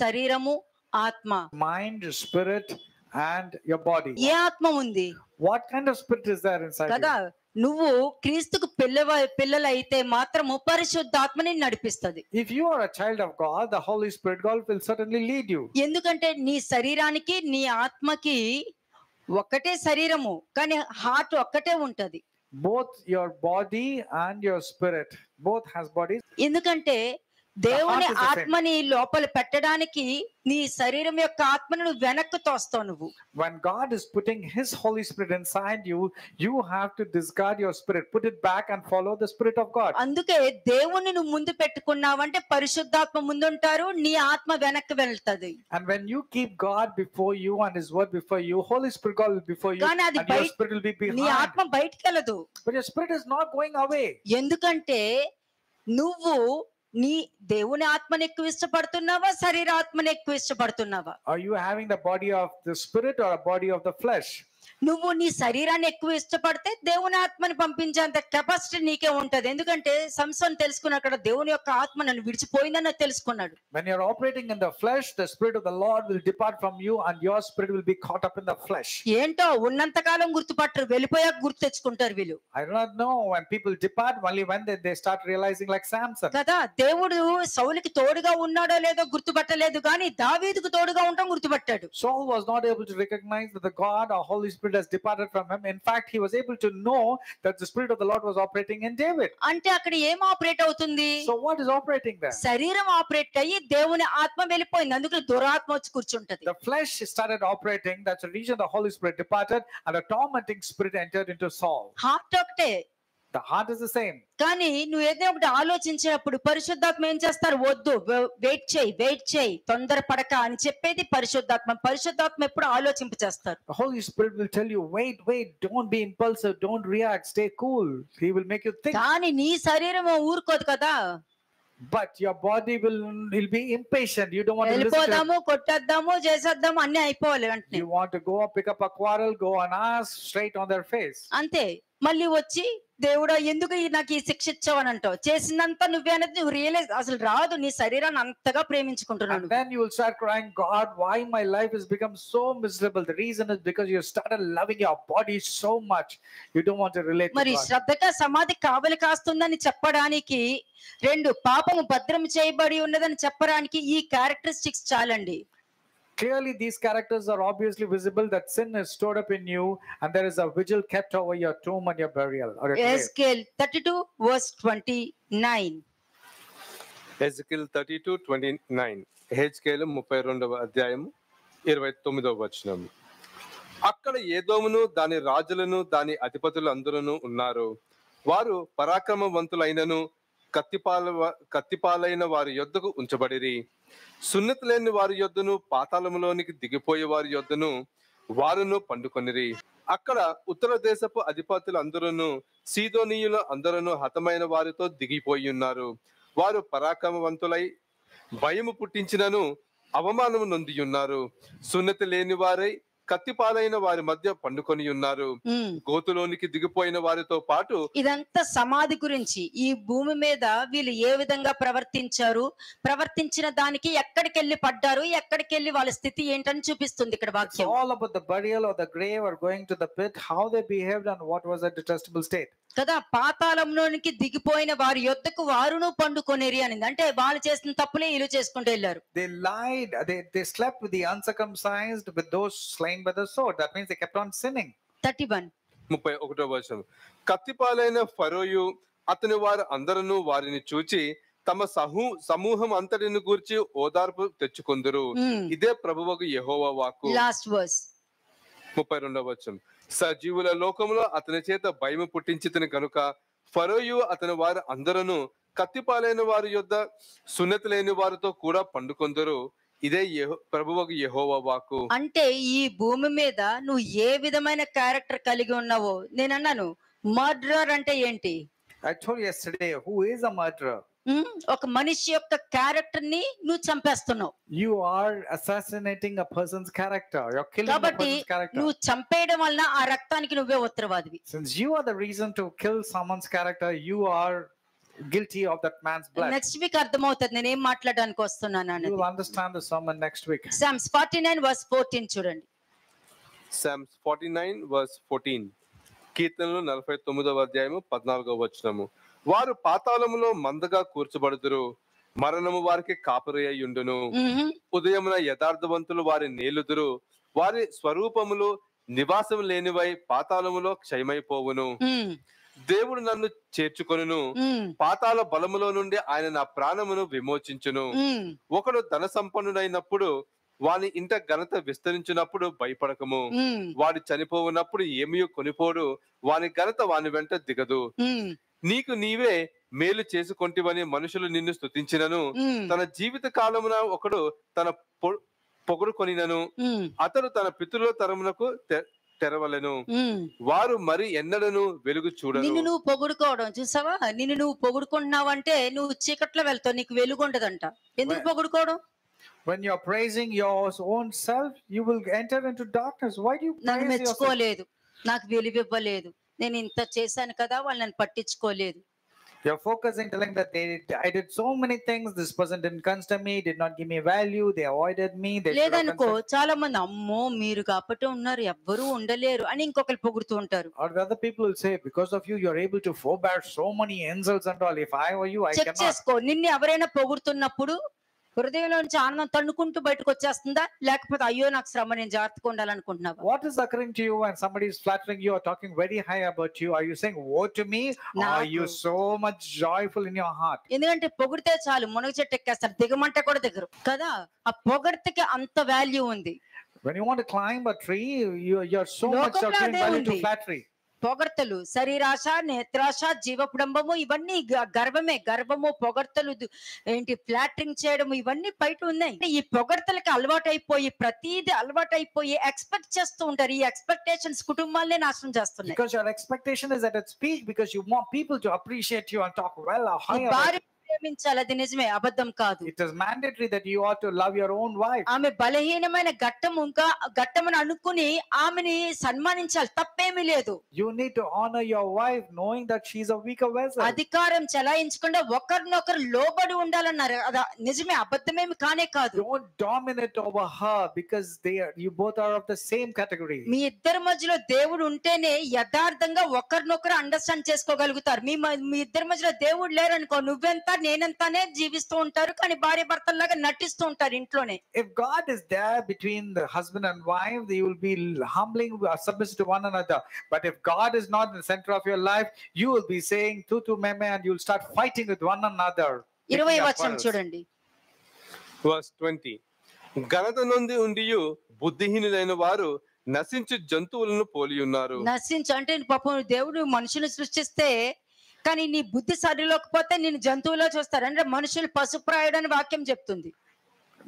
శరీరము, ఆత్మ. Mind, spirit, and your body. ఏ ఆత్మ ఉంది What kind of spirit is there inside కదా? you? నువ్వు క్రీస్తుకు పిల్లలైతే మాత్రము పరిశుద్ధాత్మని నడిపిస్తది. If you are a child of God, the Holy Spirit, God will certainly lead you. ఎందుకంటే నీ శరీరానికి నీ ఆత్మకి ఒక్కటే శరీరము, కానీ హార్ట్ ఒక్కటే ఉంటది. Both your body and your spirit, both has bodies. ఎందుకంటే దేవుని The heart is the same. ఆత్మని లోపల పెట్టడానికి నీ శరీరం యొక్క ఆత్మను నువ్వు వెనక్కు తోస్తావు నువ్వు. When God is putting His Holy Spirit inside you, you have to discard your spirit, put it back and follow the Spirit of God. అందుకే దేవుణ్ణి నువ్వు ముందు పెట్టుకున్నావంటే పరిశుద్ధాత్మ ముందుంటారు, నీ ఆత్మ వెనక్కి వెళ్తది. And when you keep God before you and His word before you, Holy Spirit God will be before you, కానీ అది and your spirit will be నీ behind. ఆత్మ బయటికి వెళ్ళదు. But your spirit is not going away. ఎందుకంటే నువ్వు నీ దేవుని ఆత్మని ఎక్కువ ఇష్టపడుతున్నావా, శరీరాత్మని ఎక్కువ ఇష్టపడుతున్నావా? Are you having the body of the spirit or a body of the flesh? నువ్వు నీ శరీరాన్ని ఎక్కువ ఇష్టపడితే దేవుని ఆత్మని పంపించేంత కెపాసిటీ నీకే ఉంటది. ఎందుకంటే సంసోన్ తెలుసుకున్నాడు, అక్కడ దేవుని యొక్క ఆత్మ నన్ను విడిచిపోయిందని తెలుసుకున్నాడు. When you're operating in the flesh, the Spirit of the Lord will depart from you and your spirit will be caught up in the flesh. ఏంటో ఉన్నంత కాలం గుర్తుపట్టరు, వెళ్ళిపోయాక గుర్తు తెచ్చుకుంటారు వీళ్ళు I do not know when people depart, only when they start realizing like Samson. కదా. దేవుడు సౌలుకి తోడుగా ఉన్నాడో లేదో గుర్తుపట్టలేదు, కానీ దావీదుకు తోడుగా ఉండటం గుర్తుపట్టాడు. Saul was not able to recognize that the God or Holy Spirit has departed from him. In fact, he was able to know that the Spirit of the Lord was operating in David. అంటే అక్కడ ఏం operate అవుతుంది? So what is operating there? శరీరం operate అయ్యి దేవుని ఆత్మ వెళ్ళిపోయింది, అందుకే దురాత్మ వచ్చి కూర్చుంటది. The flesh started operating. That's the reason the Holy Spirit departed and a tormenting spirit entered into Saul. Heart ఒకటే, The heart is the same. కానీ నువ్వు ఏదో ఒకటి ఆలోచించినప్పుడు పరిశుద్ధాత్మ ఏం చేస్తారు? వద్దు, వెయిట్ చేయి, తొందర పడక అని చెప్పేది పరిశుద్ధాత్మ. పరిశుద్ధాత్మ ఎప్పుడు ఆలోచింప చేస్తారు. The Holy Spirit will tell you, wait, don't be impulsive, don't react, stay cool. He will make you think. కానీ నీ శరీరం ఊరుకోదు కదా. But your body will be impatient. You don't want to listen to వెళ్ళిపోదాము, కొట్టేద్దాము, చేసేద్దాము, అన్ని అయిపోవాలి it. వెంటనే. You want to go pick up a quarrel, go and ask straight on their face. అంతే. మళ్ళీ వచ్చి దేవుడా ఎందుకు నాకు ఈ శిక్ష ఇచ్చావని అంటావు. చేసిందంతా నువ్వే అనేది నువ్వు రియలైజ్ అసలు రాదు, నీ శరీరాన్ని అంతగా ప్రేమించుకుంటున్నాను. And then you will start crying, God, why my life has become so miserable? The reason is because you started loving your body so much. You don't want to relate to మరి God. శ్రద్ధగా సమాధి కావలి కాస్తుందని చెప్పడానికి, రెండు పాపము భద్రం చేయబడి ఉన్నదని చెప్పడానికి ఈ క్యారెక్టరిస్టిక్స్ చాలండి. Clearly, these characters are obviously visible that sin is stored up in you, and there is a vigil kept over your tomb and your burial. Or your grave. ఎహెజ్కేల్ 32:29. ఎజెకియల్ 32:29. ఎహెజ్కేలు 32వ అధ్యాయము 29వ వచనం. అక్కడ ఏదోమును దాని రాజులను దాని అధిపతులు అందరూ ఉన్నారు. వారు పరాక్రమవంతులైనను కత్తిపాలైన వారి యొద్దకు ఉంచబడిరి. సున్నతి లేని వారి యొద్దను పాతాళములోనికి దిగిపోయే వారి యొద్దను వారును పండుకొనిరి. అక్కడ ఉత్తర దేశపు అధిపతులు అందరూ సీదోనీయులు అందరూ హతమైన వారితో దిగిపోయి ఉన్నారు. వారు పరాక్రమవంతులై భయము పుట్టించినను అవమానము నొంది ఉన్నారు. సున్నతి లేని వారై కత్తిపాలైన వారి మధ్య పండుకొని ఉన్నారు. ఉమ్. గోతులోనికి దిగిపోయిన వారితో పాటు ఇదంతా సమాధి గురించి. ఈ భూమి మీద వీళ్ళు ఏ విధంగా ప్రవర్తించారు, ప్రవర్తించిన దానికి ఎక్కడికి వెళ్ళి పడ్డారు, ఎక్కడికి వెళ్ళి వాళ్ళ స్థితి ఏంటని చూపిస్తుంది ఇక్కడ It's వాక్యం. all about the burial or the grave or going to the pit, how they behaved and what was their detestable state. కదా, పాతాళంలోనికి దిగిపోయిన వారి యొద్దకు వారును పండుకొనేరి అనింది. అంటే వాళ్ళు చేసిన తప్పులే వీళ్ళు చేసుకుంటూ వెళ్ళారు. They lied, they slept with the uncircumcised, with those slain by the sword. That means they kept on sinning. 31. 31వ వచనం. కత్తిపాలైన ఫరోయు అతని వారు అందరూ వారిని చూచి తమ సమూహం అంతటిని గూర్చి ఓదార్పు తెచ్చుకొందురు. ఇదే ప్రభువుకు యెహోవా వాక్కు. Last verse. 32వ వచనం. సజీవుల లోకములో అతని చేత భయము పుట్టించితిని కనుక ఫరోయు అతని వారు అందరూ కత్తిపాలైన వారి యొద్ద సున్నతి లేని వారితో కూడా పండుకొందరు. ఇదే ప్రభువుకు యెహోవా వాక్కు. అంటే ఈ భూమి మీద నువ్వు ఏ విధమైన క్యారెక్టర్ కలిగి ఉన్నావో, నేను అన్నాను మర్డరర్ అంటే ఏంటి? I told you yesterday, who is a murderer? ఒక మనిషి యొక్క క్యారెక్టర్ ని నువ్వు చంపేస్తున్నావు. You are assassinating a person's character. You're killing a కాబట్టి person's character. నువ్వు చంపేయడం వలన ఆ రక్తానికి నువ్వే ఉత్తరవాదివి. Since you are the reason to kill someone's character, you are guilty of that man's blood. Next week అర్థమవుతుంది నేను ఏం మాట్లాడడానికి వస్తున్నాను You అనేది. will understand the sermon next week. Psalms 49:14 చూడండి. Psalms 49:14. కీర్తనలు 49వ అధ్యాయము 14వ వచనము. వారు పాతాళములో మందగా కూర్చబడుదురు, మరణము వారికి కాపురి అయ్యుండును. ఉదయమున యథార్థవంతులు వారి నేలుదురు, వారి స్వరూపములు నివాసం లేనివై పాతాళములో క్షయమైపోవును. దేవుడు నన్ను చేర్చుకొనును, పాతాళ బలములో నుండి ఆయన నా ప్రాణమును విమోచించును. ఒకడు ధన సంపన్నుడైనప్పుడు వాని ఇంట ఘనత విస్తరించినప్పుడు భయపడకము. వాడి చనిపోవునప్పుడు ఏమీ కొనిపోడు, వాని ఘనత వాని వెంట దిగదు. నీకు నీవే మేలు చేసుకొంటివని మనుషులు నిన్ను స్తుతించినను, తన జీవిత కాలమున ఒకడు తన పొగడు కొనినను అతడు తన పితరుల తరమునకు తెరవలెను. వారు మరి ఎన్నడను వెలుగు చూడరు. నిన్ను నువ్వు పొగుడుకోవడం చూసావా? నిన్ను నువ్వు పొగుడుకుంటున్నావు అంటే నువ్వు చీకట్లో వెళ్తావు, నీకు వెలుగు ఉండదంట. ఎందుకు పొగుడుకోవడం? When you're praising your own self, you will enter into darkness. Why do you నన్ను praise yourself? మెచ్చుకోలేదు, నాకు విలువివ్వలేదు, నేను ఇంత చేశాను కదా, వాళ్ళు నన్ను పట్టించుకోలేదు. You're focusing, telling that I did so many things. This person didn't consider me, did not give me value, they avoided me. లేదనుకో, చాలా మంది అమ్మో మీరు కాబట్టి ఉన్నారు, ఎవ్వరూ ఉండలేరు అని ఇంకొకరు పొగుడుతూ ఉంటారు. Or the other people will say, because of you, you're able to forbear so many insults and all. If I were you, I check cannot. చేసుకో, నిన్ను ఎవరైనా పొగుడుతున్నప్పుడు హృదయంలో నుంచి ఆనందం తన్నుకుంటూ బయటకు వచ్చేస్తుందా, లేకపోతే అయ్యో నాకు శ్రమ, నేను జాగ్రత్తగా ఉండాలనుకుంటున్నావా? What is occurring to you when somebody is flattering you or talking very high about you? Are you saying woe to me, or are you so much joyful in your heart? ఎందుకంటే పొగిడితే చాలు మునగ చెట్టు ఎక్కేస్తారు, దిగమంటే కూడా దిగరు కదా. ఆ పొగడితకి అంత వాల్యూ ఉంది. When you want to climb a tree, you're so much of giving value to flattery. పొగడ్తలు, శరీరాశ, నేత్రాశ, జీవపుడంబము, ఇవన్నీ గర్వమే. గర్వము, పొగడ్తలు ఏంటి, ఫ్లాటరింగ్ చేయడం, ఇవన్నీ బయట ఉన్నాయి. ఈ పొగడ్తలకి అలవాటు అయిపోయి ప్రతిదీ అలవాటు అయిపోయి ఎక్స్పెక్ట్ చేస్తూ ఉంటారు. ఈ ఎక్స్పెక్టేషన్స్ కుటుంబాలనే నాశనం చేస్తున్నాయి. Because your expectation is at its peak, because you want people to appreciate you and talk well or high about you. ప్రేమించాలి, అది నిజమే, అబద్ధం కాదు. It is mandatory that you ought to love your own wife. ఆమె బలహీనమైన ఘట్టము, ఇంకా ఘట్టమని అనుకుని ఆమెని సన్మానించాలి, తప్పేమీ లేదు. You need to honor your wife knowing that she is a weaker vessel. అధికారం చెలాయించకుండా ఒకరినొకరు లోబడి ఉండాలన్నారు. అది నిజమే, అబద్ధమేమి కానే కాదు. Don't dominate over her, because you both are of the same category. మీ ఇద్దరి మధ్యలో దేవుడు ఉంటేనే యథార్థంగా ఒకరినొకరు అండర్స్టాండ్ చేసుకోగలుగుతారు. మీ ఇద్దరి మధ్యలో దేవుడు లేరనుకో, నువ్వెంత నేనంతానే జీవిస్తూ ఉంటారు, కానీ భార్య భర్తల్లాగా నటిస్తూ ఉంటారు ఇంట్లోనే. If God is there between the husband and wife, they will be humbling, submissive to one another. But if God is not in the center of your life, you will be saying tu meme, and you will start fighting with one another. 20వ వచనం చూడండి. Verse 20. ఘనత నొంది ఉండియు బుద్ధిహీనులైన వారు నశించు జంతువులను పోలి ఉన్నారు. నశించు అంటే పాపం దేవుడు మనుషులు సృష్టిస్తే, కానీ నీ బుద్ధి సరిలోకి పోతే నేను జంతువులో చూస్తారు. అంటే మనుషులు పశుప్రాయుడు అని వాక్యం చెప్తుంది.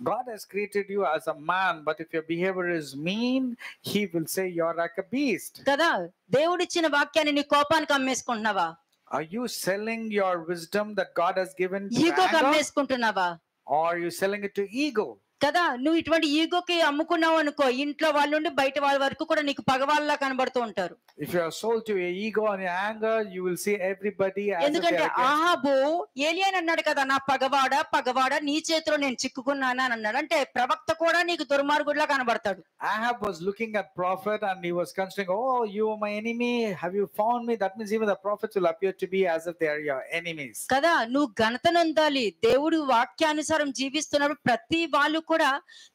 God has created you as a man, but if your behavior is mean, he will say you're like a beast. కదా, దేవుడిచ్చిన వాక్యాన్ని నీ కోపానికి అమ్మేసుకుంటున్నావా? Are you selling your wisdom that God has given to ఈగోకి anger? అమ్మేసుకుంటున్నావా? Or are you selling it to ego? కదా, నువ్వు ఇటువంటి ఈగోకి అమ్ముకున్నావు అనుకో, ఇంట్లో వాళ్ళ నుండి బయట వాళ్ళ వరకు కూడా నీకు పగవాళ్ళలా కనబడుతూ ఉంటారు. If you are sold to your ego and your anger, you will see everybody as if they ఎందుకంటే are against. ఆహాబు ఏలియాని అన్నాడు కదా, నా పగవాడ నీ చేతిలో నేను చిక్కుకున్నాను అని అన్నాడు. అంటే ప్రవక్త కూడా నీకు దుర్మార్గుడిలా కనబడతాడు. Ahab was looking at prophet and he was considering, oh, you are my enemy. Have you found me? That means even the prophets will appear to be as if they are your enemies. కదా, నువ్వు ఘనతనందాలి. దేవుడు వాక్యానుసారం జీవిస్తున్నప్పుడు ప్రతి వాళ్ళు కూడా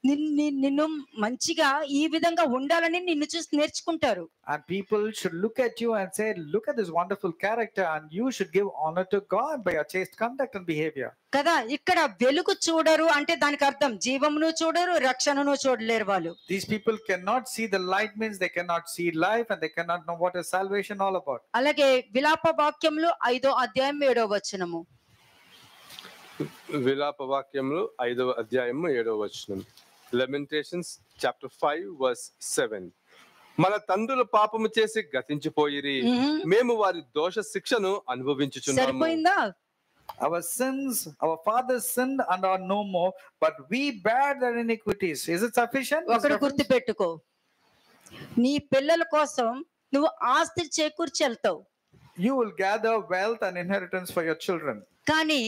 నిన్ను మంచిగా ఈ విధంగా ఉండాలని నిన్ను చూసి నేర్చుకుంటారు. And people should look at you and say, look at this wonderful character, and you should give honor to God by your chaste conduct and behavior. కదా, ఇక్కడ వెలుగు చూడరు అంటే దానికి అర్థం జీవమును చూడరు, రక్షణను చూడలేరు వాళ్ళు. These people cannot see the light, means they cannot see life and they cannot know what is salvation all about. అలాగే విలాప వాక్యములు 5వ అధ్యాయం 7వ వచనము. విలాప వాక్యములు 5వ అధ్యాయము 7వ వచనం. Lamentations chapter 5 verse 7. మన తండ్రుల పాపము చేసి గతించిపోయిరి, మేము వారి దోష శిక్షను అనుభవించుచున్నాము. సరిపోయిందా? Our sins, our fathers sinned and are no more, but we bear their iniquities. Is it sufficient? ఒకటి గుర్తు పెట్టుకో, నీ పిల్లల కోసం నువ్వు ఆస్తి చేకూర్చి వెళ్తావు. You will gather wealth and inheritance for your children. కానీ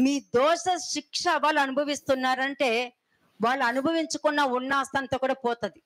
మీ దోష శిక్ష వాళ్ళు అనుభవిస్తున్నారంటే వాళ్ళు అనుభవించుకున్న ఉన్న ఆస్తి అంతా కూడా పోతది.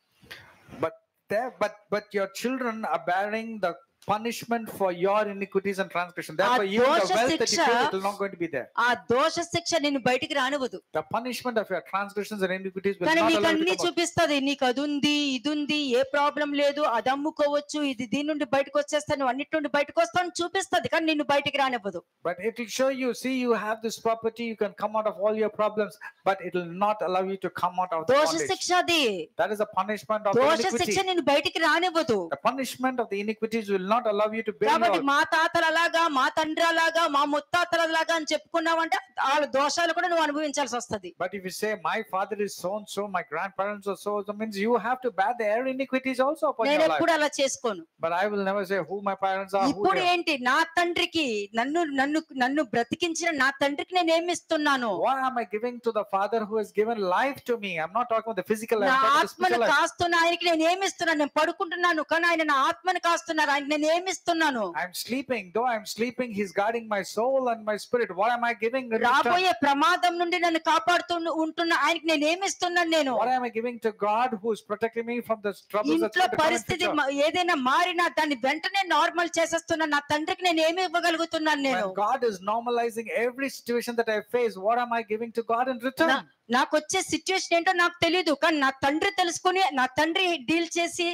But your children are bearing the punishment for your iniquities and transgression. Therefore, even the wealth that you take, it will not going to be there. ఆ దోష శిక్ష నిన్ను బయటికి రానివ్వదు. The punishment of your transgressions and iniquities will కానీ not నీకు allow you అన్ని to come out. చూపిస్తుంది, నీకు అది ఉంది ఇది ఉంది, ఏ ప్రాబ్లం లేదు, అది అమ్ముకోవచ్చు, ఇది దీని నుండి బయటకు వచ్చేస్తాను, అన్నిటి నుండి బయటకు వస్తాను చూపిస్తుంది, కానీ నిన్ను బయటికి రానివ్వదు. But it will show you, see, you have this property, you can come out of all your problems, but it will not allow you to come out of the దోష bondage. శిక్ష అది. That is the punishment of the దోష iniquity. శిక్ష నిన్ను బయటికి రానివ్వదు. The punishment of the iniquities will not allow you to bear కాబట్టి your. మా తాతలు అలాగా, మా తండ్రి అలాగా, మా ముత్తాతలు అలాగా అని చెప్పుకున్నావంటే వాళ్ళ దోషాలు కూడా నువ్వు అనుభవించాల్సి వస్తుంది. But if you say my father is so and so, my grandparents are so, that means you have to bear their iniquities also upon నేను your life. ఎప్పుడు అలా చేసుకోను. But I will never say who my parents are, who ఇప్పుడు they are. ఏంటి, నా తండ్రికి నన్ను నన్ను నన్ను బ్రతికించిన నా తండ్రికి నేను ఏమి ఇస్తున్నాను? What am I giving to the father who has given life to me? I'm not talking about the physical life, నా but the ఆత్మను spiritual life. కాస్తున్న ఆయనకి నేను ఏమి ఇస్తున్నాను? నేను పడుకుంటున్నాను కానీ ఆయన నా ఆత్మను కాస్తున్నారు, ఆయనకి నేను ఏమి ఇస్తున్నాను? I'm sleeping, though I'm sleeping, he's guarding my soul and my spirit. What am I giving in return? రాబోయే ప్రమాదం నుండి నన్ను కాపాడుతూ ఉంటున్న ఆయనకి నేను ఏమి ఇస్తున్నాను? నేను What am I giving to God who is protecting me from the troubles that's ఇంట్లో going to come in పరిస్థితి future? ఏదైనా మారినా దాన్ని వెంటనే నార్మల్ చేసేస్తున్నా నా తండ్రికి నేను ఏమి ఇవ్వగలుగుతున్నాను? నేను When God is normalizing every situation that I face, what am I giving to God in return? నాకు వచ్చే సిచ్యువేషన్ ఏంటో నాకు తెలియదు, కానీ నా తండ్రి తెలుసుకుని నా తండ్రి డీల్ చేసి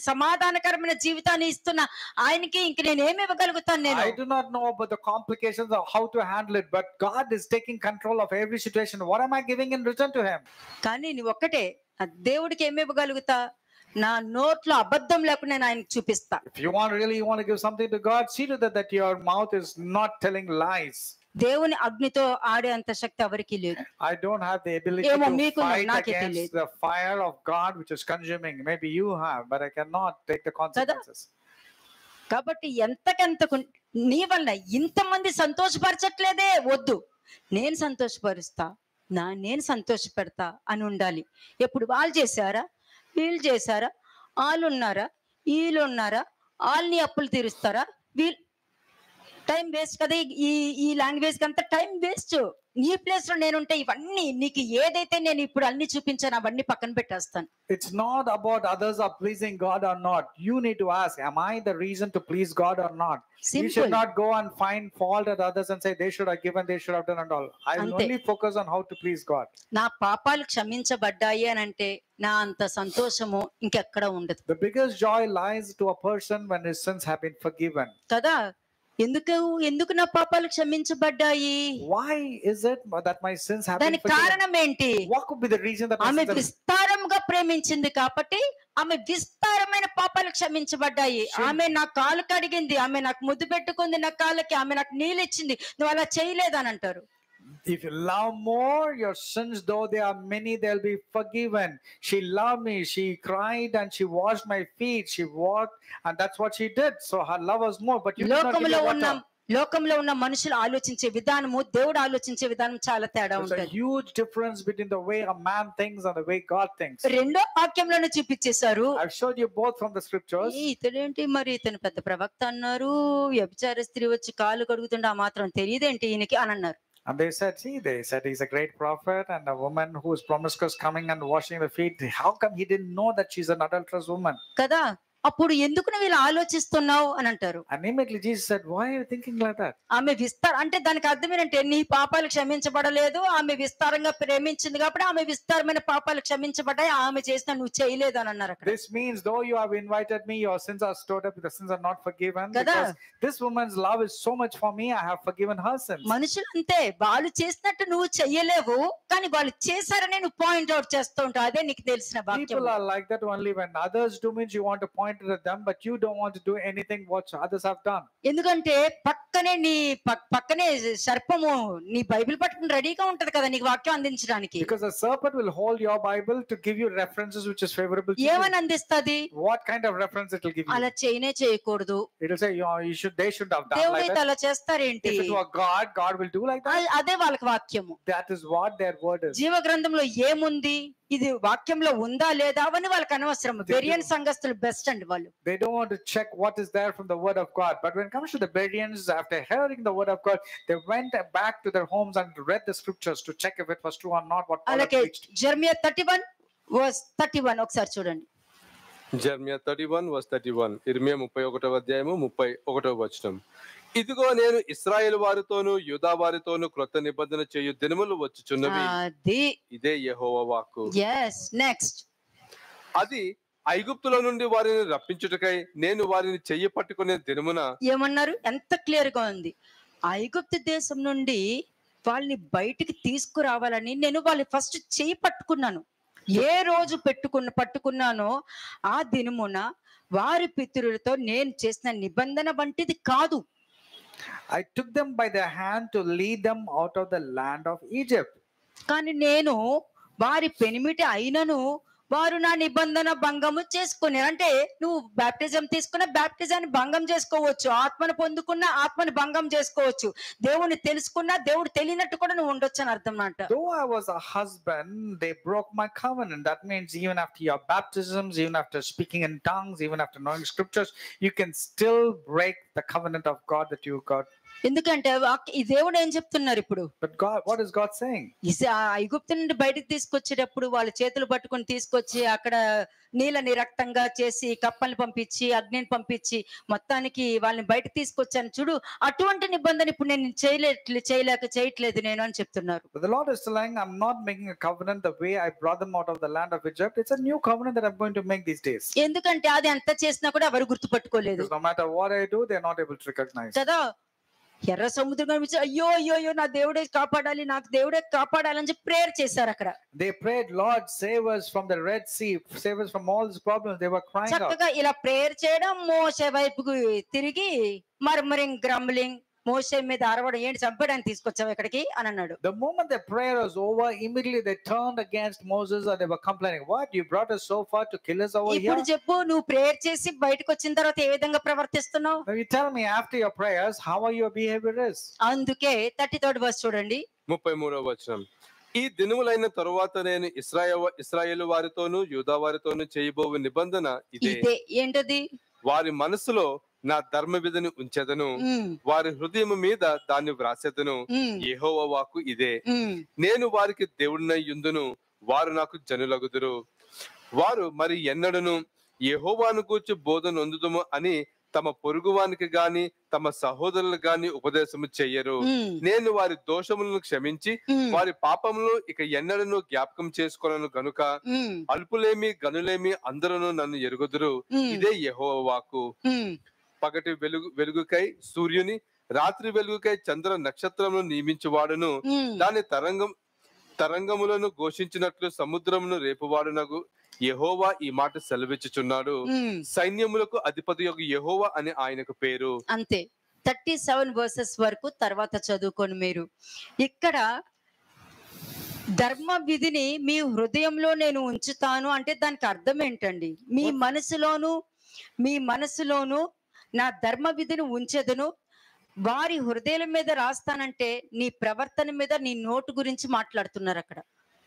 సమాధానకరమైన జీవితాన్ని ఇస్తున్న ఆయనకి ఇంక నేను ఏమి ఇవ్వగలుగుతాను? నేను I do not know about the complications of how to handle it, but God is taking control of every situation. What am I giving in return to him? కానీ నీ ఒక్కటే, ఆ దేవుడికి ఏమి ఇవ్వగలుగుతా? నా నోట్లో అబద్ధం లేకుండా నేను ఆయనకు చూపిస్తా. If you really want to give something to God, see to that your mouth is not telling lies. దేవుని అగ్నితో ఆడే అంత శక్తి ఎవరికి లేదు. I don't have the ability ఏమో to మీకు fight నాకే against తెలియదు. the fire of God which is consuming. Maybe you have, but I cannot take the consequences. కాబట్టి ఎంతకెంతకు నీ వల్ల ఇంతమంది సంతోషపరచట్లేదే, వద్దు, నేను సంతోషపరుస్తా, నేను సంతోషపెడతా అని ఉండాలి. ఎప్పుడు వాళ్ళు చేశారా, వీళ్ళు చేశారా, వాళ్ళు ఉన్నారా, వీళ్ళు ఉన్నారా, వాళ్ళని అప్పులు తీరుస్తారా, వీళ్ళు టైం వేస్ట్ కదా. ఈ లాంగ్వేజ్ కి అంతా టైం వేస్ట్. నీ ప్లేస్ లో నేనుంటే ఇవన్నీ నీకు ఏదైతే నేను ఇప్పుడు అన్ని చూపించాను అవన్నీ పక్కన పెట్టేస్తాను. It's not about others are pleasing God or not. You need to ask, am I the reason to please God or not? Simple. You should not go and find fault at others and say they should have given, they should have done and all. I will Ante. only focus on how to please God. నా పాపాలు క్షమించబడ్డాయి అని అంటే నా అంత సంతోషము ఇంకెక్కడ ఉండదు The biggest joy lies to a person when his sins have been forgiven. కదా. ఎందుకు నా పాపాలు క్షమించబడ్డాయి? Why is it that my sins have been దానికి forgiven? కారణం ఏంటి? What could be the reason that my ఆమె sins have... విస్తారంగా ప్రేమించింది కాబట్టి ఆమె విస్తారమైన పాపాలు క్షమించబడ్డాయి. ఆమె నా కాలు కడిగింది, ఆమె నాకు ముద్దు పెట్టుకుంది నా కాళ్ళకి, ఆమె నాకు నీళ్ళు ఇచ్చింది, నువ్వు అలా చేయలేదని అంటారు. If you love more, your sins, though they are many, they'll be forgiven. She loved me, she cried and she washed my feet, she walked, and that's what she did. So her love was more, but you did not give లోకములో her ఉన్న water. లోకంలో ఉన్న మనుషులు ఆలోచించే విధానము దేవుడు ఆలోచించే విధానం చాలా తేడా There's a ఉంటుంది. huge difference between the way a man thinks and the way God thinks. రెండో వాక్యంలోనే చూపించేశారు. I've showed you both from the scriptures. ఇతడేంటి మరి ఇతను పెద్ద ప్రవక్త అన్నారు, వ్యభిచార స్త్రీ వచ్చి కాళ్ళు కడుగుతుంటే ఆ మాత్రం తెలియదేంటి ఈయనకి అని అన్నారు. And they said he's a great prophet, and a woman who is promiscuous coming and washing the feet. How come he didn't know that she's an adulterous woman? కదా, అప్పుడు ఎందుకు నువ్వు ఇలా ఆలోచిస్తున్నావు అని అంటారు. And immediately Jesus said, why are you thinking like that? ఆమె అంటే దానికి అర్థం ఏంటంటే నీ పాపాలు క్షమించబడలేదు, ఆమె విస్తారంగా ప్రేమించింది కాబట్టి ఆమె విస్తారమైన పాపాలు క్షమించబడ్డాయి, ఆమె చేసిన నువ్వు చేయలేదు అని అన్నారు అక్కడ. This means though you have invited me, your sins are stored up, the sins are not forgiven. Kada. Because this woman's love is so much for me, I have forgiven her sins. మనుషులు అంతే, వాళ్ళు చేసినట్టు నువ్వు చెయ్యలేవు, కానీ వాళ్ళు చేశారని నువ్వు point out చేస్తూ ఉంటావు. అదే నీకు తెలిసిన వాక్యం. People are like that only when others do means you want to point it at them, but you don't want to do anything what others have done. ఎందుకంటే పక్కనే సర్పము నీ బైబిల్ పట్టుకుని రెడీగా ఉంటది కదా నీకు వాక్యం అందించడానికి. Because the serpent will hold your Bible to give you references which is favorable to you. ఏమని అందిస్తది? What kind of reference it will give you? అలా చేయకూడదు. It will say they should have done like దేవుడైతే that. అలా చేస్తారేంటి? If it were God will do like that. అదే వాళ్ళకి వాక్యము. That is what their word is. జీవ గ్రంథంలో ఏముంది, ఇది వాక్యంలో ఉందా లేదా అని వాళ్ళకి అనవసరం. బెరియన్ సంఘస్థులు బెస్ట్ అండి వాళ్ళు. They don't want to check what is there from the word of God. But when it comes to the Bereans, after hearing the word of God, they went back to their homes and read the scriptures to check if it was true or not what Paul had అలాగే preached. Jeremiah 31:31 ఒకసారి చూడండి. Jeremiah 31:31, ఇర్మియా 31వ అధ్యాయము 31వ వచనం. ఇదిగో నేను ఇశ్రాయేలు వారితోను యూదా వారితోను క్రొత్త నిబంధన చేయు దినములు వచ్చుచున్నవి, అది ఇదే యెహోవా వాక్కు. yes next అది ఐగుప్తుల నుండి వారిని రప్పించుటకై నేను వారిని చెయ్యి పట్టుకునే దినమున. ఏమన్నారు? ఎంత క్లియర్ గా ఉంది. ఐగుప్తు దేశం నుండి వాళ్ళని బయటికి తీసుకురావాలని నేను వాళ్ళు ఫస్ట్ చెయ్యి పట్టుకున్నాను. ఏ రోజు పట్టుకున్నానో ఆ దినమున వారి పితరులతో నేను చేసిన నిబంధన వంటిది కాదు. I took them by the hand to lead them out of the land of Egypt. కానీ నేను వారి పెనిమిటి అయినను వారు నా నిబంధన భంగము చేసుకుని. అంటే నువ్వు బాప్టిజం తీసుకున్న బాప్టిజాన్ని భంగం చేసుకోవచ్చు, ఆత్మను పొందుకున్న ఆత్మని భంగం చేసుకోవచ్చు, దేవుని తెలుసుకున్నా దేవుడు తెలియనట్టు కూడా నువ్వు ఉండొచ్చు అని అర్థం అంట. Though I was a husband, they broke my covenant. That means even after your baptisms, even after speaking in tongues, even after knowing scriptures, you can still break the covenant of God that you got. ఎందుకంటే ఈ దేవుడు ఏం చెప్తున్నారు ఇప్పుడు? But God, what is God saying? ఐగుప్తు నుండి బయటకు తీసుకొచ్చేటప్పుడు వాళ్ళ చేతులు పట్టుకొని తీసుకొచ్చి అక్కడ నీళ్ళని రక్తంగా చేసి కప్పల్ని పంపించి అగ్నిని పంపించి మొత్తానికి వాళ్ళని బయటకు తీసుకొచ్చాను చూడు, అటువంటి నిబంధన ఇప్పుడు నేను చేయట్లేదు నేను అని చెప్తున్నారు. But the Lord is telling, I'm not making a covenant the way I brought them out of the land of Egypt. It's a new covenant that I'm going to make these days. ఎందుకంటే అది ఎంత చేసినా కూడా ఎవరు గుర్తుపట్టుకోలేదు. Because no matter what I do, they're not able to recognize. కదా, ఎర్ర సముద్రం కనిపించి అయ్యో నా దేవుడే కాపాడాలి, నాకు దేవుడే కాపాడాలని చెప్పి ప్రేయర్ చేశారు అక్కడ. They prayed, Lord, save us from the Red Sea, save us from all these problems. They were crying out. చక్కగా ఇలా ప్రేయర్ చేయడం, మోషే వైపుకు తిరిగి మర్మరింగ్ గ్రంబ్లింగ్, మోషే మీద అరవడం, ఏంటి చంపడానికి తీసుకొచ్చావు ఇక్కడికి అని అన్నాడు. The moment the prayer was over, immediately they turned against Moses and they were complaining, what, you brought us so far to kill us over here? ఇప్పుడు చెప్పు, నువ్వు ప్రేయర్ చేసి బయటకు వచ్చిన తర్వాత ఏ విధంగా ప్రవర్తిస్తున్నావు? Now you tell me, after your prayers, how are your behavior is? అందుకే 33rd verse చూడండి. 33వ వచనం. ఈ దినములైన తరువాత నేను ఇశ్రాయేలు వారితోను యూదా వారితోను చేయబోవు నిబంధన ఇదే. ఏంటది? వారి మనసులో నా ధర్మ విధిని ఉంచెదను, వారి హృదయం మీద దాన్ని వ్రాసెదను, యెహోవా వాక్కు ఇదే. నేను వారికి దేవుడినై యుందును, వారు నాకు జనులగుదురు. వారు మరి ఎన్నడను యెహోవాను గూర్చి బోధన నొందుదుము అని తమ పొరుగువానికి గాని తమ సహోదరులకు గాని ఉపదేశము చెయ్యరు. నేను వారి దోషములను క్షమించి వారి పాపములను ఇక ఎన్నడను జ్ఞాపకం చేసుకొనను గనుక అల్పులేమి గనులేమి అందరూ నన్ను ఎరుగుదురు, ఇదే యెహోవా వాక్కు. పగటి వెలుగుకై సూర్యుని, రాత్రి వెలుగుకై చంద్ర నక్షత్రములను నియమించువాడును, దాని తరంగములను ఘోషించినట్లు సముద్రమును రేపువాడునగు యెహోవా ఈ మాట సెలవిచ్చుచున్నాడు. సైన్యములకు అధిపతి యొక్క యెహోవా అని ఆయనకు పేరు. అంతే. 37 verses వరకు తర్వాత చదువుకోండి మీరు. ఇక్కడ ధర్మ విధిని మీ హృదయంలో నేను ఉంచుతాను అంటే దానికి అర్థం ఏంటండి? మీ మనసులోను నా ధర్మ విధిని ఉంచెదను, వారి హృదయాల మీద రాస్తానంటే నీ ప్రవర్తన మీద నీ నోటు గురించి మాట్లాడుతున్నారు అక్కడ.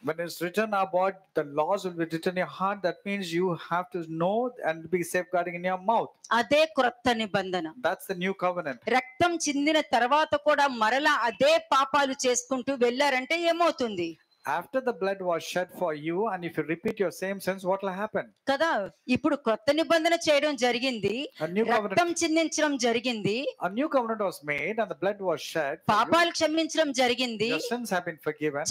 When it's written about the laws will be written in your heart, that means you have to know and be safeguarding in your mouth. అదే క్రొత్త నిబంధన. That's the new covenant. రక్తం చిందిన తర్వాత కూడా మరలా అదే పాపాలు చేసుకుంటూ వెళ్ళారంటే ఏమవుతుంది After the blood was shed for you, and if you repeat your same sins, what will happen? కదా? ఇప్పుడు కొత్త నిబంధన చేయడం జరిగింది, A new రక్తం covenant, చిందించడం జరిగింది, a new covenant was made, and the blood was shed for you. పాపాలు క్షమించడం జరిగింది, Your sins have been forgiven,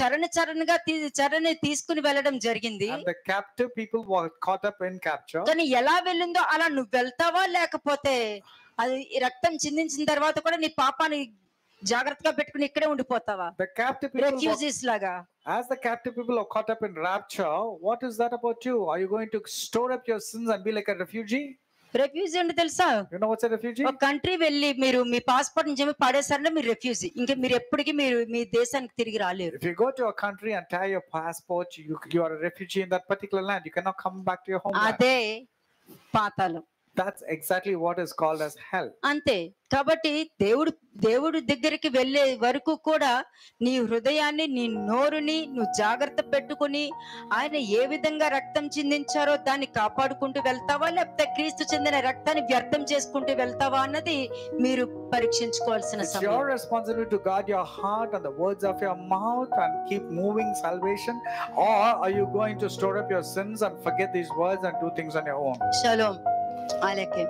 Charani తీసుకుని వెళ్ళడం జరిగింది. and the captive people were caught up in capture. కానీ ఎలా వెళ్ళిందో అలా నువ్వు వెళ్తావా, లేకపోతే అది రక్తం చిందించిన తర్వాత కూడా నీ పాపాన్ని జాగ్రత్తగా పెట్టుకుని ఇక్కడే ఉండిపోతావా? The captive people were, refugees లాగా. as the captive people are caught up in rapture, what is that about you? Are you going to store up your sins and be like a refugee? Refugee అంటే తెలుసా? You know what's a refugee? ఒక country వెళ్ళి మీరు మీ passport నుంచి పడేసారంటే మీరు refugee, ఇంకా మీరు ఎప్పటికీ మీరు మీ దేశానికి తిరిగి రాలేరు. If you go to a country and tie your passport, you are a refugee in that particular land. You cannot come back to your homeland. అదే పాతాళం. That's exactly what is called as hell. అంతే. కాబట్టి దేవుడు దగ్గరికి వెళ్ళే వరకు కూడా నీ హృదయాన్ని, నీ నోరుని నువ్వు జాగ్రత్త పెట్టుకుని ఆయన ఏ విధంగా రక్తం చిందించారో దాన్ని కాపాడుకుంటూ వెళ్తావా, లేకపోతే క్రీస్తు చెందిన రక్తాన్ని వ్యర్థం చేసుకుంటూ వెళ్తావా అన్నది మీరు పరీక్షించుకోవాల్సిన It's సమయం. your responsibility to guard your heart and the words of your mouth and keep moving salvation, or are you going to store up your sins and forget these words and do things on your own? షలోమ్. ఆలకే.